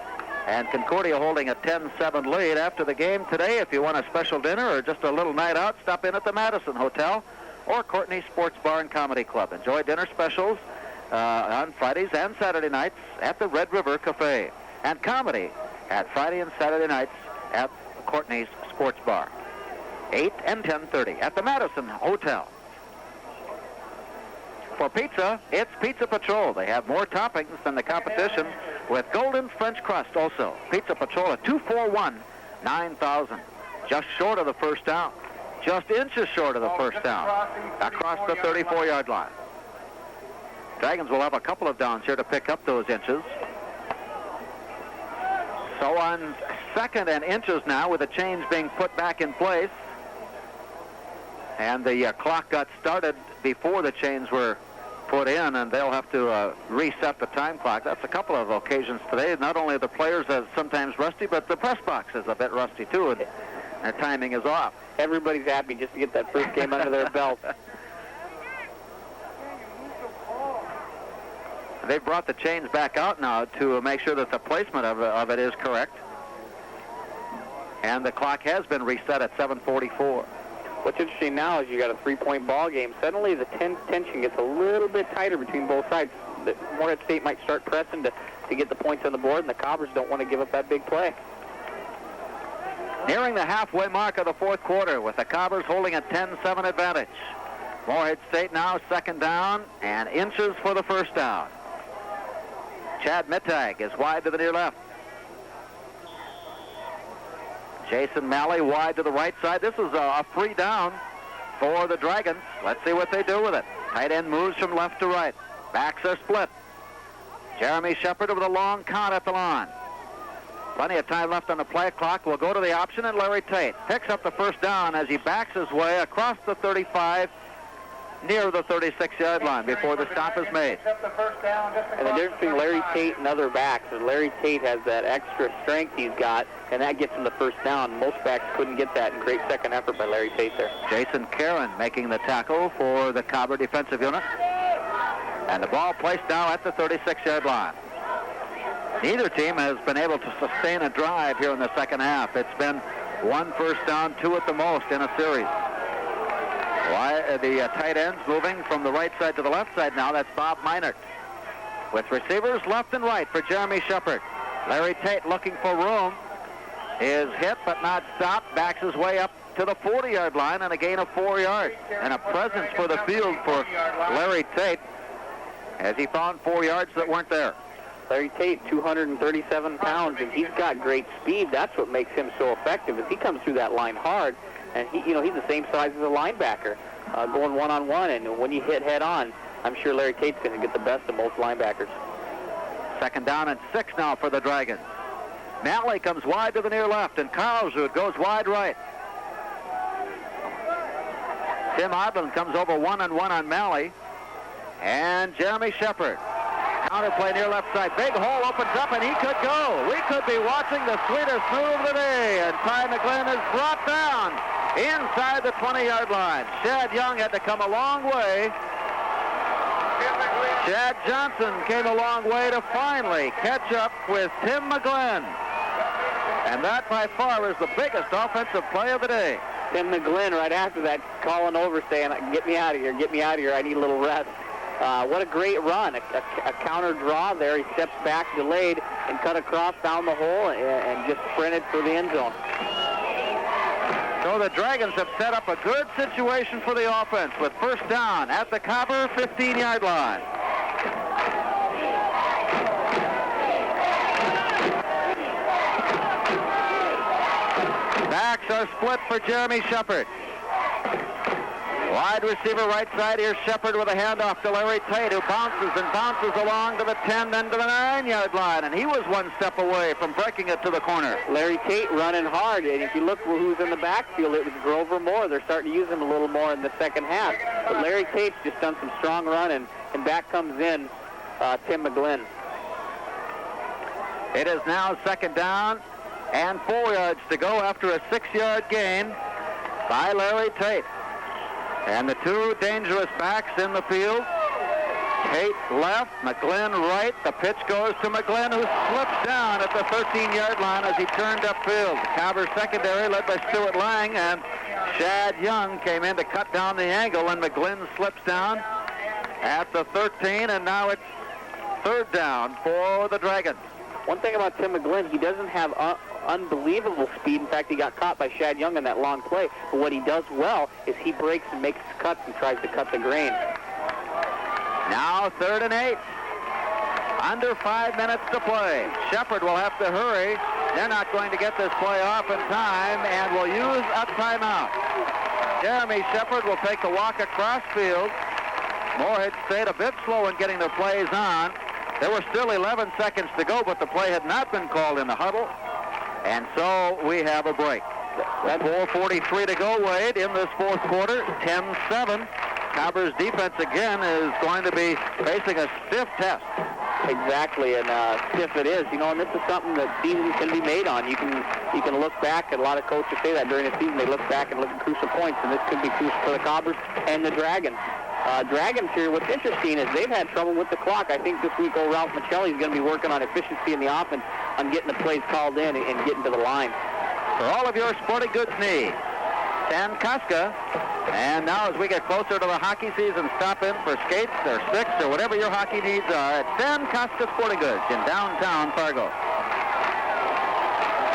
And Concordia holding a 10-7 lead. After the game today, if you want a special dinner or just a little night out, stop in at the Madison Hotel or Courtney Sports Bar and Comedy Club. Enjoy dinner specials on Fridays and Saturday nights at the Red River Cafe. And comedy at Friday and Saturday nights at Courtney's Sports Bar. 8 and 10:30 at the Madison Hotel. For pizza, it's Pizza Patrol. They have more toppings than the competition with golden French crust also. Pizza Patrol at 241-9000. Just short of the 1st down. Just inches short of the 1st down. Across the 34-yard line. Dragons will have a couple of downs here to pick up those inches. So on 2nd and inches now, with the chains being put back in place. And the clock got started before the chains were put in, and they'll have to reset the time clock. That's a couple of occasions today. Not only the players are sometimes rusty, but the press box is a bit rusty too, and the timing is off. Everybody's happy just to get that first game under their belt. They've brought the chains back out now to make sure that the placement of it is correct. And the clock has been reset at 7:44. What's interesting now is you got a 3-point ball game. Suddenly the tension gets a little bit tighter between both sides. Morehead State might start pressing to get the points on the board, and the Cobbers don't want to give up that big play. Nearing the halfway mark of the fourth quarter with the Cobbers holding a 10-7 advantage. Morehead State now second down and inches for the first down. Chad Mittag is wide to the near left. Jason Malley wide to the right side. This is a free down for the Dragons. Let's see what they do with it. Tight end moves from left to right. Backs are split. Jeremy Shepard with a long count at the line. Plenty of time left on the play clock. We'll go to the option, and Larry Tate picks up the first down as he backs his way across the 35 near the 36-yard line before the stop is made. And the difference between Larry Tate and other backs is Larry Tate has that extra strength he's got, and that gets him the first down. Most backs couldn't get that, and great second effort by Larry Tate there. Jason Caron making the tackle for the Cobber defensive unit. And the ball placed now at the 36-yard line. Neither team has been able to sustain a drive here in the second half. It's been 1 first down, 2 at the most in a series. The tight ends moving from the right side to the left side now. That's Bob Meinert. With receivers left and right for Jeremy Shepard. Larry Tate looking for room. Is hit but not stopped. Backs his way up to the 40-yard line and a gain of 4 yards. And a presence for the field for Larry Tate as he found 4 yards that weren't there. Larry Tate, 237 pounds, and he's got great speed. That's what makes him so effective, is he comes through that line hard, and he's the same size as a linebacker, going one-on-one, and when you hit head-on, I'm sure Larry Tate's going to get the best of most linebackers. Second down and 6 now for the Dragons. Malley comes wide to the near left, and Carlsrud goes wide right. Tim Odland comes over one-on-one on Malley, and Jeremy Shepard. Counterplay near left side. Big hole opens up, and he could go. We could be watching the sweetest move of the day. And Ty McGlynn is brought down inside the 20-yard line. Shad Young had to come a long way. Chad Johnson came a long way to finally catch up with Tim McGlynn. And that by far is the biggest offensive play of the day. Tim McGlynn right after that calling over saying, get me out of here, I need a little rest. What a great run, a counter draw there. He steps back, delayed, and cut across down the hole and just sprinted for the end zone. So the Dragons have set up a good situation for the offense with first down at the Cobber 15-yard line. Backs are split for Jeremy Shepard. Wide receiver right side. Here's Shepard with a handoff to Larry Tate, who bounces along to the 10, then to the 9-yard line. And he was 1 step away from breaking it to the corner. Larry Tate running hard. And if you look who's in the backfield, it was Grover Moore. They're starting to use him a little more in the second half. But Larry Tate's just done some strong running. And back comes in Tim McGlynn. It is now second down and 4 yards to go after a 6-yard gain by Larry Tate. And the two dangerous backs in the field. Tate left, McGlynn right. The pitch goes to McGlynn, who slips down at the 13-yard line as he turned upfield. Cobber secondary led by Stuart Lang, and Shad Young came in to cut down the angle, and McGlynn slips down at the 13, and now it's third down for the Dragons. One thing about Tim McGlynn, he doesn't have unbelievable speed. In fact, he got caught by Shad Young in that long play. But what he does well is he breaks and makes cuts and tries to cut the grain. Now 3rd and 8. Under 5 minutes to play. Shepard will have to hurry. They're not going to get this play off in time and will use a timeout. Jeremy Shepard will take the walk across field. Morehead State a bit slow in getting their plays on. There were still 11 seconds to go, but the play had not been called in the huddle. And so we have a break. 4:43 to go, Wade, in this fourth quarter. 10-7. Cobber's defense again is going to be facing a stiff test. Exactly, and stiff it is. And this is something that seasons can be made on. You can look back, and a lot of coaches say that during the season. They look back and look at crucial points, and this could be crucial for the Cobbers and the Dragons. Dragons here, what's interesting is they've had trouble with the clock. I think this week old Ralph Michelli is going to be working on efficiency in the offense on getting the plays called in and getting to the line. For all of your sporting goods needs, Stan Koska. And now as we get closer to the hockey season, stop in for skates or sticks or whatever your hockey needs are at Stan Koska Sporting Goods in downtown Fargo.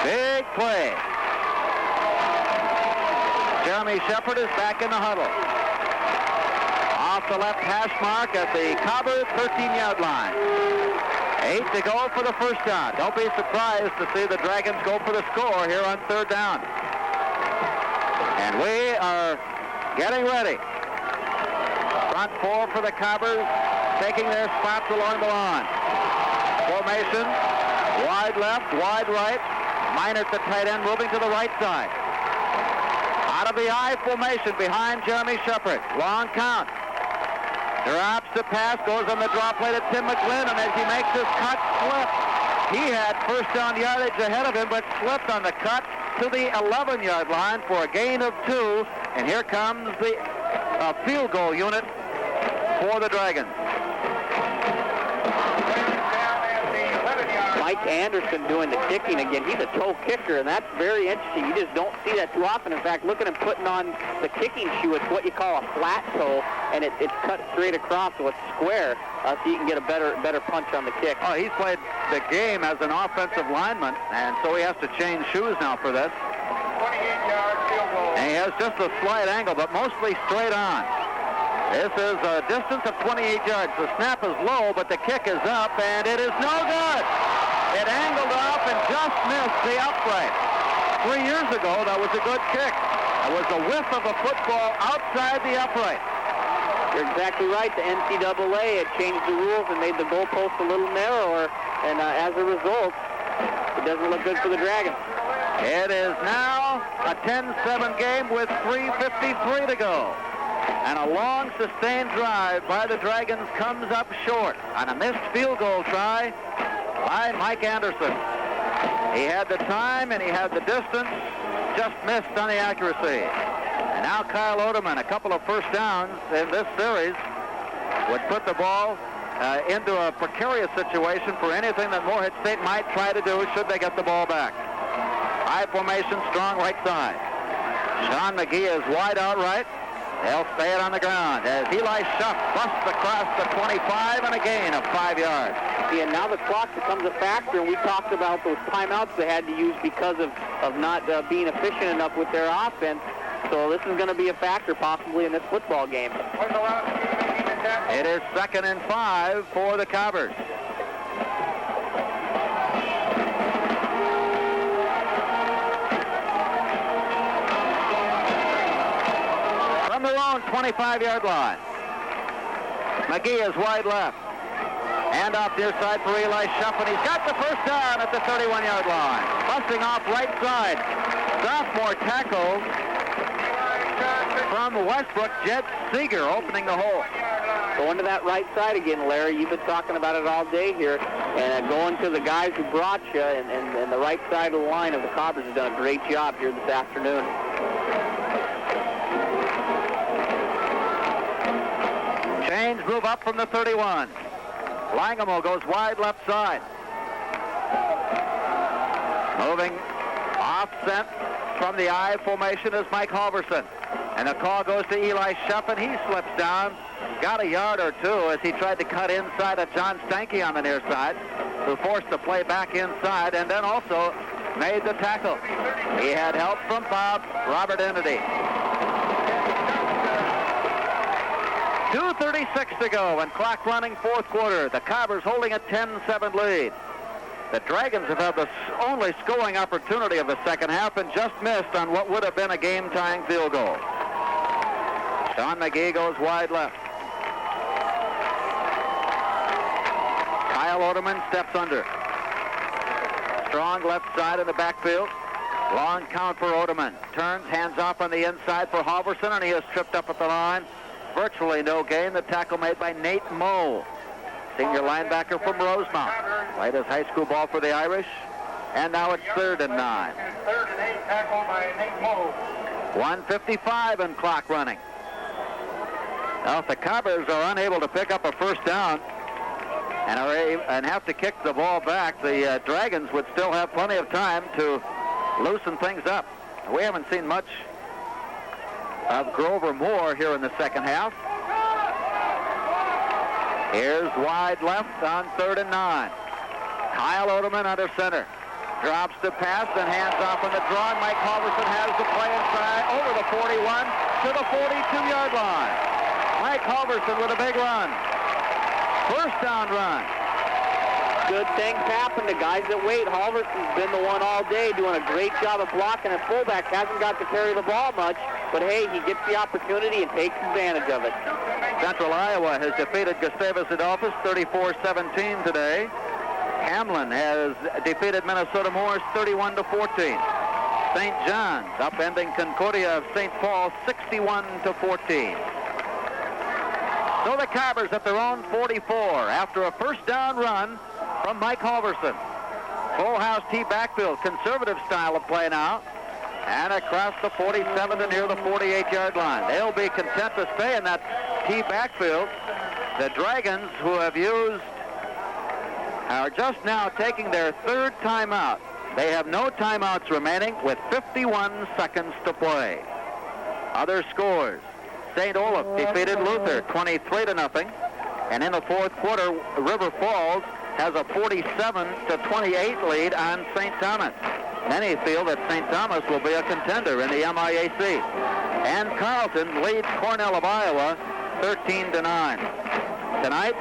Big play. Jeremy Shepard is back in the huddle. Off the left hash mark at the Cobbers 13-yard line. 8 to go for the first down. Don't be surprised to see the Dragons go for the score here on third down. And we are getting ready. Front four for the Cobbers, taking their spots along the line. Formation, wide left, wide right. Minus the tight end, moving to the right side. Out of the I formation behind Jeremy Shepard. Long count. Drops the pass, goes on the draw play to Tim McGlynn, and as he makes his cut, slip. He had first down yardage ahead of him, but slipped on the cut to the 11-yard line for a gain of 2. And here comes the field goal unit for the Dragons. Mike Anderson doing the kicking again. He's a toe kicker, and that's very interesting. You just don't see that too often. In fact, look at him putting on the kicking shoe. It's what you call a flat toe, and it's cut straight across, so it's square, so you can get a better punch on the kick. Oh, he's played the game as an offensive lineman, and so he has to change shoes now for this. 28-yard field goal. And he has just a slight angle, but mostly straight on. This is a distance of 28 yards. The snap is low, but the kick is up, and it is no good. It angled off and just missed the upright. 3 years ago, that was a good kick. It was a whiff of a football outside the upright. You're exactly right. The NCAA had changed the rules and made the goalpost a little narrower, and as a result, it doesn't look good for the Dragons. It is now a 10-7 game with 3:53 to go. And a long, sustained drive by the Dragons comes up short on a missed field goal try by Mike Anderson. He had the time and he had the distance, just missed on the accuracy. And now Kyle Oderman, a couple of first downs in this series, would put the ball into a precarious situation for anything that Morehead State might try to do should they get the ball back. High formation, strong right side. Sean McGee is wide out right. They'll stay it on the ground as Eli Schuff busts across the 25 and a gain of 5 yards. Yeah, now the clock becomes a factor, and we talked about those timeouts they had to use because of not being efficient enough with their offense. So this is going to be a factor possibly in this football game. It is 2nd and 5 for the Cobbers. From their own 25-yard line. McGee is wide left. Hand off near side for Eli Schuff, and he's got the first down at the 31-yard line. Busting off right side. Sophomore tackle from Westbrook, Jed Seeger opening the hole. Going to that right side again, Larry. You've been talking about it all day here. And going to the guys who brought you, and the right side of the line of the Cobbers has done a great job here this afternoon. Chains move up from the 31. Langamo goes wide left side. Moving offset from the I formation is Mike Halverson. And the call goes to Eli Schuff, and he slips down. Got a yard or two as he tried to cut inside of John Stanky on the near side, who forced the play back inside and then also made the tackle. He had help from Robert Ennedy. 2:36 to go and clock running fourth quarter. The Cobbers holding a 10-7 lead. The Dragons have had the only scoring opportunity of the second half and just missed on what would have been a game-tying field goal. Sean McGee goes wide left. Kyle Oderman steps under. Strong left side of the backfield. Long count for Oderman. Turns, hands off on the inside for Halverson, and he is tripped up at the line. Virtually no gain. The tackle made by Nate Moe, senior linebacker from Rosemount. Played his high school ball for the Irish. And now it's 3rd and 9. 3rd and 8, tackled by Nate Moe. 1:55 and clock running. Well, if the Cobbers are unable to pick up a first down and have to kick the ball back, the Dragons would still have plenty of time to loosen things up. We haven't seen much of Grover Moore here in the second half. Here's wide left on 3rd and 9. Kyle Oderman under center. Drops the pass and hands off on the draw. Mike Halverson has the play inside over the 41 to the 42-yard line. Mike Halverson with a big run. First down run. Good things happen to guys that wait. Halverson's been the one all day doing a great job of blocking, and fullback hasn't got to carry the ball much, but hey, he gets the opportunity and takes advantage of it. Central Iowa has defeated Gustavus Adolphus 34-17 today. Hamline has defeated Minnesota Morris 31-14. St. John's upending Concordia of St. Paul 61-14. So the Cobbers at their own 44 after a first down run from Mike Halverson. Full house T backfield, conservative style of play now. And across the 47 to near the 48-yard line. They'll be content to stay in that T backfield. The Dragons, who have used, are just now taking their 3rd timeout. They have no timeouts remaining with 51 seconds to play. Other scores. St. Olaf defeated Luther 23-0. And in the 4th quarter, River Falls has a 47-28 lead on St. Thomas. Many feel that St. Thomas will be a contender in the MIAC. And Carleton leads Cornell of Iowa 13-9. Tonight,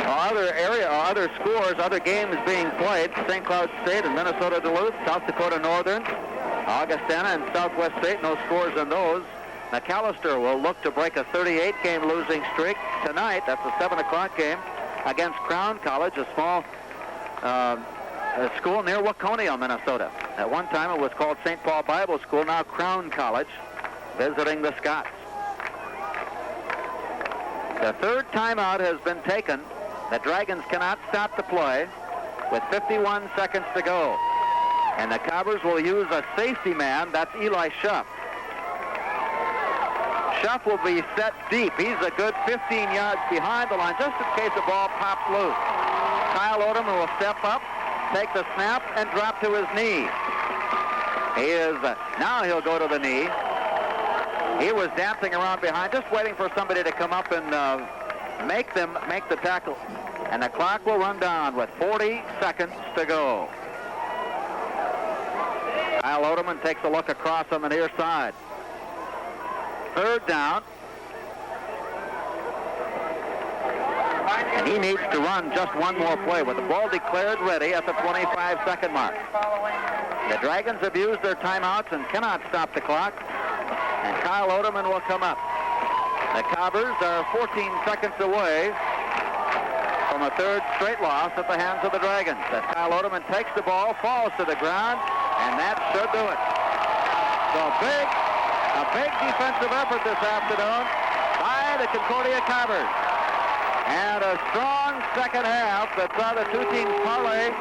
other scores, other games being played. St. Cloud State and Minnesota Duluth, South Dakota Northern, Augustana and Southwest State, no scores on those. McAllister will look to break a 38-game losing streak tonight. That's a 7 o'clock game against Crown College, a small school near Waconia, Minnesota. At one time it was called St. Paul Bible School, now Crown College, visiting the Scots. The 3rd timeout has been taken. The Dragons cannot stop the play with 51 seconds to go. And the Cobbers will use a safety man. That's Eli Schuff. Schuff will be set deep. He's a good 15 yards behind the line, just in case the ball pops loose. Kyle Oderman will step up, take the snap, and drop to his knee. Now he'll go to the knee. He was dancing around behind, just waiting for somebody to come up and make the tackle. And the clock will run down with 40 seconds to go. Kyle Oderman takes a look across on the near side. 3rd down. And he needs to run just one more play with the ball declared ready at the 25-second mark. The Dragons have used their timeouts and cannot stop the clock. And Kyle Oderman will come up. The Cobbers are 14 seconds away from a 3rd straight loss at the hands of the Dragons. As Kyle Oderman takes the ball, falls to the ground, and that should do it. So a big defensive effort this afternoon by the Concordia Cobbers. And a strong second half that saw the two teams parlay.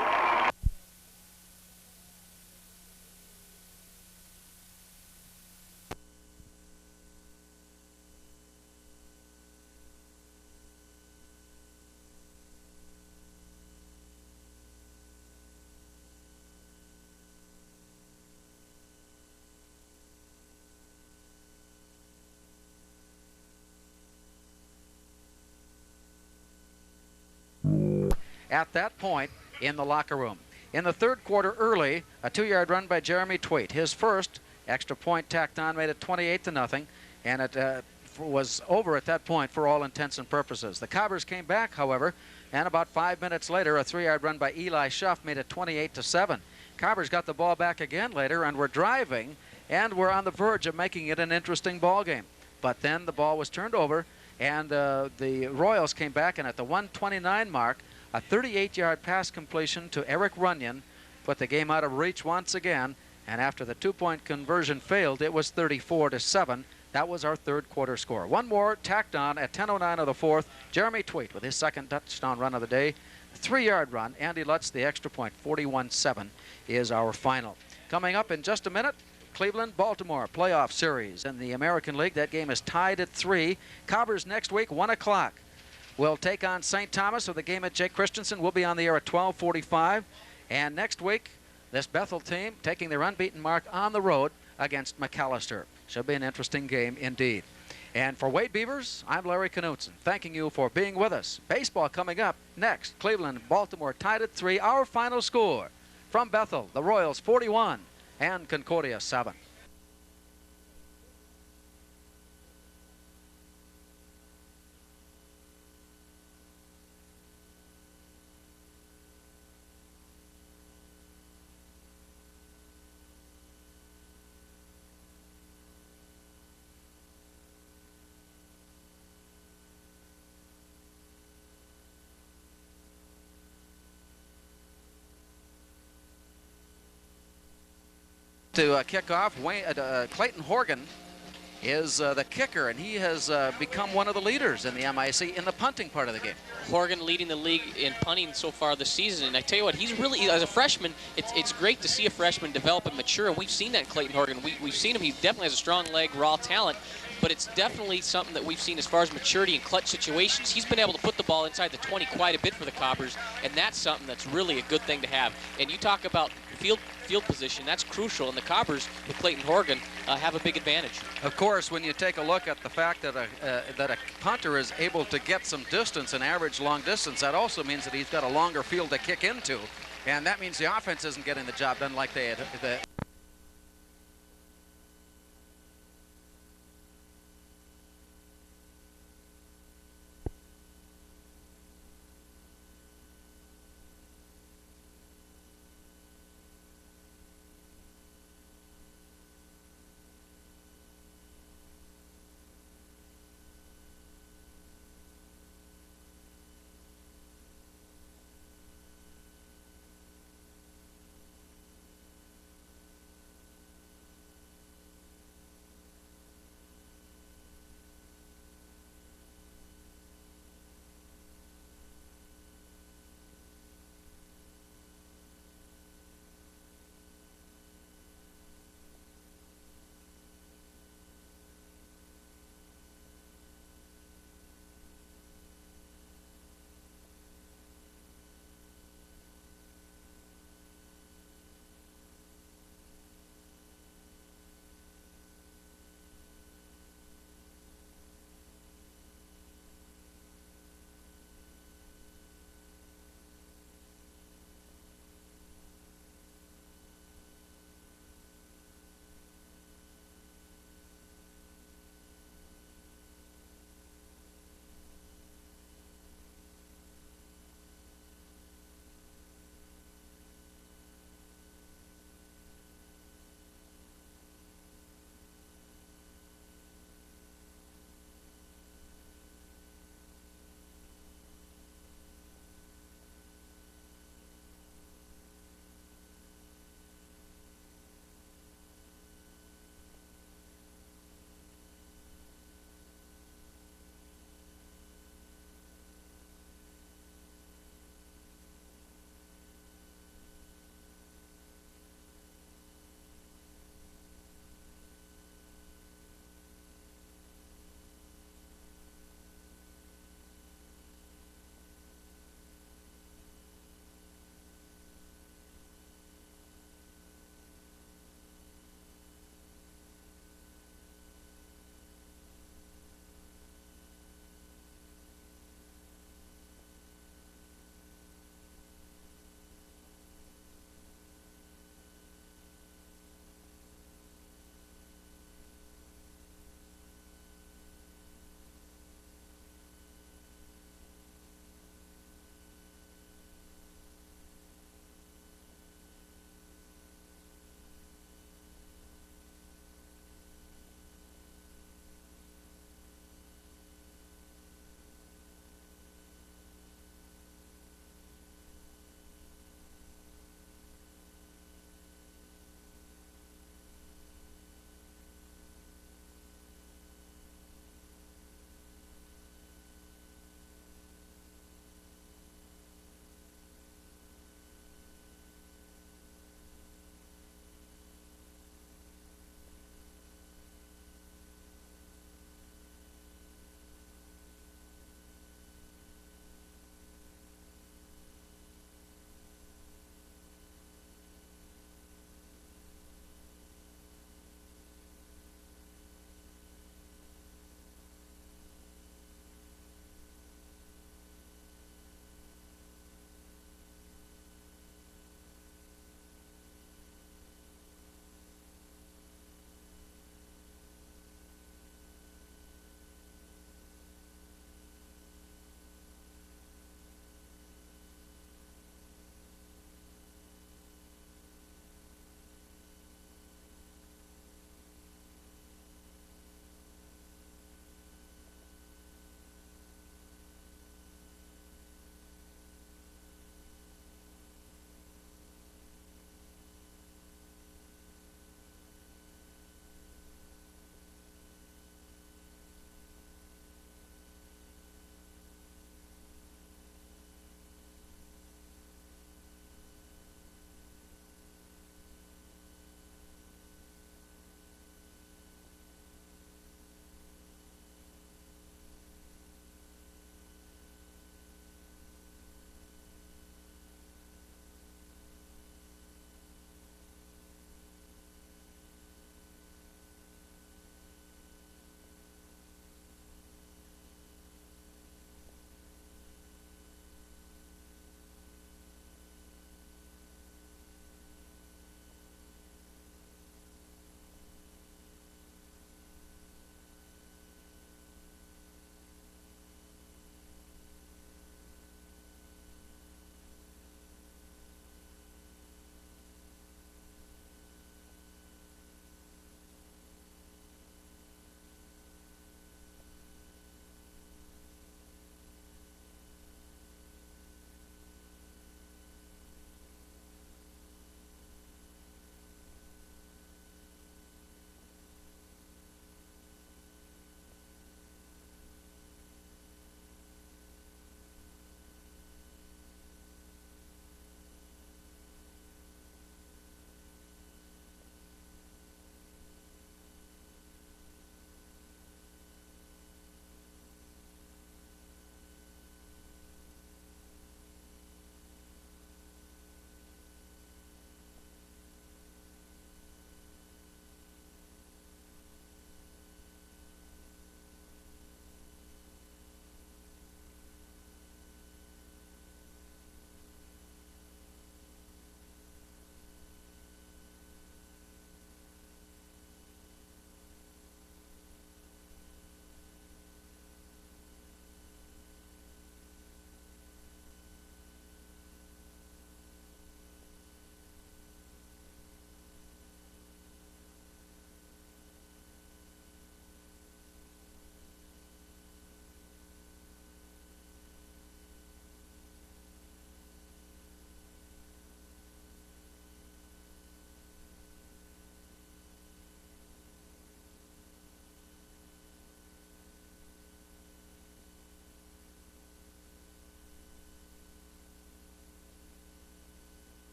At that point in the locker room. In the 3rd quarter early, a 2-yard run by Jeremy Tweet. His first extra point tacked on made it 28-0, and it was over at that point for all intents and purposes. The Cobbers came back, however, and about 5 minutes later, a 3-yard run by Eli Schuff made it 28-7. Cobbers got the ball back again later and were driving, and were on the verge of making it an interesting ball game. But then the ball was turned over, and the Royals came back, and at the 1:29 mark, a 38-yard pass completion to Eric Runyon put the game out of reach once again, and after the 2-point conversion failed, it was 34-7. That was our 3rd quarter score. One more tacked on at 10:09 of the 4th. Jeremy Tweet with his 2nd touchdown run of the day. 3-yard run. Andy Lutz, the extra point. 41-7 is our final. Coming up in just a minute, Cleveland-Baltimore playoff series in the American League. That game is tied at 3. Cobbers next week, 1 o'clock. Will take on St. Thomas, so the game at Jake Christensen will be on the air at 12:45. And next week, this Bethel team taking their unbeaten mark on the road against McAllister. Should be an interesting game indeed. And for Wade Beavers, I'm Larry Knutson, thanking you for being with us. Baseball coming up next. Cleveland-Baltimore tied at 3. Our final score from Bethel, the Royals 41 and Concordia 7. To kick off, Clayton Horgan is the kicker, and he has become one of the leaders in the MIC in the punting part of the game. Horgan leading the league in punting so far this season, and I tell you what, he's really, as a freshman, it's great to see a freshman develop and mature, and we've seen that in Clayton Horgan. We've seen him, he definitely has a strong leg, raw talent, but it's definitely something that we've seen as far as maturity in clutch situations. He's been able to put the ball inside the 20 quite a bit for the Cobbers, and that's something that's really a good thing to have. And you talk about field position, that's crucial, and the Cobbers with Clayton Horgan have a big advantage. Of course, when you take a look at the fact that a punter is able to get some distance, an average long distance, that also means that he's got a longer field to kick into, and that means the offense isn't getting the job done like they had.